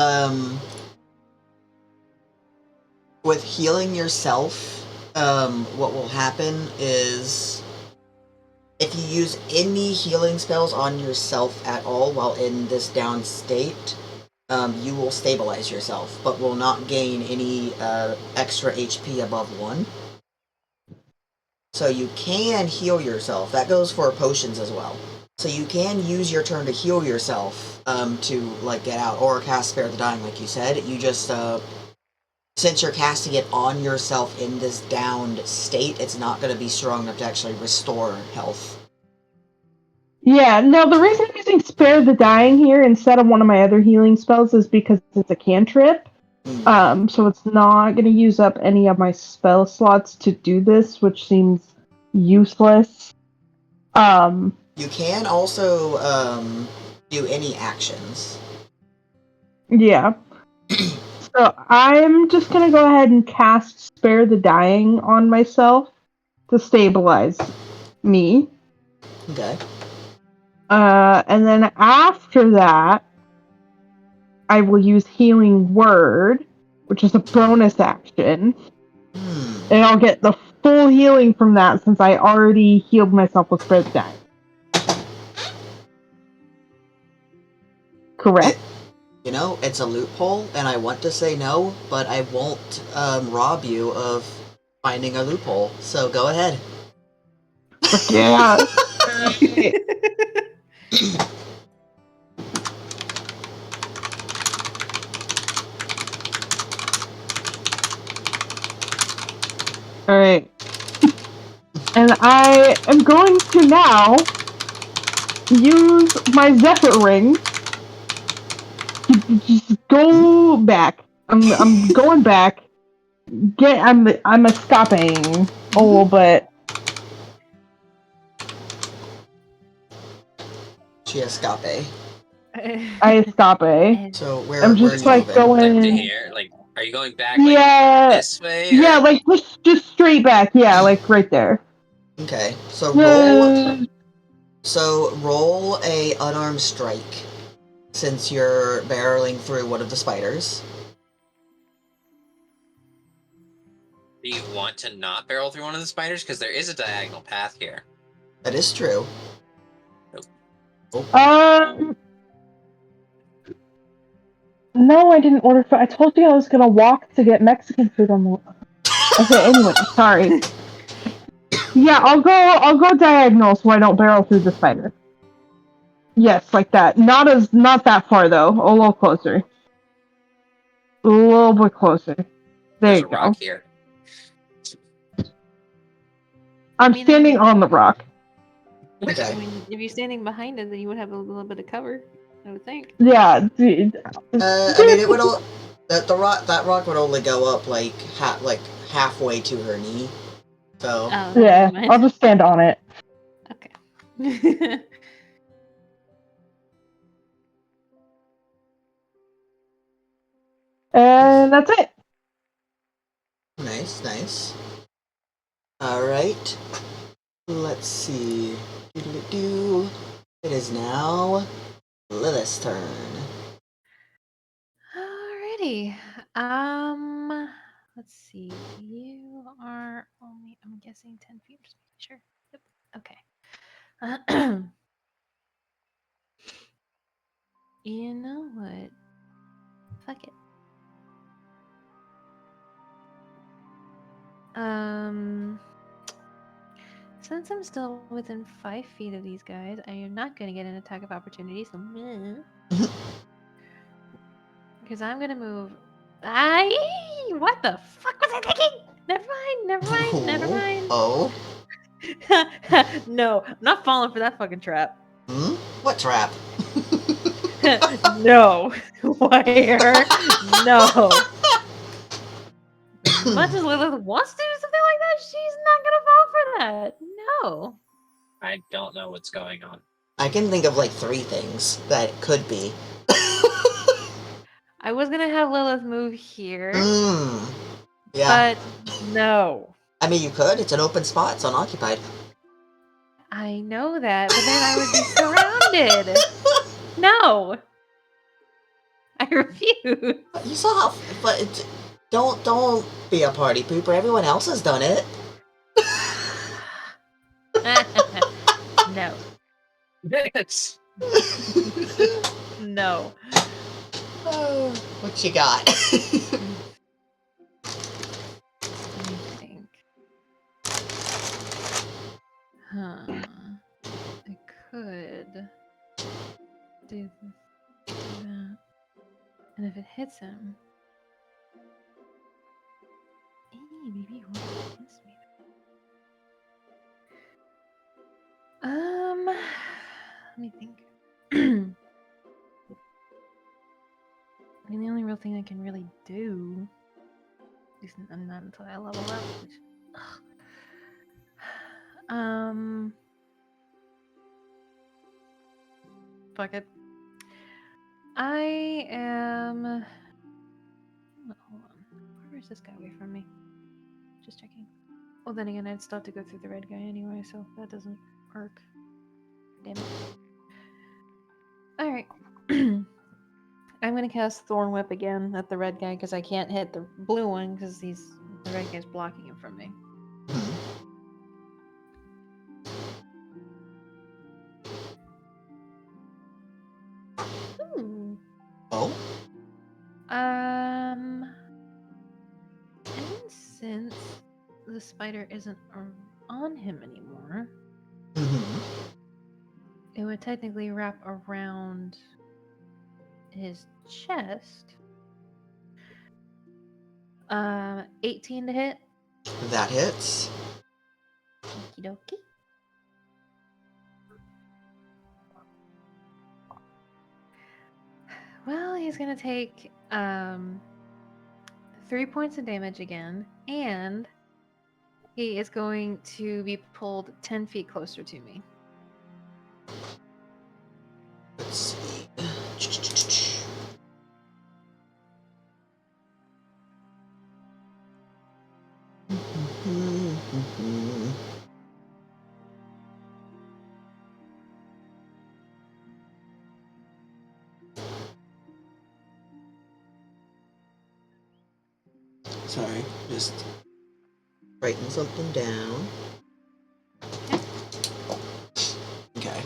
healing yourself, what will happen is if you use any healing spells on yourself at all while in this down state, you will stabilize yourself, but will not gain any extra HP above 1. So you can heal yourself. That goes for potions as well. So you can use your turn to heal yourself to like get out, or cast Spare the Dying, like you said. You just since you're casting it on yourself in this downed state, it's not going to be strong enough to actually restore health. Yeah, no, the reason I'm using Spare the Dying here instead of one of my other healing spells is because it's a cantrip. So it's not going to use up any of my spell slots to do this, which seems useless. You can also do any actions. Yeah. So I'm just going to go ahead and cast Spare the Dying on myself to stabilize me. Okay. And then after that, I will use Healing Word, which is a bonus action. And I'll get the full healing from that since I already healed myself with Spare the Dying. Correct. You know, it's a loophole, and I want to say no, but I won't rob you of finding a loophole. So go ahead. Yeah. All right. And I am going to now use my Zephyr ring to just go back. I'm going back. I'm escaping a little bit. She escape. I escape. So I'm where are just you like moving? Like to going. here? Like, are you going back like Yeah, this way? yeah, Or? like just straight back. Yeah, like right there. Okay, so Uh, roll a unarmed strike, since you're barreling through one of the spiders. Do you want to not barrel through one of the spiders? Because there is a diagonal path here. That is true. No, I didn't order food. I told you I was gonna walk to get Mexican food on the. Okay, anyway, sorry. Yeah, I'll go diagonal so I don't barrel through the spider. Yes, like that. Not that far though. A little closer. A little bit closer. There There's you a go. rock here. I'm standing on the rock. Okay. I mean, if you're standing behind it, then you would have a little bit of cover, I would think. Yeah. I mean, it would that rock would only go up like halfway to her knee. So Oh, Yeah, never mind. I'll just stand on it. Okay. And that's it. nice. All right. Let's see. Doo-doo-doo. It is now Lilith's turn. Alrighty. Let's see. You are only, I'm guessing, 10 feet. Just making sure. Yep. Okay. You know what? Fuck it. Since I'm still within 5 feet of these guys, I am not going to get an attack of opportunity, so because I'm going to move. What the fuck was I thinking? Never mind. Oh. No, I'm not falling for that fucking trap. What trap? No. Wire. No. As much as Lilith wants to do something like that, she's not gonna fall for that. No. I don't know what's going on. I can think of like 3 things that it could be. I was gonna have Lilith move here, Yeah. but no. I mean, you could. It's an open spot. It's unoccupied. I know that, but then I would be surrounded. No. I refuse. You saw how. But don't be a party pooper. Everyone else has done it. No. Bitch! No. What you got? Let me think. I could do that. And if it hits him, maybe he won't miss me. Let me think. I mean, the only real thing I can really do, at least not until I level up, which, fuck it. I am. Hold on. Where is this guy away from me? Just checking. Well, then again, I'd still have to go through the red guy anyway, so that doesn't work. Damn it. Alright. I'm gonna cast Thorn Whip again at the red guy because I can't hit the blue one because the red guy's blocking him from me. Ooh. Oh? And since the spider isn't on him anymore, Mm-hmm. it would technically wrap around his chest. 18 to hit. That hits. Okie dokie. Well, he's gonna take 3 points of damage again, and he is going to be pulled 10 feet closer to me. Let's see. Sorry, just writing something down. Okay.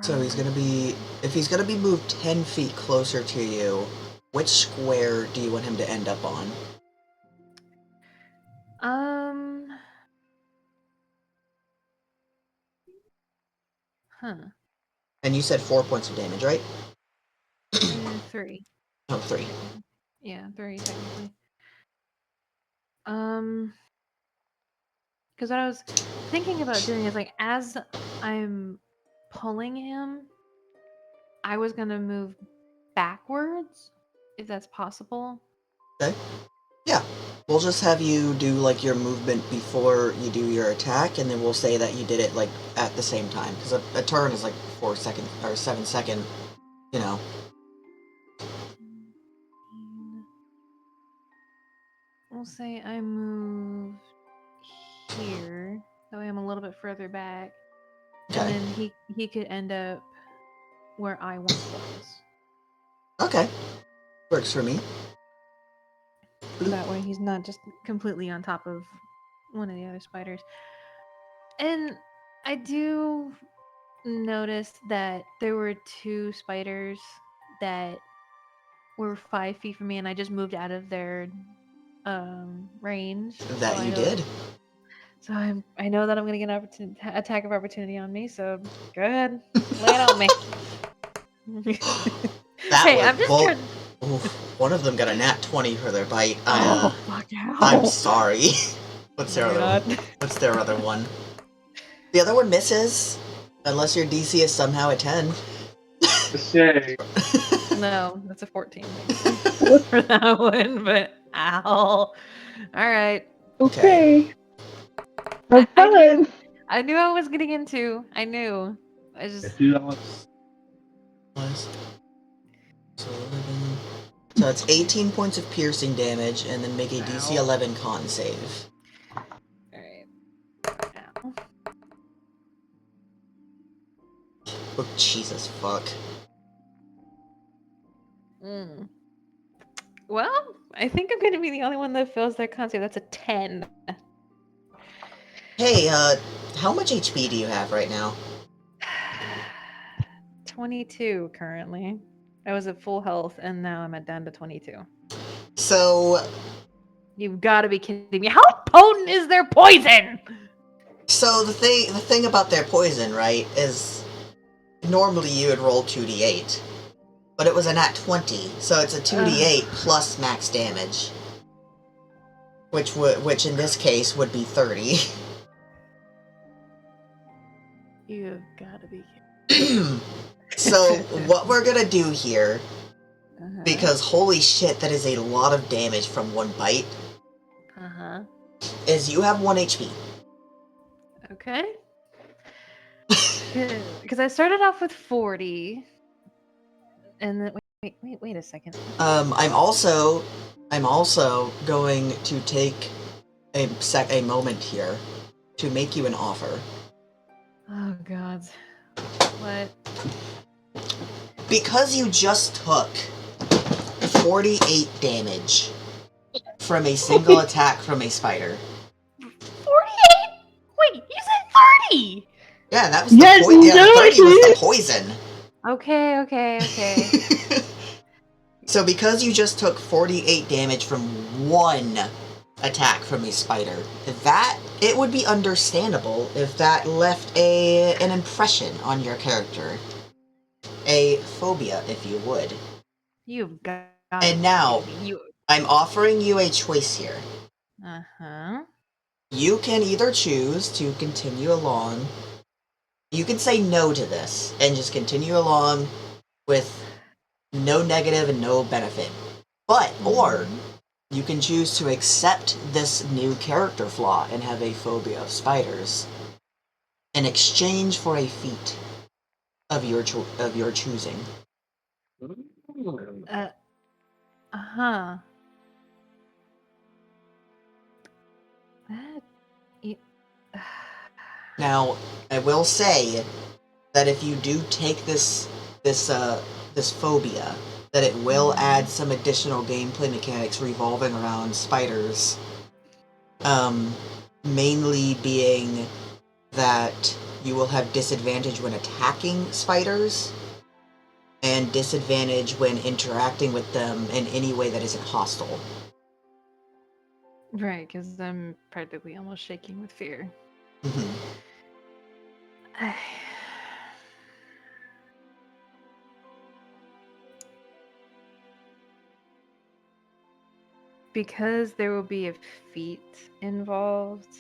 So he's gonna be, if he's gonna be moved 10 feet closer to you, which square do you want him to end up on? Huh. And you said 4 points of damage, right? 3. No, 3. Yeah, 3 technically. Because what I was thinking about doing is, like, as I'm pulling him, I was gonna move backwards, if that's possible. Okay. Yeah. We'll just have you do, like, your movement before you do your attack, and then we'll say that you did it, like, at the same time. Because a turn is, like, 4 second, or 7 second, you know. We'll say I move here, that way I'm a little bit further back, Okay. and then he could end up where I once was. Okay. Works for me. That way he's not just completely on top of one of the other spiders. And I do notice that there were 2 spiders that were 5 feet from me, and I just moved out of their range. That you did. So I know that I'm gonna get an attack of opportunity on me. So go ahead, lay it on me. Hey, I'm just trying. Oof, one of them got a nat 20 for their bite. Fuck yeah. I'm sorry. What's their No, other one? What's their other one? The other one misses, unless your DC is somehow a 10. No, that's a 14 for that one. But ow. All right. Okay. That's fine. I knew I was getting into. I knew. I just. So it's 18 points of piercing damage, and then make a DC 11 con save. Alright. Ow. Oh, Jesus fuck. Well, I think I'm going to be the only one that fails that con save. That's a 10. Hey, how much HP do you have right now? 22 currently. I was at full health, and now I'm at down to 22. So... You've got to be kidding me. How potent is their poison? So the thing about their poison, right, is normally you would roll 2d8. But it was a nat 20, so it's a 2d8 plus max damage. Which in this case would be 30. You've got to be kidding. So what we're gonna do here, because holy shit, that is a lot of damage from one bite, is you have 1 HP. Okay. Because I started off with 40, and then wait a second. I'm also going to take a moment here to make you an offer. Oh god. What? Because you just took 48 damage from a single attack from a spider. 48? Wait, you said 30! Yeah, that was the poison. Yeah, the 30 was the poison. Okay. So because you just took 48 damage from one attack from a spider, it would be understandable if that left an impression on your character. A phobia, if you would. You've got And to now, be kidding me. I'm offering you a choice here. Uh-huh. You can either choose to continue along. You can say no to this and just continue along with no negative and no benefit. Or you can choose to accept this new character flaw and have a phobia of spiders in exchange for a feat of your choosing. Uh-huh. That... Now, I will say that if you do take this phobia, that it will add some additional gameplay mechanics revolving around spiders. Mainly being that you will have disadvantage when attacking spiders, and disadvantage when interacting with them in any way that isn't hostile. Right, because I'm practically almost shaking with fear. Mm-hmm. Because there will be a feat involved,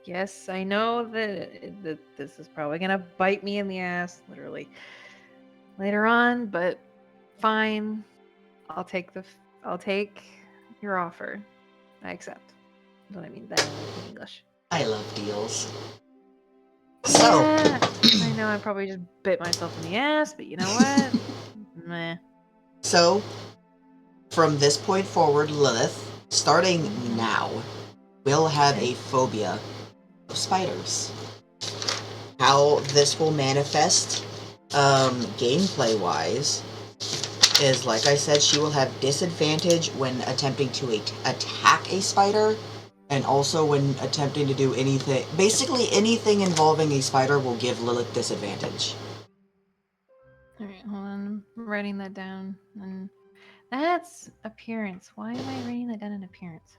yes, I know that this is probably gonna bite me in the ass, literally, later on, but fine. I'll take your offer. I accept. That's what I mean that in English. I love deals. So, Yeah, I know I probably just bit myself in the ass, but you know what? Meh. So, from this point forward, Lilith, starting now, will have a phobia of spiders. How this will manifest, gameplay-wise, is, like I said, she will have disadvantage when attempting to attack a spider, and also when attempting to do anything... Basically, anything involving a spider will give Lilith disadvantage. Alright, hold on. I'm writing that down. And that's appearance. Why am I writing that down in appearance?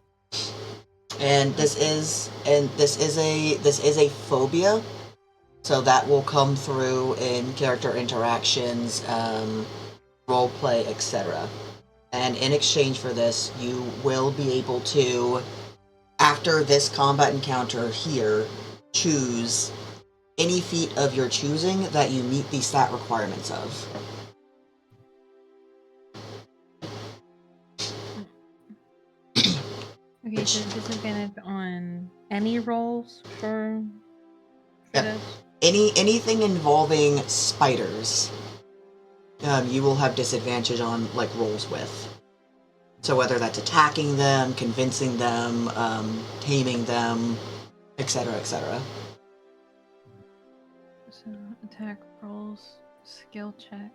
And this is a phobia, so that will come through in character interactions, roleplay, etc. And in exchange for this, you will be able to, after this combat encounter here, choose any feat of your choosing that you meet the stat requirements of. Okay, so disadvantage on any rolls for Yeah. this? Anything involving spiders, you will have disadvantage on, like, rolls with. So whether that's attacking them, convincing them, taming them, etc., etc. So attack rolls, skill check.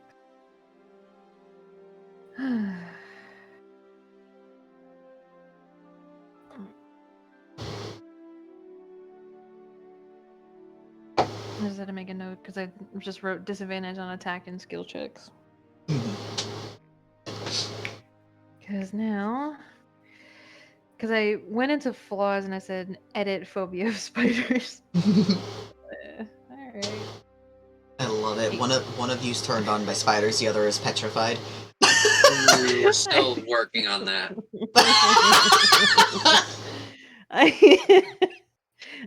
I just had to make a note because I just wrote disadvantage on attack and skill checks. Because I went into flaws and I said edit phobia of spiders. Alright. I love it. One of you's turned on by spiders, the other is petrified. We're still working on that.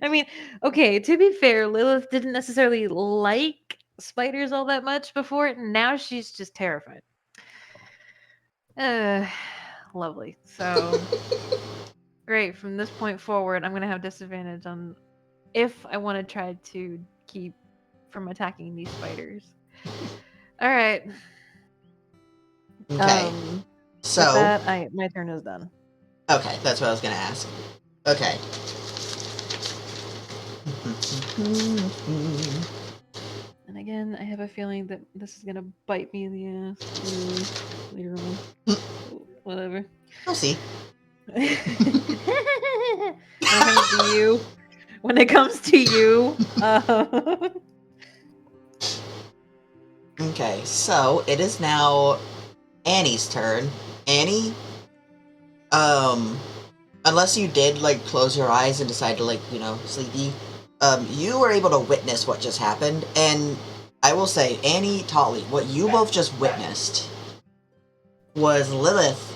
I mean, okay, to be fair, Lilith didn't necessarily like spiders all that much before. Now she's just terrified. Lovely. So, great. From this point forward, I'm going to have disadvantage on if I want to try to keep from attacking these spiders. All right. Okay. So... With that, my turn is done. Okay, that's what I was going to ask. Okay. And again, I have a feeling that this is gonna bite me in the ass later on. Whatever. We'll see. When it comes to you, Okay, so it is now Annie's turn. Annie, unless you did, like, close your eyes and decide to, like, sleepy, you were able to witness what just happened, and I will say, Annie, Tolly, what you both just witnessed was Lilith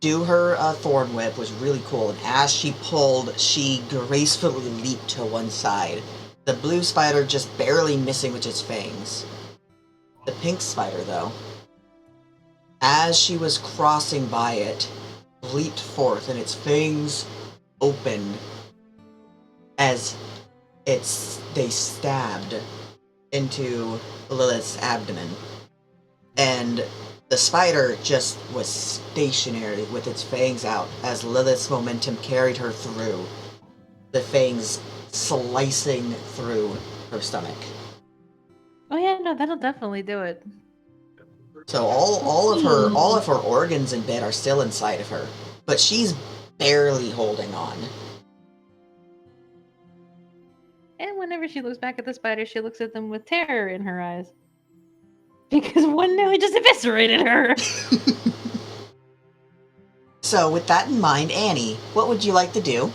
do her thorn whip was really cool, and as she pulled, she gracefully leaped to one side. The blue spider just barely missing with its fangs. The pink spider, though, as she was crossing by it, leaped forth, and its fangs opened as they stabbed into Lilith's abdomen. And the spider just was stationary with its fangs out as Lilith's momentum carried her through, the fangs slicing through her stomach. Oh yeah, no, that'll definitely do it. So all of her organs and bit are still inside of her, but she's barely holding on. And whenever she looks back at the spider, she looks at them with terror in her eyes. Because one nearly just eviscerated her. So with that in mind, Annie, what would you like to do?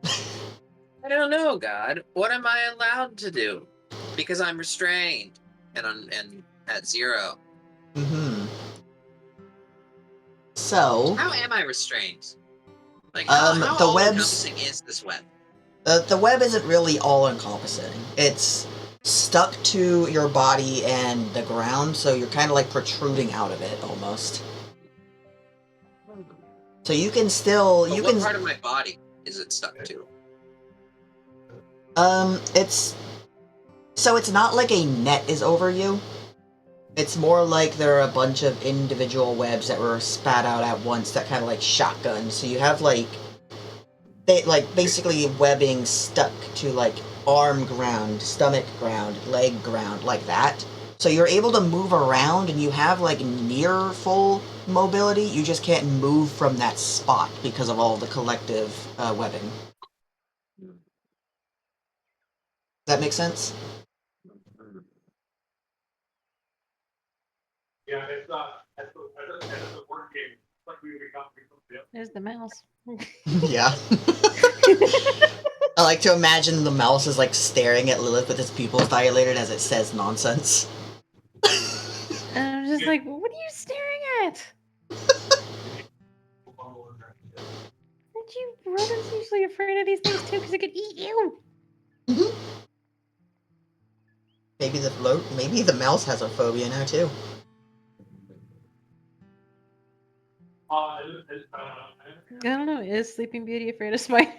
I don't know, God. What am I allowed to do? Because I'm restrained and at 0. Mm-hmm. So How am I restrained? Like, the how webs. all-encompassing is this web? The web isn't really all-encompassing. It's stuck to your body and the ground, so you're kind of like protruding out of it, almost. So you can still... But what part of my body is it stuck to? It's... So it's not like a net is over you. It's more like there are a bunch of individual webs that were spat out at once that kind of like shotgun. So you have like... basically webbing stuck to like arm ground, stomach ground, leg ground, like that. So you're able to move around and you have like near full mobility, you just can't move from that spot because of all the collective webbing. Does that make sense? Yeah, it's a word game. It's like we become There's the mouse. Yeah. I like to imagine the mouse is like staring at Lilith with its pupils dilated as it says nonsense. And I'm just like, what are you staring at? Aren't you rodents usually afraid of these things too? Because it could eat you. Mm-hmm. Maybe the mouse has a phobia now too. I don't know. Is Sleeping Beauty afraid of spiders?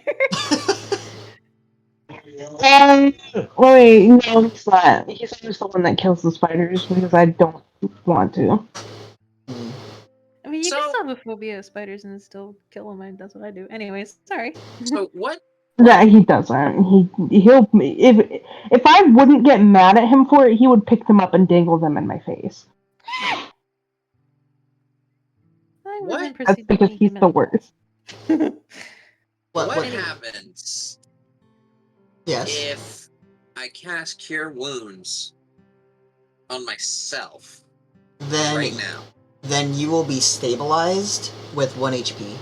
Wait, no, it's not. He's just the one that kills the spiders because I don't want to. Mm. I mean, you So- can still have a phobia of spiders and still kill them. That's what I do. Anyways, sorry. So what? Yeah, he doesn't. He'll if I wouldn't get mad at him for it, he would pick them up and dangle them in my face. I What? would That's proceed to because beat he's him the in worst. What What? happens Yes. if I cast Cure Wounds on myself Then right now? Then you will be stabilized with 1 HP.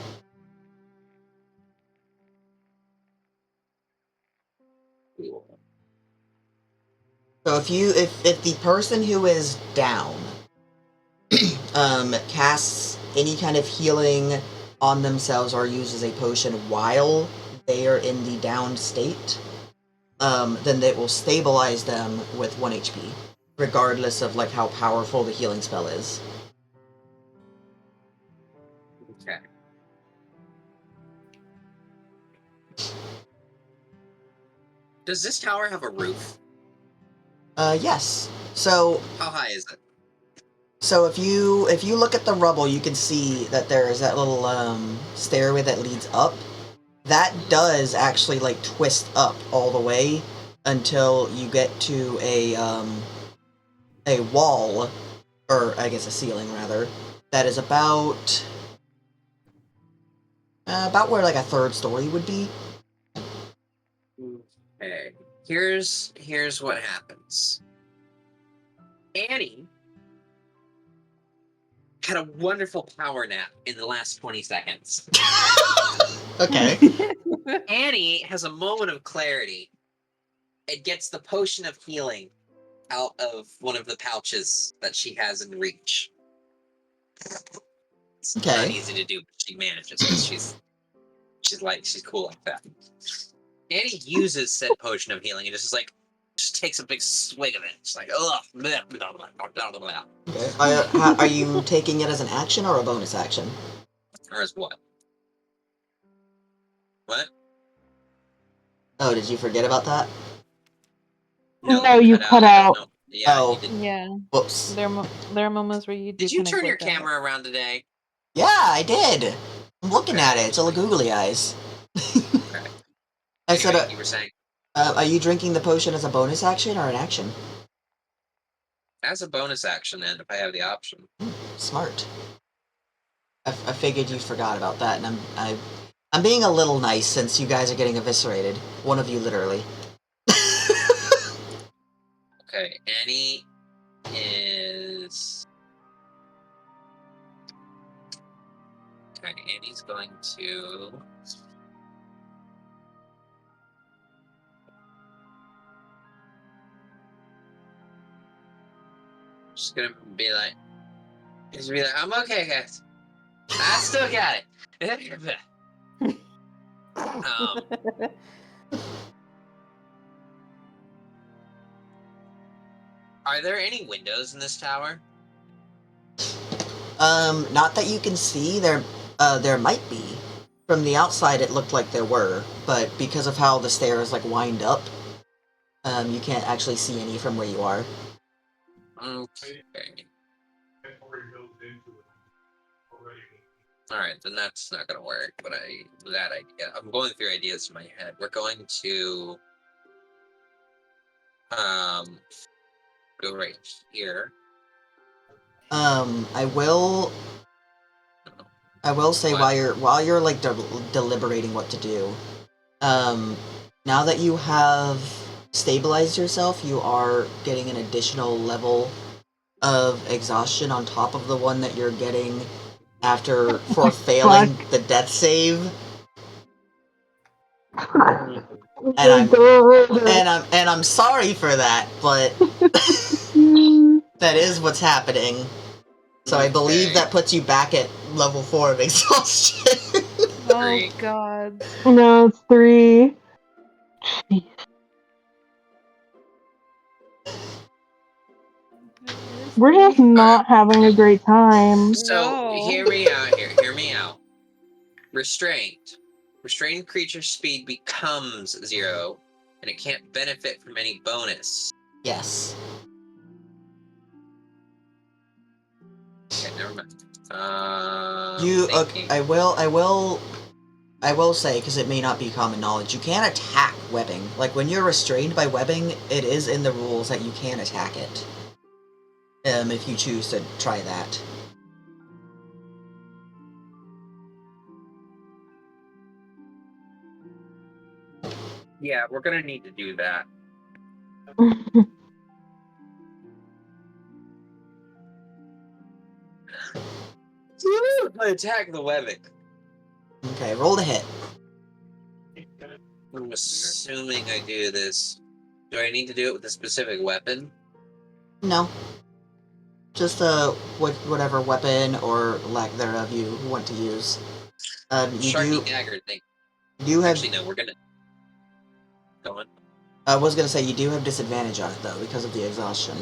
So if the person who is down casts any kind of healing on themselves or uses a potion while they are in the downed state, then they will stabilize them with 1 HP, regardless of like how powerful the healing spell is. Okay. Does this tower have a roof? Yes. So How high is it? So if you look at the rubble, you can see that there is that little stairway that leads up. That does actually like twist up all the way until you get to a wall, or I guess a ceiling rather, that is about where like a third story would be. Okay. Here's what happens. Annie had a wonderful power nap in the last 20 seconds. Okay. Annie has a moment of clarity and gets the potion of healing out of one of the pouches that she has in reach. It's not Okay. easy to do, but she manages because she's cool like that. Annie uses said potion of healing and just takes a big swig of it. It's like, ugh, blah, blah, blah, blah, blah, blah. Okay. Are you taking it as an action or a bonus action? Or as what? What? Oh, did you forget about that? No, you cut I don't out. know. Yeah, Oh. you did. Yeah, Whoops. there are moments where you do. Did you kinda turn your glitch out. camera around today? Yeah, I did. I'm looking at it. It's all googly eyes. Okay. I said, Anyway, you were saying are you drinking the potion as a bonus action or an action? as a bonus action, then if I have the option. Smart. I figured you forgot about that, and I'm being a little nice since you guys are getting eviscerated. One of you, literally. Okay, Annie is. Okay, Annie's going to. Just gonna be like, I'm okay, guys. I still got it. Are there any windows in this tower? Not that you can see. There might be. From the outside, it looked like there were, but because of how the stairs like wind up, you can't actually see any from where you are. Okay. Inventory goes into it already. Alright, then that's not gonna work, but that idea. I'm going through ideas in my head. We're going to go right here. I will say What? while you're like deliberating what to do, now that you have stabilized yourself, you are getting an additional level of exhaustion on top of the one that you're getting for failing the death save. And I'm sorry for that, but that is what's happening. So I believe that puts you back at level 4 of exhaustion. Oh God. No, it's 3. Jeez. We're just not having a great time. So No. hear me out here. Hear me out. Restrained. Restrained creature speed becomes 0, and it can't benefit from any bonus. Yes. Okay, never mind. Okay, I will say, because it may not be common knowledge, you can attack webbing. Like, when you're restrained by webbing, it is in the rules that you can attack it. If you choose to try that. Yeah, we're gonna need to do that. Attack the webbing. Okay, roll to hit. I'm assuming I do this. Do I need to do it with a specific weapon? No. Just whatever weapon or lack thereof you want to use. Sharky dagger thing. You have. Actually, no, we're gonna. Go on. I was gonna say you do have disadvantage on it though because of the exhaustion,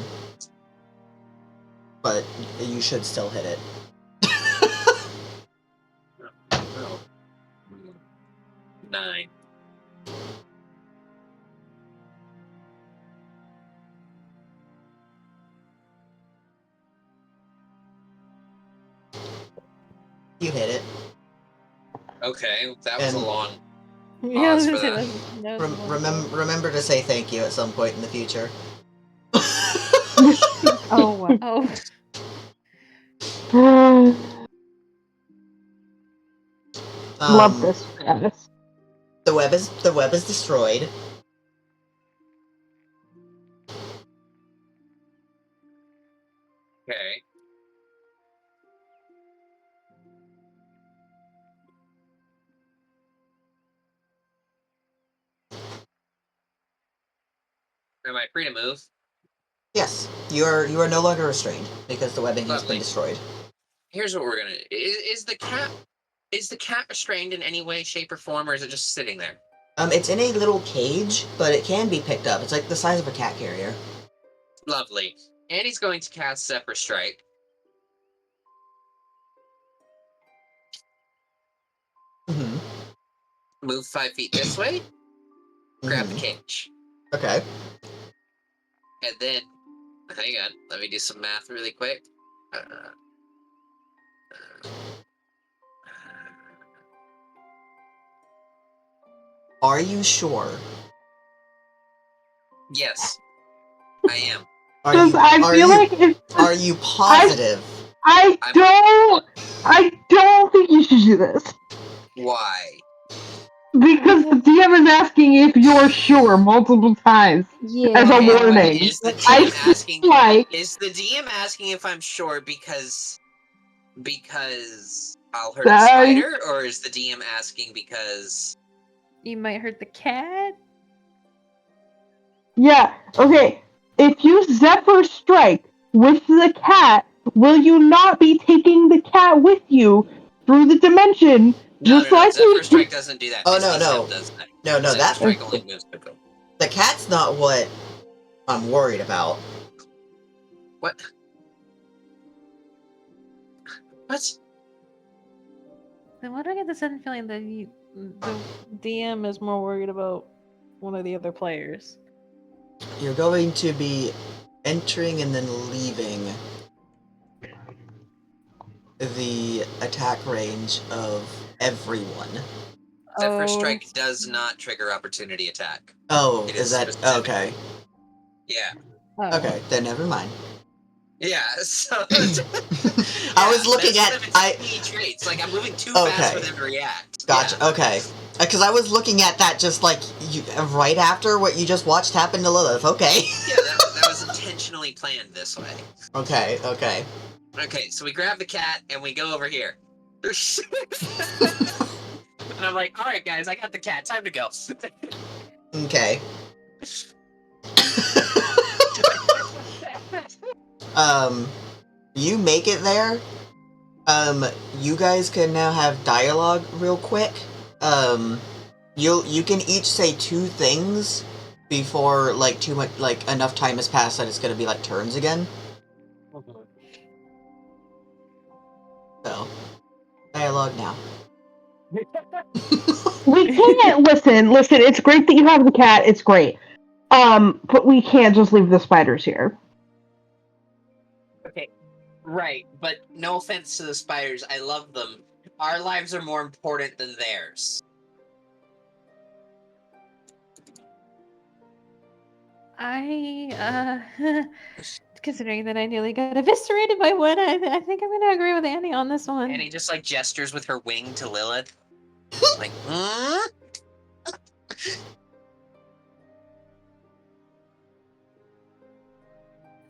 but you should still hit it. Oh. 9. You hit it. Okay, that was a And- long Yeah, I was pause gonna for say that. that was Remember to say thank you at some point in the future. Oh wow. Love this status. The web is destroyed. Okay. Am I free to move? Yes, you are no longer restrained because the webbing has been Lovely. destroyed. Here's what we're gonna do. Is the cat restrained in any way, shape, or form, or is it just sitting there? It's in a little cage, but it can be picked up. It's like the size of a cat carrier. Lovely. And he's going to cast Zephyr Strike. Mm-hmm. Move 5 feet this way. Grab the Mhm. cage. Okay. And then, hang on, let me do some math really quick. Are you sure? Yes, I am. Are Because you? I Are feel you? like if Are you positive? I don't think you should do this. Why? Because the DM is asking if you're sure multiple times Yeah. as a Okay, but warning. is the I DM feel asking? like Is the DM asking if I'm sure because I'll hurt the Uh, spider, or is the DM asking because? You might hurt the cat. yeah, okay. If you Zephyr strike with the cat, will you not be taking the cat with you through the dimension? No, Just no, no. like Zephyr you Strike doesn't do that. Oh, Misty no, Step no. does that. No, Zephyr that Strike only moves quickly. the cat's not what I'm worried about. What? What? Then why do I get the sudden feeling that the DM is more worried about one of the other players? You're going to be entering and then leaving the attack range of everyone. Zephyr Oh, Strike does not trigger opportunity attack. Oh, It is is that specifically- okay? Yeah. oh. Okay, then never mind. Yeah. So. I was looking that's at one of its key traits. Like I'm moving too fast for Okay. them to react. Gotcha. Yeah. Okay, because I was looking at that just like right after what you just watched happen to Lilith. Okay. Yeah, that was intentionally planned this way. Okay. Okay. Okay, so we grab the cat and we go over here. And I'm like, all right, guys, I got the cat. Time to go. Okay. You make it there. You guys can now have dialogue real quick. You can each say 2 things before like too much like enough time has passed that it's gonna be like turns again. So dialogue now. we can't listen. It's great that you have the cat. It's great. But we can't just leave the spiders here. Okay, right, but no offense to the spiders, I love them. Our lives are more important than theirs. Considering that I nearly got eviscerated by one, I think I'm gonna agree with Annie on this one. Annie just like gestures with her wing to Lilith. Like,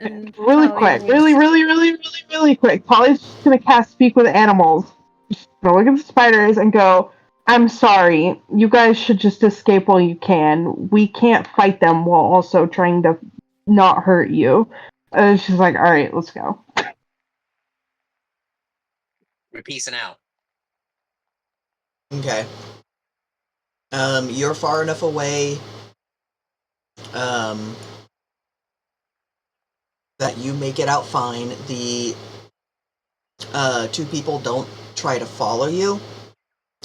And Really Talia quick. will- Really quick. Polly's just gonna cast Speak with Animals. Just gonna look at the spiders and go, I'm sorry. You guys should just escape while you can. We can't fight them while also trying to not hurt you. And she's like, alright, let's go. we're peacing out. Okay. You're far enough away. That you make it out fine. The 2 people don't try to follow you,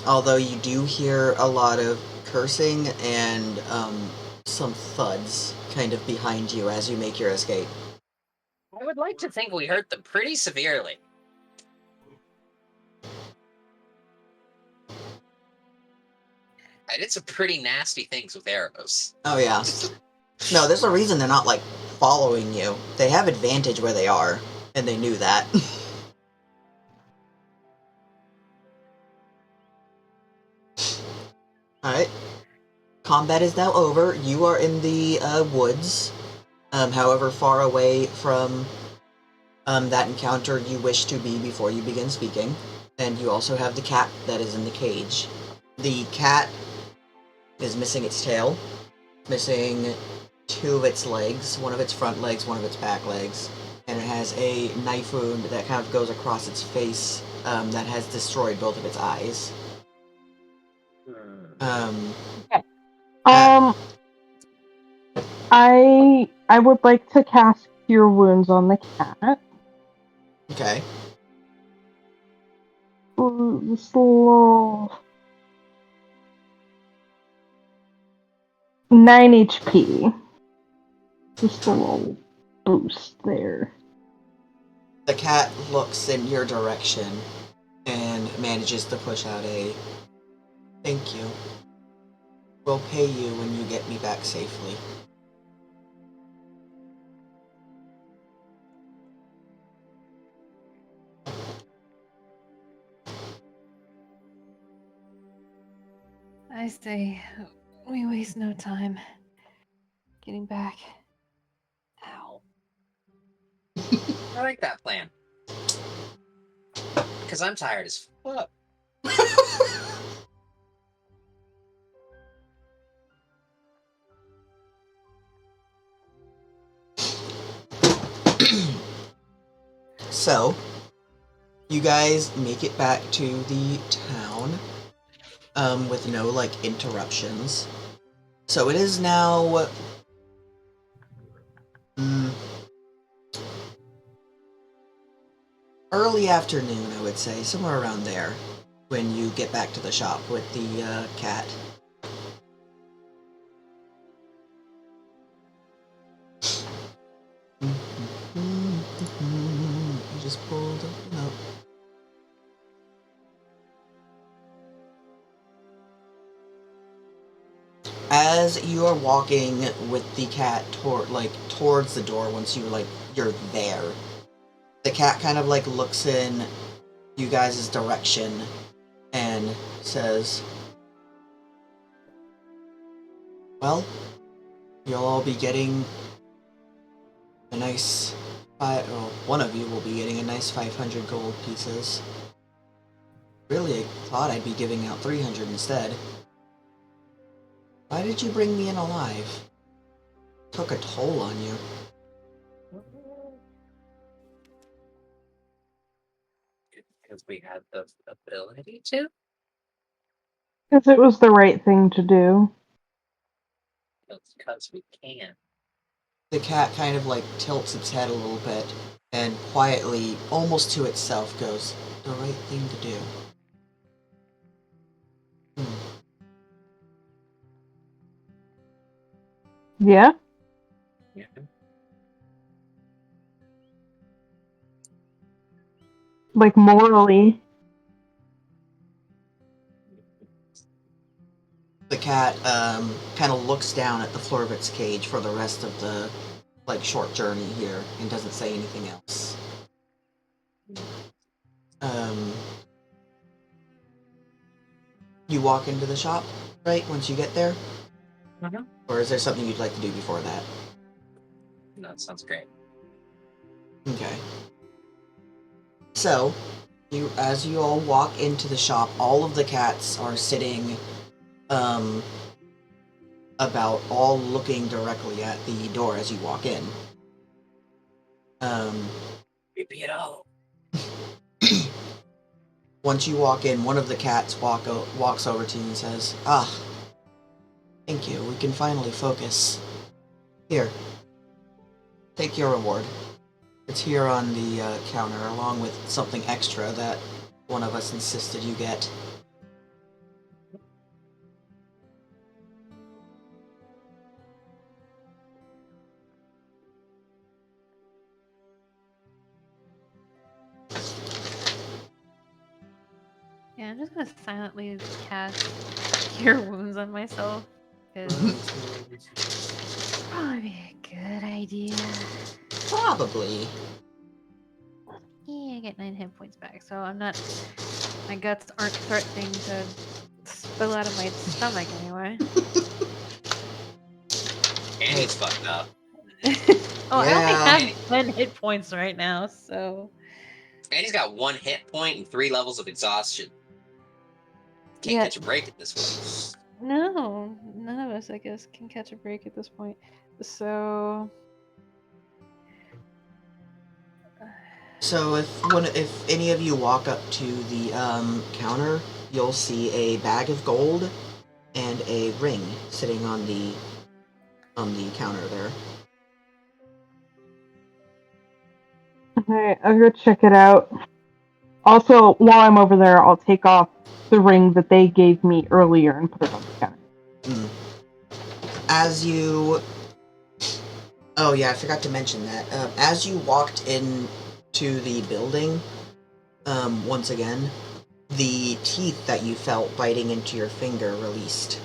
although you do hear a lot of cursing and some thuds kind of behind you as you make your escape. I would like to think we hurt them pretty severely. I did some pretty nasty things with arrows. Oh yeah. No, there's a reason they're not like following you. They have advantage where they are, and they knew that. Alright. Combat is now over. You are in the woods. However far away from that encounter you wish to be before you begin speaking. And you also have the cat that is in the cage. The cat is missing its tail, missing 2 of its legs, one of its front legs, one of its back legs, and it has a knife wound that kind of goes across its face that has destroyed both of its eyes. I would like to cast Cure Wounds on the cat. Okay. Slow. 9 HP. Just a little boost there. The cat looks in your direction and manages to push out a thank you. We'll pay you when you get me back safely. I say we waste no time getting back. Ow. I like that plan. Because I'm tired as fuck. So, you guys make it back to the town with no, interruptions. So it is now early afternoon, I would say, somewhere around there, when you get back to the shop with the cat. I just pulled it up. As you are walking with the cat towards the door, once you're there, the cat kind of looks in you guys' direction and says, well, you'll all be getting a nice one of you will be getting a nice 500 gold pieces. Really, I thought I'd be giving out 300 instead. Why did you bring me in alive? Took a toll on you. Because we had the ability to? Because it was the right thing to do. It's because we can. The cat kind of tilts its head a little bit and quietly, almost to itself, goes, the right thing to do. Yeah? Yeah. Morally. The cat kind of looks down at the floor of its cage for the rest of the short journey here and doesn't say anything else. You walk into the shop, right, once you get there? Mm-hmm. Or is there something you'd like to do before that? No, that sounds great. Okay. So, as you all walk into the shop, all of the cats are sitting about, all looking directly at the door as you walk in. Creepy at all. Once you walk in, one of the cats walks over to you and says, "Ah, thank you. We can finally focus. Here, take your reward. It's here on the counter, along with something extra that one of us insisted you get." Yeah, I'm just gonna silently cast Cure Wounds on myself. Because probably be a good idea. Probably. Yeah, I get 9 hit points back, so I'm not. My guts aren't threatening to spill out of my stomach anyway. And he's fucked up. Oh, I Yeah. only have 10 hit points right now, so. And he's got 1 hit point and 3 levels of exhaustion. Can't Yeah. catch a break at this point. No, none of us, I guess, can catch a break at this point. So. So if any of you walk up to the counter, you'll see a bag of gold and a ring sitting on the counter there. Alright, I'll go check it out. Also, while I'm over there, I'll take off the ring that they gave me earlier and put it on the counter. As you... Oh yeah, I forgot to mention that. As you walked into the building, once again, the teeth that you felt biting into your finger released,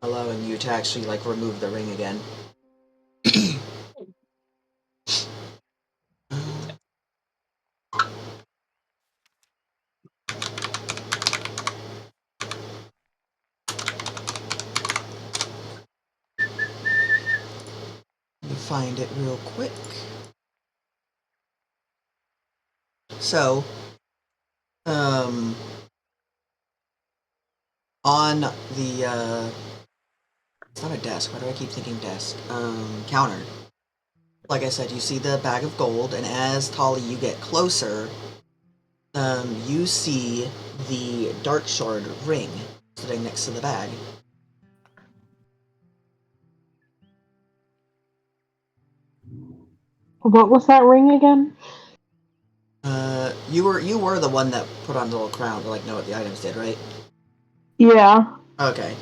allowing you to actually, like, remove the ring again. Let me find it real quick. So, on the, it's not a desk, why do I keep thinking desk? Counter. Like I said, you see the bag of gold, and as Tali, you get closer, you see the dark shard ring sitting next to the bag. What was that ring again? You were the one that put on the little crown to, like, know what the items did, right? Yeah. Okay.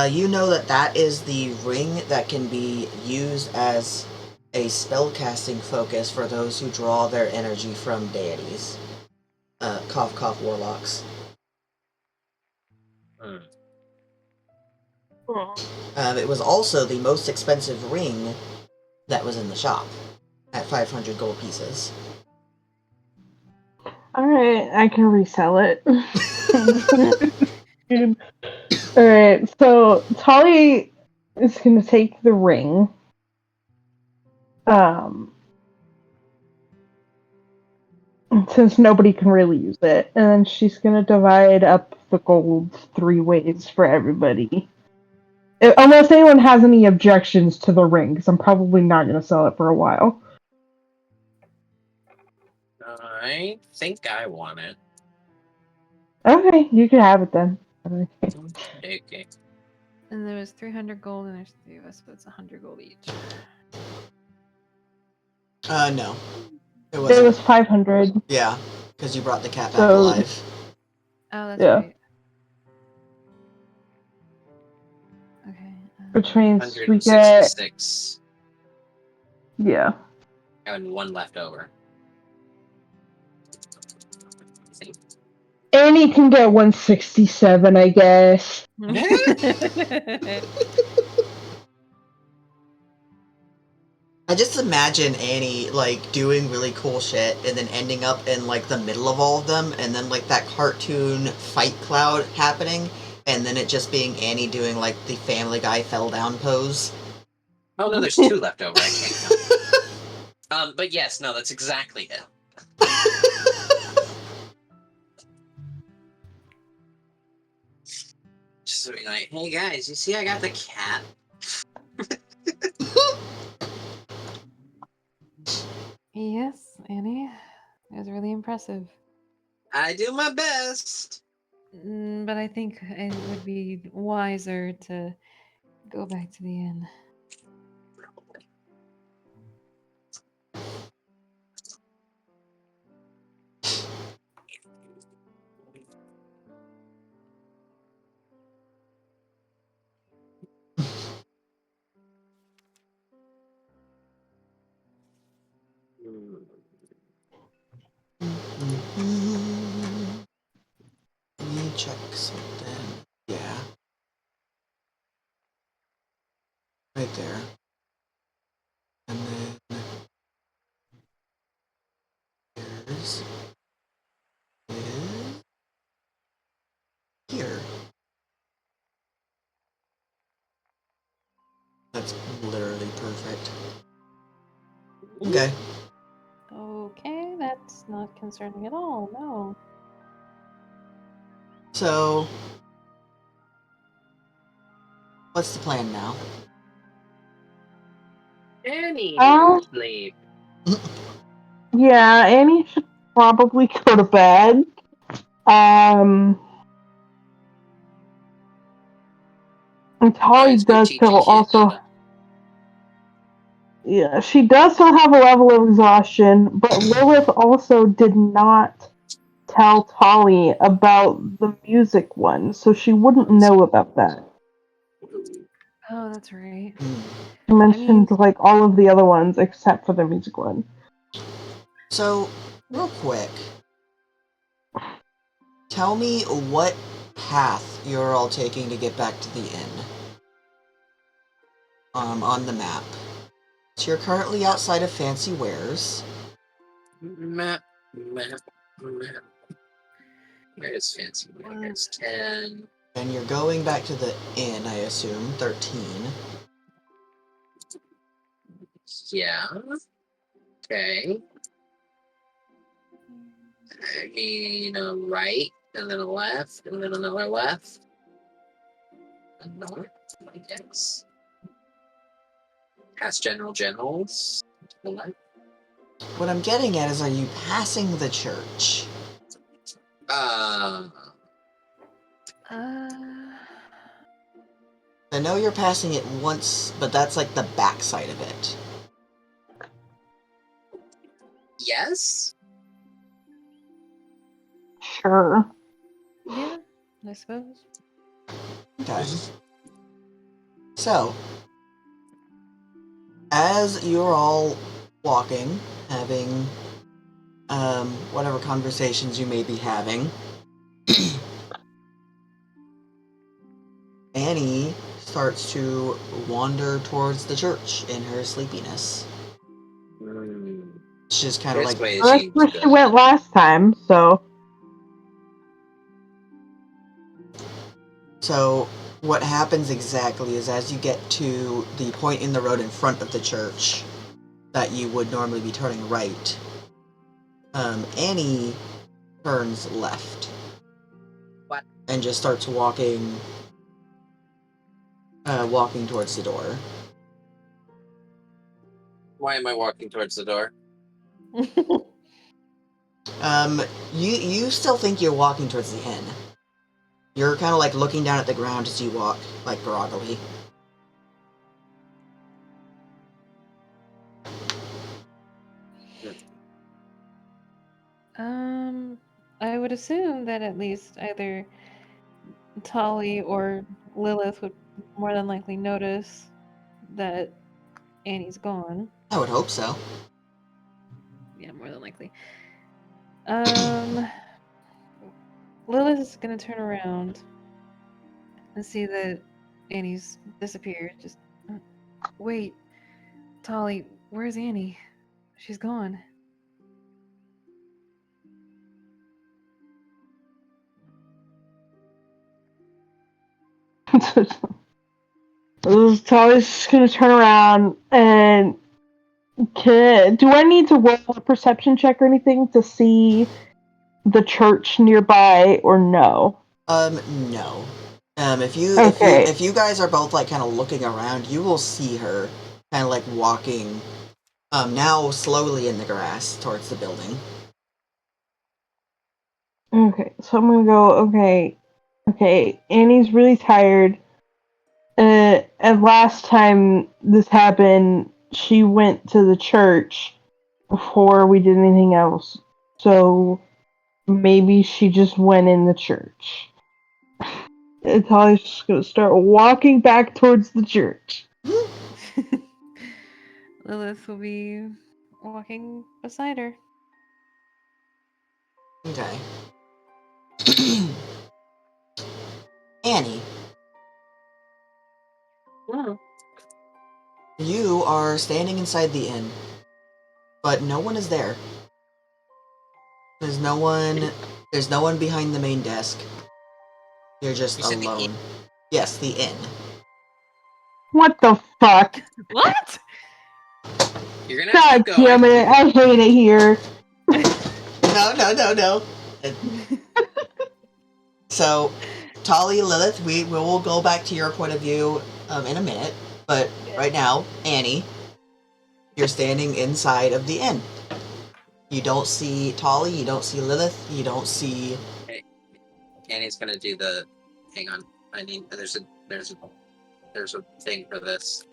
You know that is the ring that can be used as a spellcasting focus for those who draw their energy from deities. Cough cough warlocks. It was also the most expensive ring that was in the shop, at 500 gold pieces. Alright, I can resell it. Alright, so Tali is gonna take the ring. Since nobody can really use it, and then she's gonna divide up the gold 3 ways for everybody. Unless anyone has any objections to the ring, because I'm probably not gonna sell it for a while. I think I want it. Okay, you can have it then. Okay. And there was 300 gold, and there's 3 of us, so it's 100 gold each. No. It It wasn't. was 500. Yeah, because you brought the cat back So- alive. Oh, that's Yeah. right. Okay. Which means we get... 166. Yeah. And 1 left over. Annie can get 167, I guess. I just imagine Annie, like, doing really cool shit and then ending up in, like, the middle of all of them, and then, like, that cartoon fight cloud happening, and then it just being Annie doing, like, the Family Guy fell down pose. Oh no, there's 2 left over. I can't count. But yes, no, that's exactly it. Just so like, hey guys, you see I got the cat? Yes, Annie. It was really impressive. I do my best. But I think it would be wiser to go back to the inn. Let me check something. Yeah. Right there. And then... Here's... is... here. That's literally perfect. Okay. Okay, that's not concerning at all, no. So, what's the plan now? Annie, Oh. sleep. Yeah, Annie should probably go to bed. And Tali Let's go does teach still a kid. also. Yeah, she does still have a level of exhaustion, but Lilith also did not tell Tali about the music one, so she wouldn't know about that. Oh, that's right. She I mentioned mean, like all of the other ones except for the music one. So, real quick, tell me what path you're all taking to get back to the inn. On the map. So you're currently outside of Fancy Wares. Map. Where's Fancy Wares? 10. And you're going back to the inn, I assume. 13. Yeah. Okay. I mean, a right, and then a left, and then another left. A north, I guess. Past Generals. To the left. What I'm getting at is, are you passing the church? uh, I know you're passing it once, but that's like the backside of it. Yes? Sure. yeah, I suppose. Okay. So, as you're all walking, having whatever conversations you may be having, Annie starts to wander towards the church in her sleepiness. It's just kind of This like, way Well, that's seems where she good. went last time, so. so what happens exactly is as you get to the point in the road in front of the church that you would normally be turning right, Annie turns left. What? And just starts walking towards the door. Why am I walking towards the door? You still think you're walking towards the inn. You're kind of like looking down at the ground as you walk, like groggily. I would assume that at least either Tali or Lilith would more than likely notice that Annie's gone. I would hope so. Yeah, more than likely. Lilith is gonna turn around and see that Annie's disappeared. Just wait, Tali, where's Annie? She's gone. Tali's just gonna turn around and do I need to roll a perception check or anything to see the church nearby or no? No. Okay. If you guys are both like kind of looking around, you will see her kind of like walking, now slowly in the grass towards the building. Okay, so I'm gonna go, okay, Annie's really tired. And last time this happened, she went to the church before we did anything else. So maybe she just went in the church. And Tali's just gonna start walking back towards the church. Lilith will be walking beside her. Okay. Annie, you are standing inside the inn, but no one is there. There's no one behind the main desk. You're just You said the alone. inn? Yes, the inn. What the fuck? What? You're gonna have God to keep going. damn it! I hate it here. No. So, Tali, Lilith, we will go back to your point of view in a minute. But right now, Annie, you're standing inside of the inn. You don't see Tali, you don't see Lilith, you don't see... Annie's gonna do the... Hang on. I need... There's a thing for this.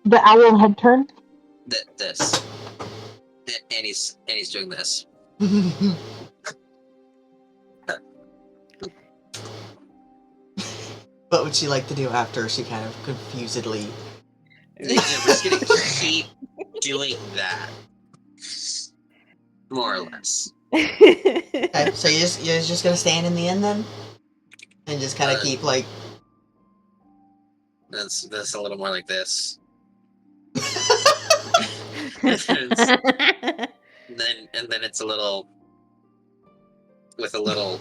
The owl head turn. This. Annie's doing this. What would she like to do after she kind of confusedly... We're just gonna keep doing that. More or less. Okay, so you're just gonna stand in the inn then? And just kind of keep, like... That's a little more like this. And then it's a little... With a little...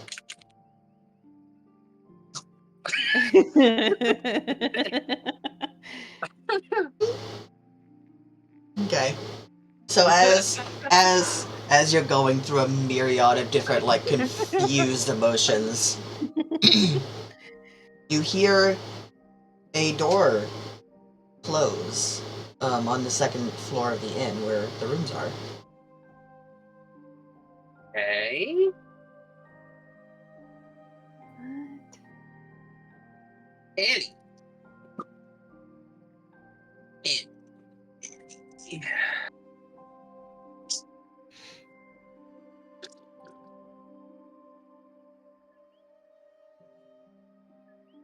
Okay. So as you're going through a myriad of different, like, confused emotions, you hear a door close on the second floor of the inn where the rooms are. Okay. Annie. Annie.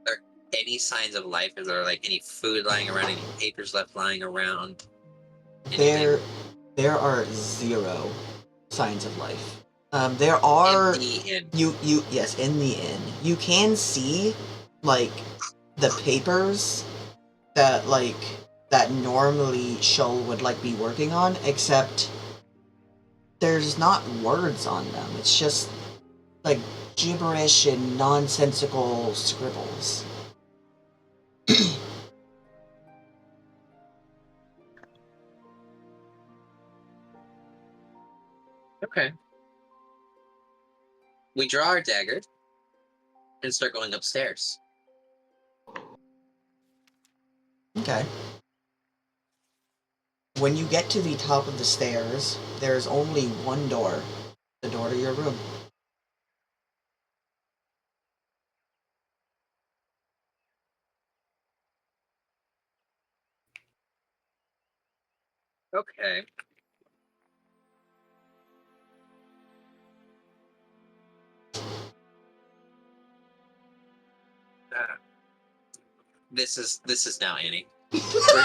Are any signs of life? Is there like any food lying around? Any papers left lying around? Anything? There are zero signs of life. There are In the inn. Yes, in the inn. You can see like the papers that normally Shull would like be working on, except there's not words on them. It's just like gibberish and nonsensical scribbles. Okay. We draw our dagger and start going upstairs. Okay. When you get to the top of the stairs, there's only one door. The door to your room. Okay. This is now Annie. We're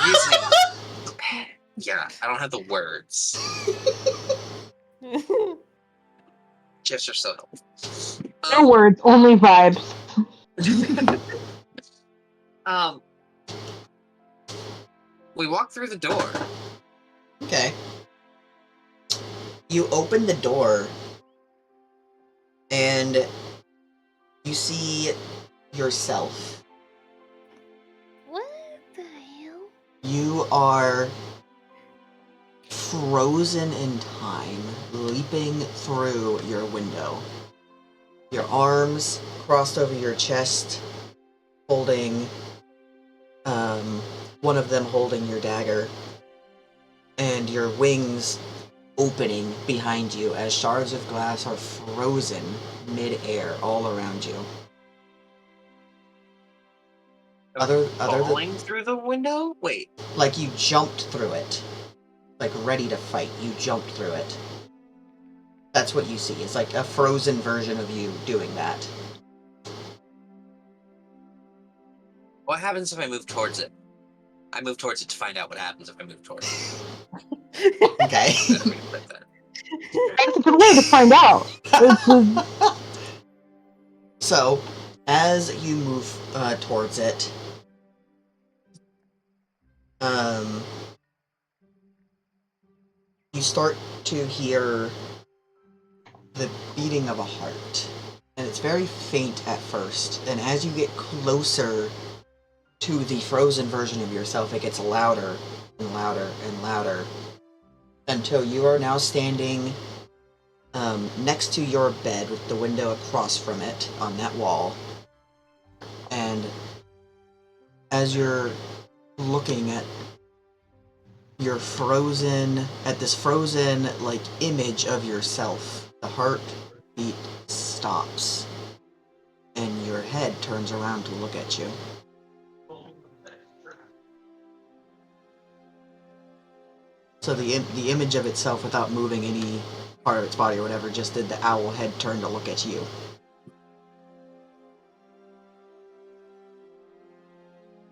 using... Yeah, I don't have the words. Gifs are so helpful. No words, only vibes. We walk through the door. Okay. You open the door, and you see yourself. What the hell? You are frozen in time, leaping through your window. Your arms crossed over your chest, holding, one of them holding your dagger, and your wings opening behind you as shards of glass are frozen mid-air all around you. Falling through the window? Wait. Like you jumped through it. Like ready to fight. You jumped through it. That's what you see. It's like a frozen version of you doing that. What happens if I move towards it? I move towards it to find out what happens if I move towards it. Okay. Better way to put that. That's a good way to find out. So, as you move towards it, you start to hear the beating of a heart. And it's very faint at first. And as you get closer to the frozen version of yourself, it gets louder and louder and louder until you are now standing next to your bed with the window across from it on that wall. And as you're looking at this frozen like image of yourself, the heartbeat stops and your head turns around to look at you. So the image of itself, without moving any part of its body or whatever, just did the owl head turn to look at you.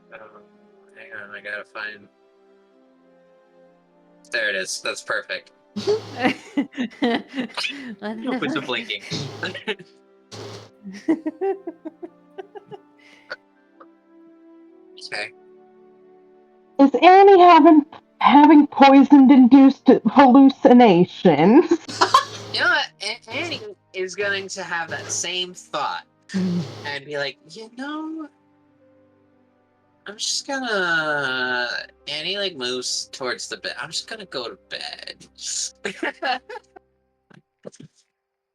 Hang on, I gotta find... There it is. That's perfect. No, quit the blinking. Okay. Is Annie having poison-induced hallucinations? You know what? Annie is going to have that same thought and be like, I'm just gonna... Annie, like, moves towards the bed. I'm just gonna go to bed.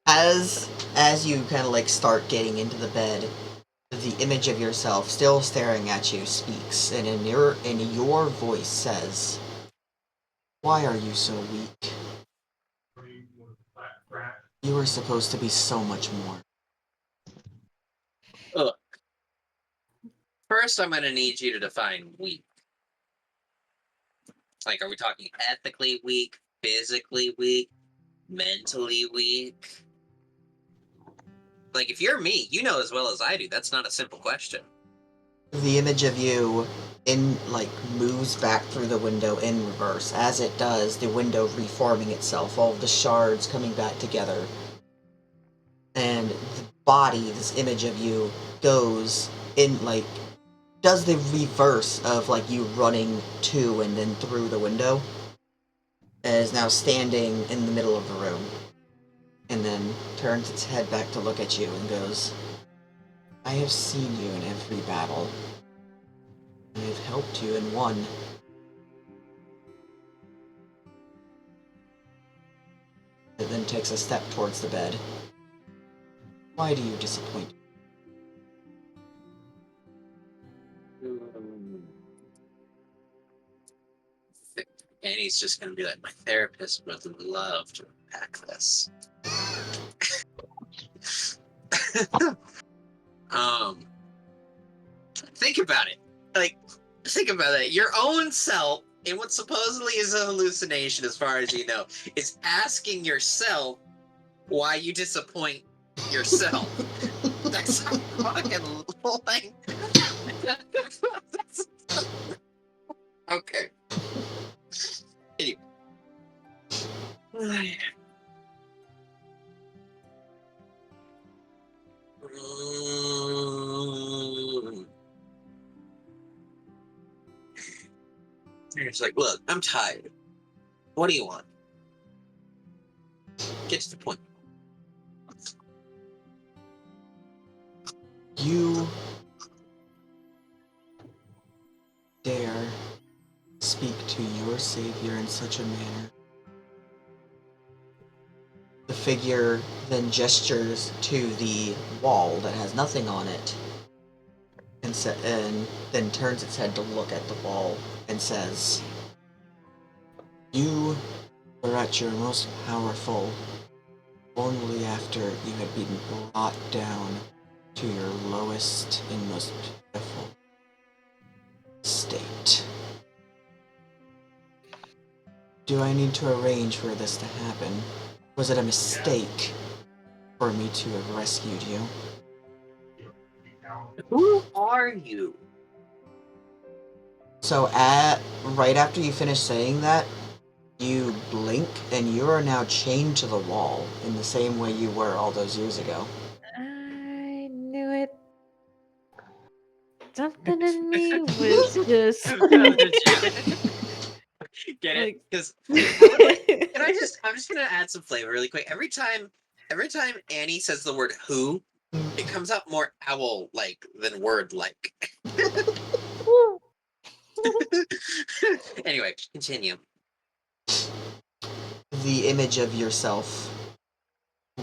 As you kind of like start getting into the bed, the image of yourself still staring at you speaks, and in your voice says, "Why are you so weak? You were supposed to be so much more." Look, first I'm gonna need you to define weak. Like, are we talking ethically weak, physically weak, mentally weak? Like, if you're me, you know as well as I do, that's not a simple question. The image of you moves back through the window in reverse. As it does, the window reforming itself, all of the shards coming back together. And the body, this image of you, goes in, does the reverse of, you running to and then through the window. And is now standing in the middle of the room. And then turns its head back to look at you and goes, "I have seen you in every battle. I have helped you in one. And then takes a step towards the bed. Why do you disappoint me?" Annie's just gonna be like, my therapist would love to unpack this. Think about it. Think about it. Your own self, in what supposedly is a hallucination, as far as you know, is asking yourself why you disappoint yourself. That's fucking like. Okay. Anyway. It's like, look, I'm tired. What do you want? Get to the point. You dare speak to your savior in such a manner. The figure then gestures to the wall that has nothing on it, and then turns its head to look at the wall and says, "You were at your most powerful only after you had been brought down to your lowest and most pitiful state. Do I need to arrange for this to happen? Was it a mistake for me to have rescued you?" Who are you? So right after you finish saying that, you blink and you are now chained to the wall in the same way you were all those years ago. I knew it. Something in me was just Get it? like. Because I'm just gonna add some flavor really quick. Every time Annie says the word "who," it comes out more owl-like than word-like. Anyway, continue. The image of yourself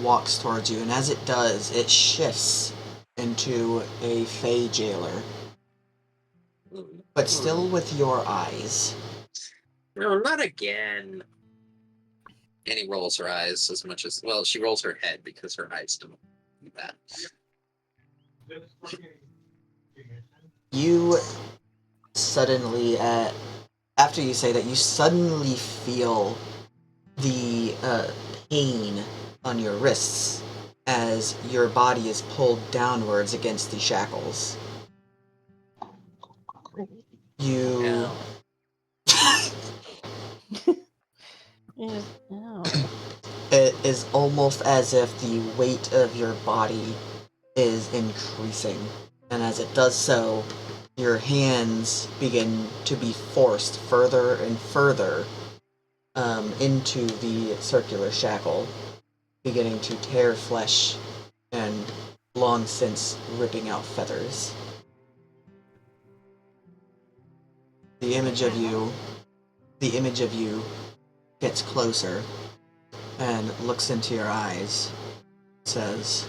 walks towards you, and as it does, it shifts into a Fey jailer, but still with your eyes. No, not again. Annie rolls her eyes as much as... Well, she rolls her head because her eyes don't do that. You suddenly, after you say that, you suddenly feel the pain on your wrists as your body is pulled downwards against the shackles. You... It is almost as if the weight of your body is increasing, and as it does so, your hands begin to be forced further and further into the circular shackle, beginning to tear flesh and long since ripping out feathers. The image of you gets closer and looks into your eyes, says,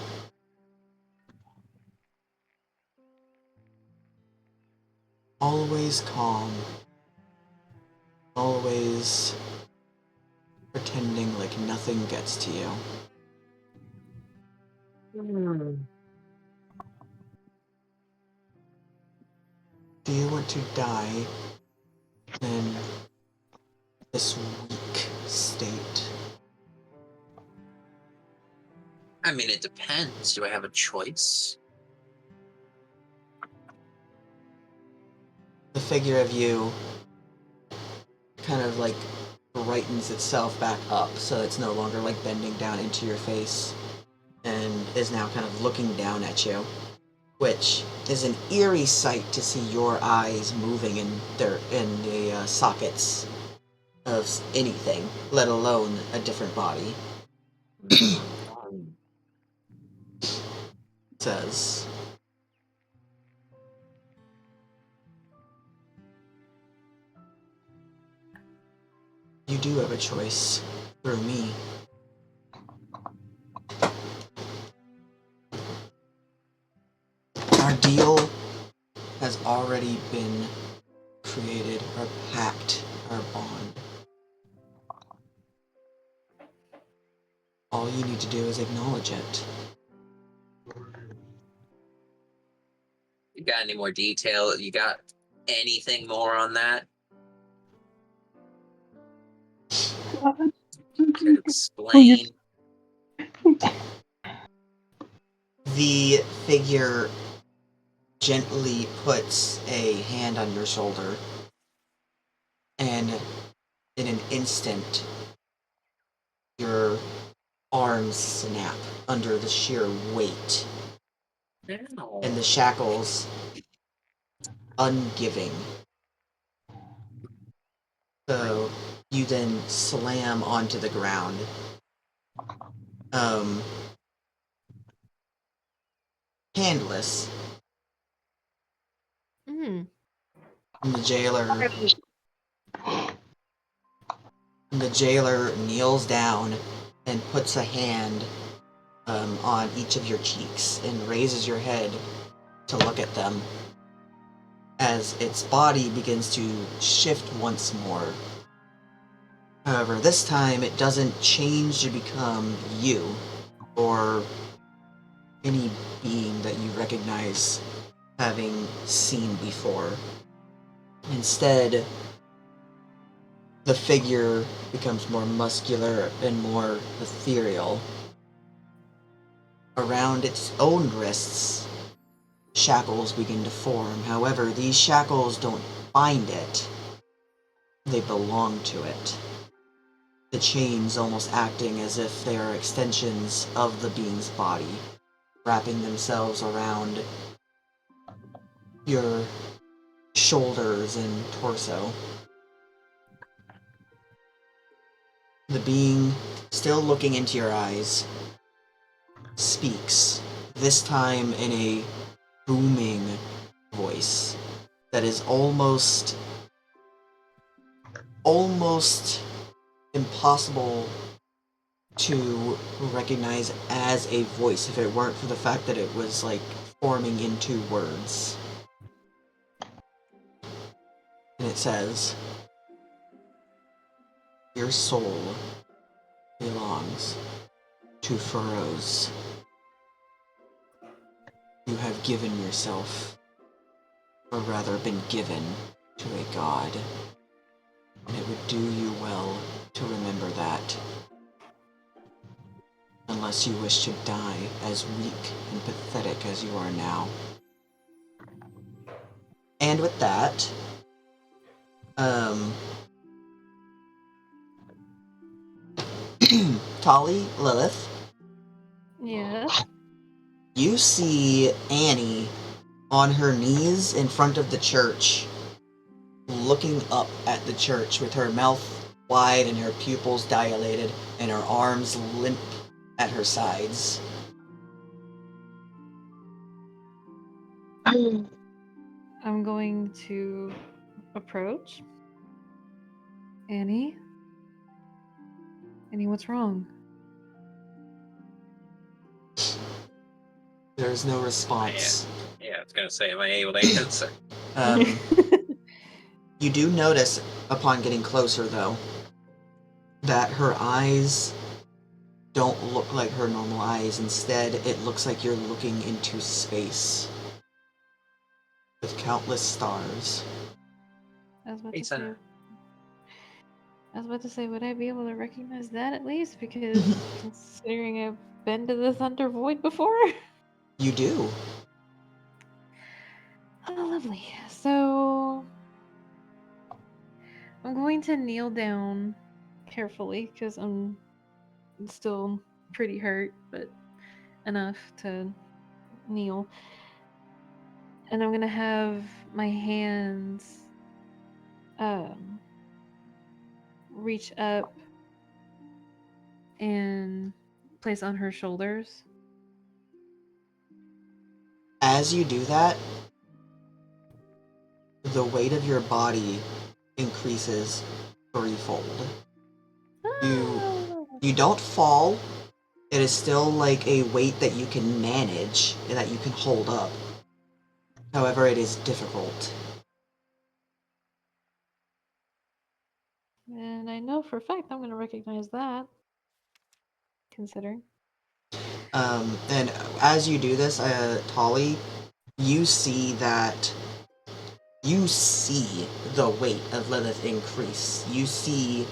"Always calm, always pretending like nothing gets to you. Do you want to die in this weak state?" I mean, it depends. Do I have a choice? The figure of you kind of like brightens itself back up, so it's no longer like bending down into your face, and is now kind of looking down at you, which is an eerie sight to see your eyes moving in the sockets of anything, let alone a different body. Says, "You do have a choice through me. Our deal has already been created, our pact, our bond. All you need to do is acknowledge it." You got any more detail? You got anything more on that? Could explain. The figure gently puts a hand on your shoulder, and in an instant, your arms snap under the sheer weight, and the shackles ungiving. So you then slam onto the ground. Handless. And the jailer kneels down and puts a hand on each of your cheeks and raises your head to look at them as its body begins to shift once more. However, this time it doesn't change to become you or any being that you recognize having seen before. Instead, the figure becomes more muscular and more ethereal. Around its own wrists, shackles begin to form. However, these shackles don't bind it. They belong to it. The chains almost acting as if they are extensions of the being's body, wrapping themselves around your shoulders and torso. The being, still looking into your eyes, speaks, this time in a booming voice that is almost almost impossible to recognize as a voice if it weren't for the fact that it was like forming into words. And it says, "Your soul belongs to furrows. You have given yourself, or rather been given, to a god. And it would do you well to remember that. Unless you wish to die as weak and pathetic as you are now." And with that, Tali, Lilith, Yeah. you see Annie on her knees in front of the church, looking up at the church with her mouth wide and her pupils dilated and her arms limp at her sides. I'm going to approach. Annie? Annie, what's wrong? There is no response. Yeah, I was gonna say, am I able to answer? You do notice, upon getting closer though, that her eyes don't look like her normal eyes. Instead, it looks like you're looking into space with countless stars. I was about Hey, to say. son. I was about to say, would I be able to recognize that at least? Because considering I've been to the Thunder Void before. You do. Oh, lovely. So I'm going to kneel down carefully because I'm still pretty hurt, but enough to kneel. And I'm gonna have my hands reach up and place on her shoulders. As you do that, the weight of your body increases threefold. You don't fall. It is still like a weight that you can manage and that you can hold up. However, it is difficult. And I know for a fact I'm gonna recognize that. Considering. And as you do this, Tali, you see the weight of Lilith increase. You see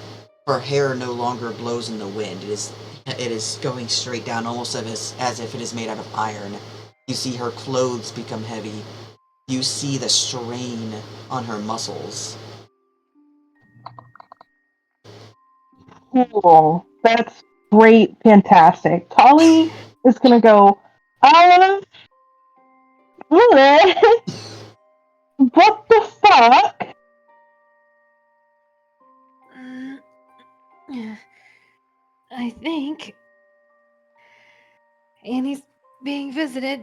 her hair no longer blows in the wind. It is going straight down, almost as if it is made out of iron. You see her clothes become heavy. You see the strain on her muscles. Cool. That's great. Fantastic. Tali is gonna go, Lilith, what the fuck? I think Annie's being visited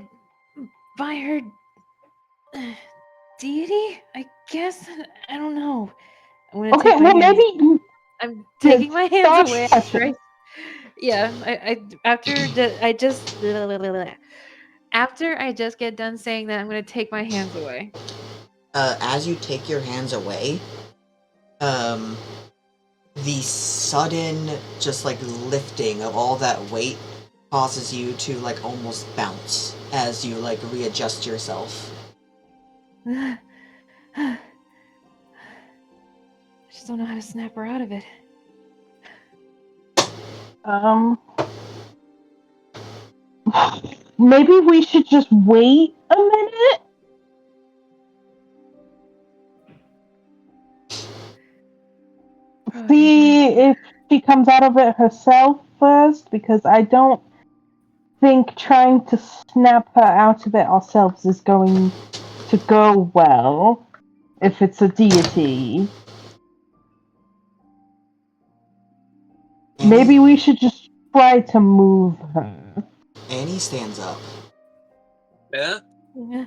by her deity, I guess. I don't know. I'm gonna Okay, take my well hands. maybe I'm taking my hands stop away. touching. Yeah, after I just get done saying that, I'm gonna take my hands away. As you take your hands away, the sudden just like lifting of all that weight causes you to like almost bounce as you like readjust yourself. I just don't know how to snap her out of it. Maybe we should just wait a minute. See if she comes out of it herself first, because I don't think trying to snap her out of it ourselves is going to go well if it's a deity. Maybe we should just try to move her. Annie stands up. Yeah? Yeah.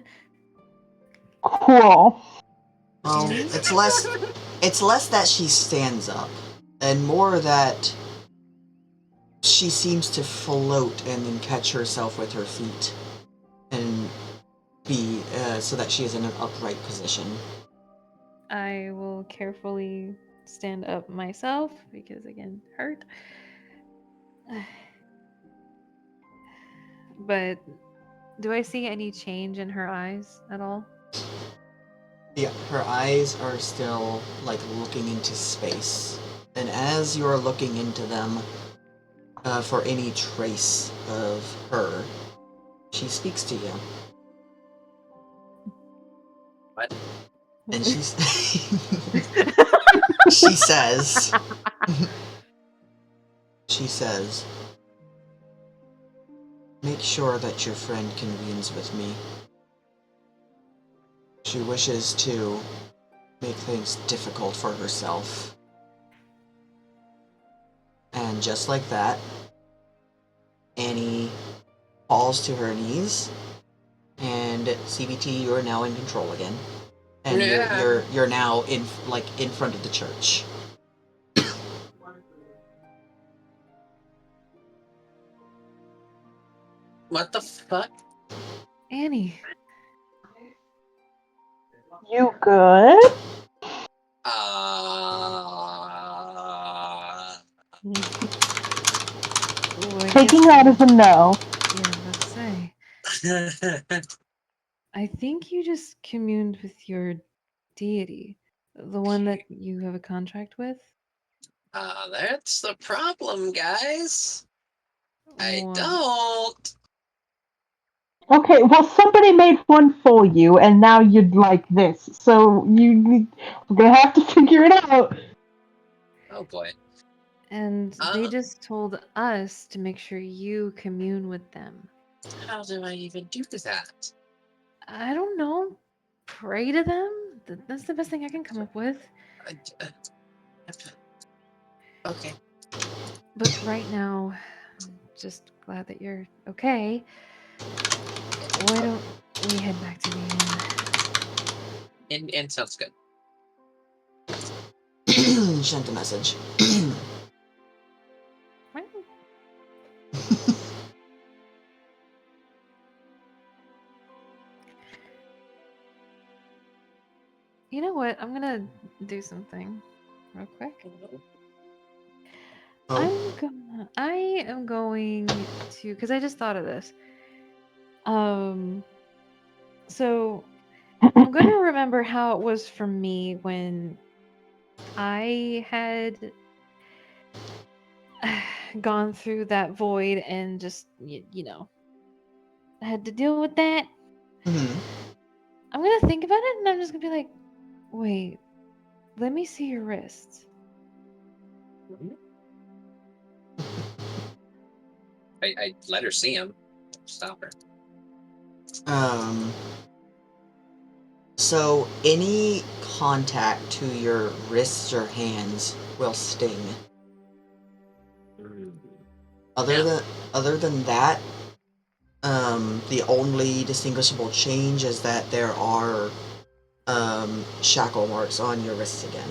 Cool. Annie? It's less that she stands up, and more that she seems to float and then catch herself with her feet, and be so that she is in an upright position. I will carefully stand up myself because, again, hurt. But do I see any change in her eyes at all? Yeah, her eyes are still like looking into space, and as you're looking into them for any trace of her, she speaks to you. What? And she's she says she says, "Make sure that your friend convenes with me. She wishes to make things difficult for herself." And just like that, Annie falls to her knees, and CBT, you're now in control again. And Yeah. you're now in front of the church. What the fuck? Annie. You good? Ooh, I Taking guess that as a no. yeah, let's say. I think you just communed with your deity. The one that you have a contract with? That's the problem, guys. I What? don't. Okay, well, somebody made one for you, and now you'd like this. So we're gonna have to figure it out. Oh boy. And they Uh, just told us to make sure you commune with them. how do I even do that? I don't know. Pray to them? That's the best thing I can come up with. I, uh, okay. But right now, I'm just glad that you're okay. Why don't we head back to the inn? And sounds good. Sent a message. You know what? I'm gonna do something real quick. Oh, I am going to, because I just thought of this. So I'm going to remember how it was for me when I had gone through that void and just, had to deal with that. mhm. I'm going to think about it and I'm just going to be like, wait, let me see your wrists. I let her see him. Stop her. So any contact to your wrists or hands will sting. Other than that, the only distinguishable change is that there are shackle marks on your wrists again.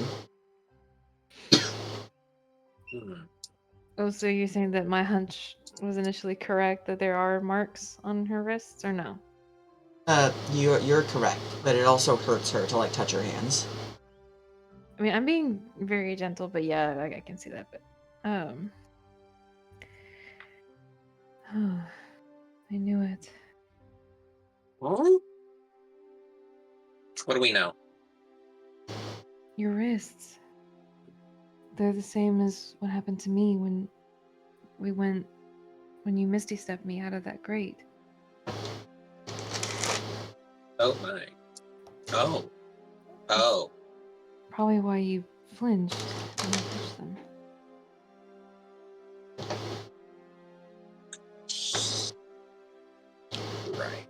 Oh, so you're saying that my hunch was initially correct, that there are marks on her wrists, or no? You're correct, but it also hurts her to touch her hands. I mean, I'm being very gentle, but yeah, I can see that. But I knew it. What do we know? Your wrists. They're the same as what happened to me when you Misty stepped me out of that grate. Oh my. Oh. Probably why you flinched when I touched them. Right.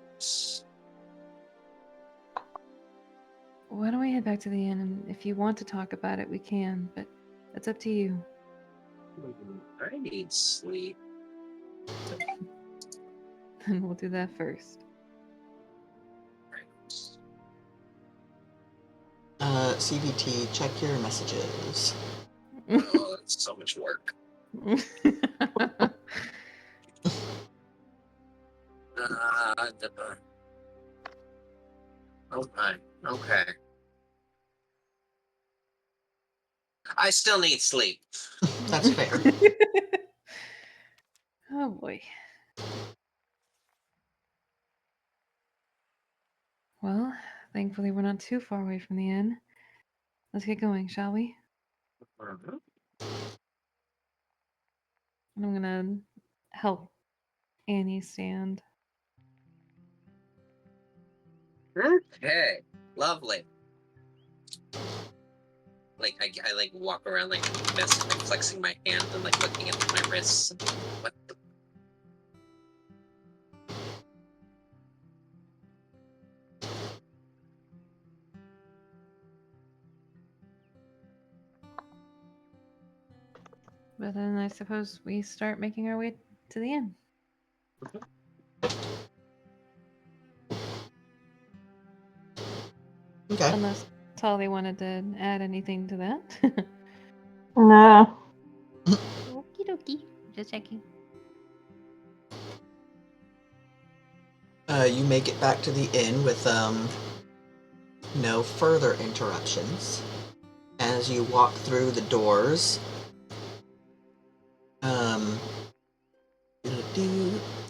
Why don't we head back to the inn, and if you want to talk about it, we can, but that's up to you. I need sleep. Then we'll do that first. CBT, check your messages. Oh, that's so much work. Okay. I still need sleep. That's fair. Oh boy. Well, thankfully we're not too far away from the inn. Let's get going, shall we? Mhm. I'm gonna help Annie stand. Okay, lovely. Like I like walk around like flexing my hand and like looking at my wrists. What the? But then I suppose we start making our way to the inn. Okay. Unless Tali wanted to add anything to that. Nah. Okie dokie. Just checking. You make it back to the inn with no further interruptions. As you walk through the doors,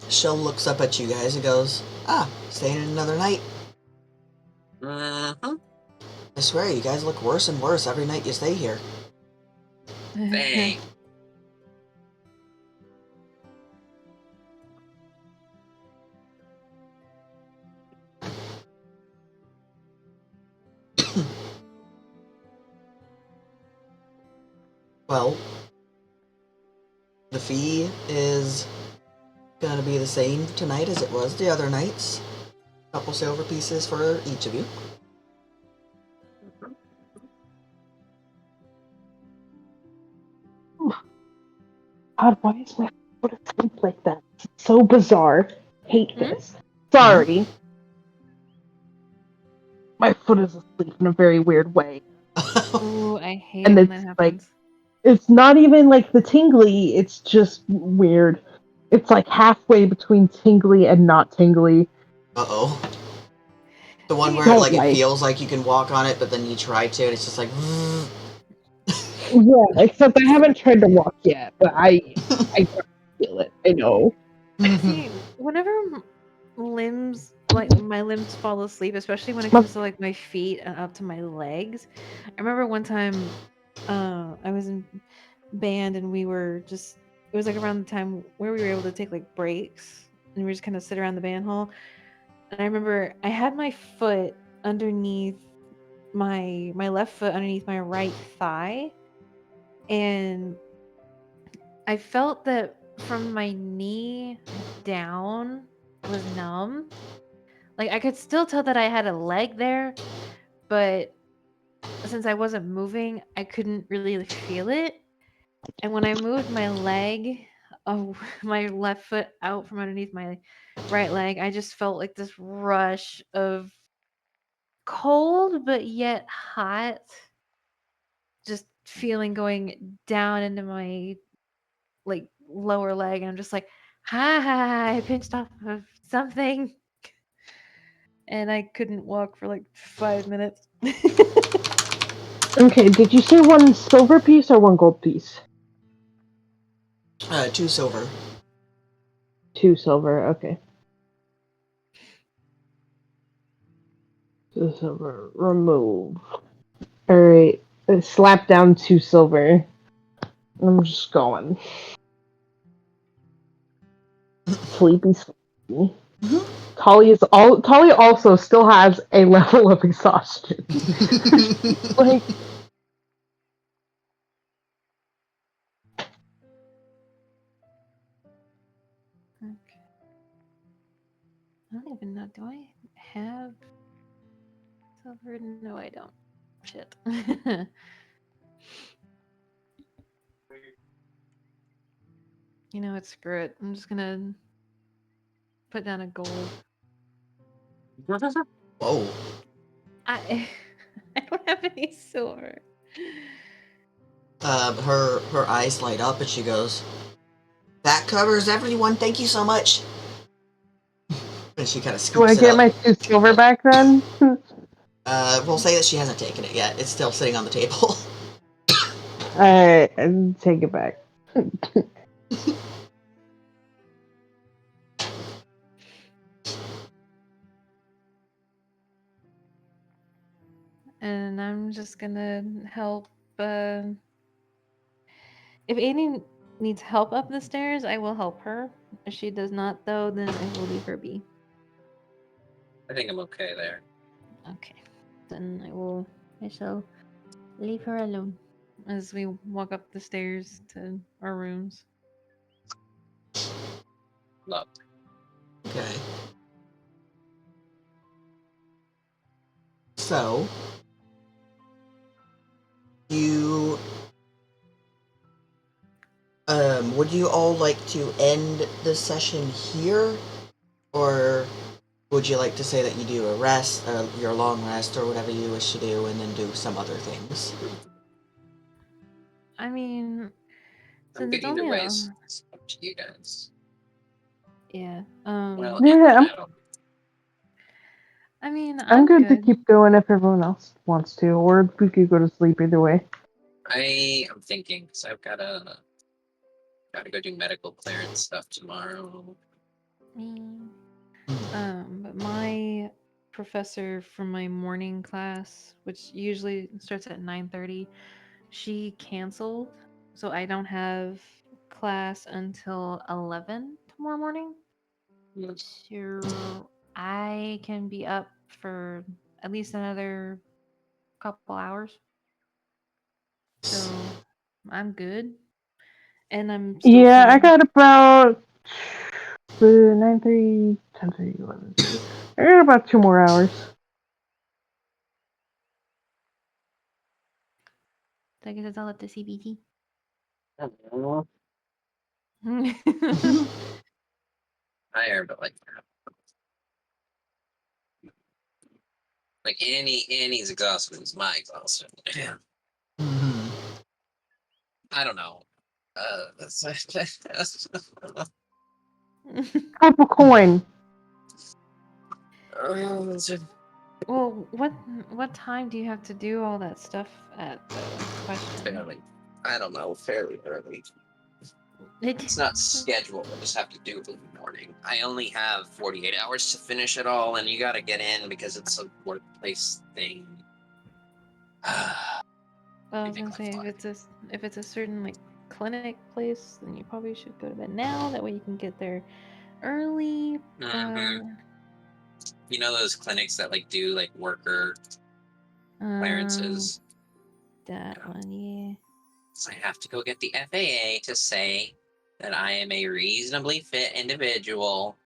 Shell looks up at you guys and goes, "Ah, staying another night? Mm-hmm. I swear, you guys look worse and worse every night you stay here." Thanks. Well, the fee is gonna be the same tonight as it was the other nights. Couple silver pieces for each of you. God, why is my foot asleep like that? It's so bizarre. Hate Hmm? this. Sorry. My foot is asleep in a very weird way. Ooh, I hate And it when it's that like, happens. it's not even like the tingly, it's just weird. It's like halfway between tingly and not tingly. Uh-oh. The one See, where Don't like it like. feels like you can walk on it, but then you try to, and it's just like. Yeah, except I haven't tried to walk yet, but I feel it. I know. see, whenever limbs, like my limbs fall asleep, especially when it My comes to like my feet and up to my legs. I remember one time, I was in band and we were just, it was like around the time where we were able to take like breaks and we were just kind of sit around the band hall. And I remember I had my foot underneath my left foot underneath my right thigh, and I felt that from my knee down was numb. Like I could still tell that I had a leg there, but since I wasn't moving, I couldn't really feel it. And when I moved my leg, my left foot out from underneath my right leg, I just felt like this rush of cold but yet hot, just feeling going down into my like lower leg, and I'm just like, hi, I pinched off of something, and I couldn't walk for like 5 minutes. Okay, did you say one silver piece or one gold piece? 2 silver. 2 silver, okay. 2 silver, remove. Alright, slap down 2 silver. I'm just going. Sleepy, sleepy. Tali also still has a level of exhaustion. Like, Okay. I don't even know. Do I have silver? No, I don't. Shit. You know what? Screw it. I'm just gonna put down a gold. Whoa. I I don't have any silver. Her eyes light up and she goes, "That covers everyone. Thank you so much." And she kind of Do I scoops it get up. my 2 silver back then? We'll say that she hasn't taken it yet. It's still sitting on the table. I take it back. And I'm just gonna help. If Annie needs help up the stairs, I will help her. If she does not, though, then I will leave her be. I think I'm okay there. Okay. Then I shall leave her alone as we walk up the stairs to our rooms. Look, Okay. So, you would you all like to end the session here, or would you like to say that you do a rest, your long rest, or whatever you wish to do, and then do some other things? I mean, I'm since good it's either only way. a It's up to you guys. yeah. Well, Yeah, I don't. I mean, I'm I'm good to good. keep going if everyone else wants to, or we could go to sleep either way. I am thinking because I've gotta go do medical clearance stuff tomorrow. Me. But my professor from my morning class, which usually starts at 9:30, she canceled, so I don't have class until 11 tomorrow morning. Mm. So I can be up for at least another couple hours. So I'm good. And I'm still Yeah, I chilling. got about 9:30, 10:30, 11:30. I got about 2 more hours. So I guess it's all up to CBT. Tired, but like Annie's exhaustion is my exhaustion. Mm-hmm. I don't know. That's Flip a coin. Well, what time do you have to do all that stuff at though? Question. fairly. I don't know. Fairly early. It, It's not scheduled. I just have to do it in the morning. I only have 48 hours to finish it all, and you got to get in because it's a workplace thing. well, I was think gonna say like if it's a certain like clinic place, then you probably should go to bed now. That way you can get there early. But You know those clinics that like do like worker clearances? that Yeah. one, yeah. So I have to go get the FAA to say that I am a reasonably fit individual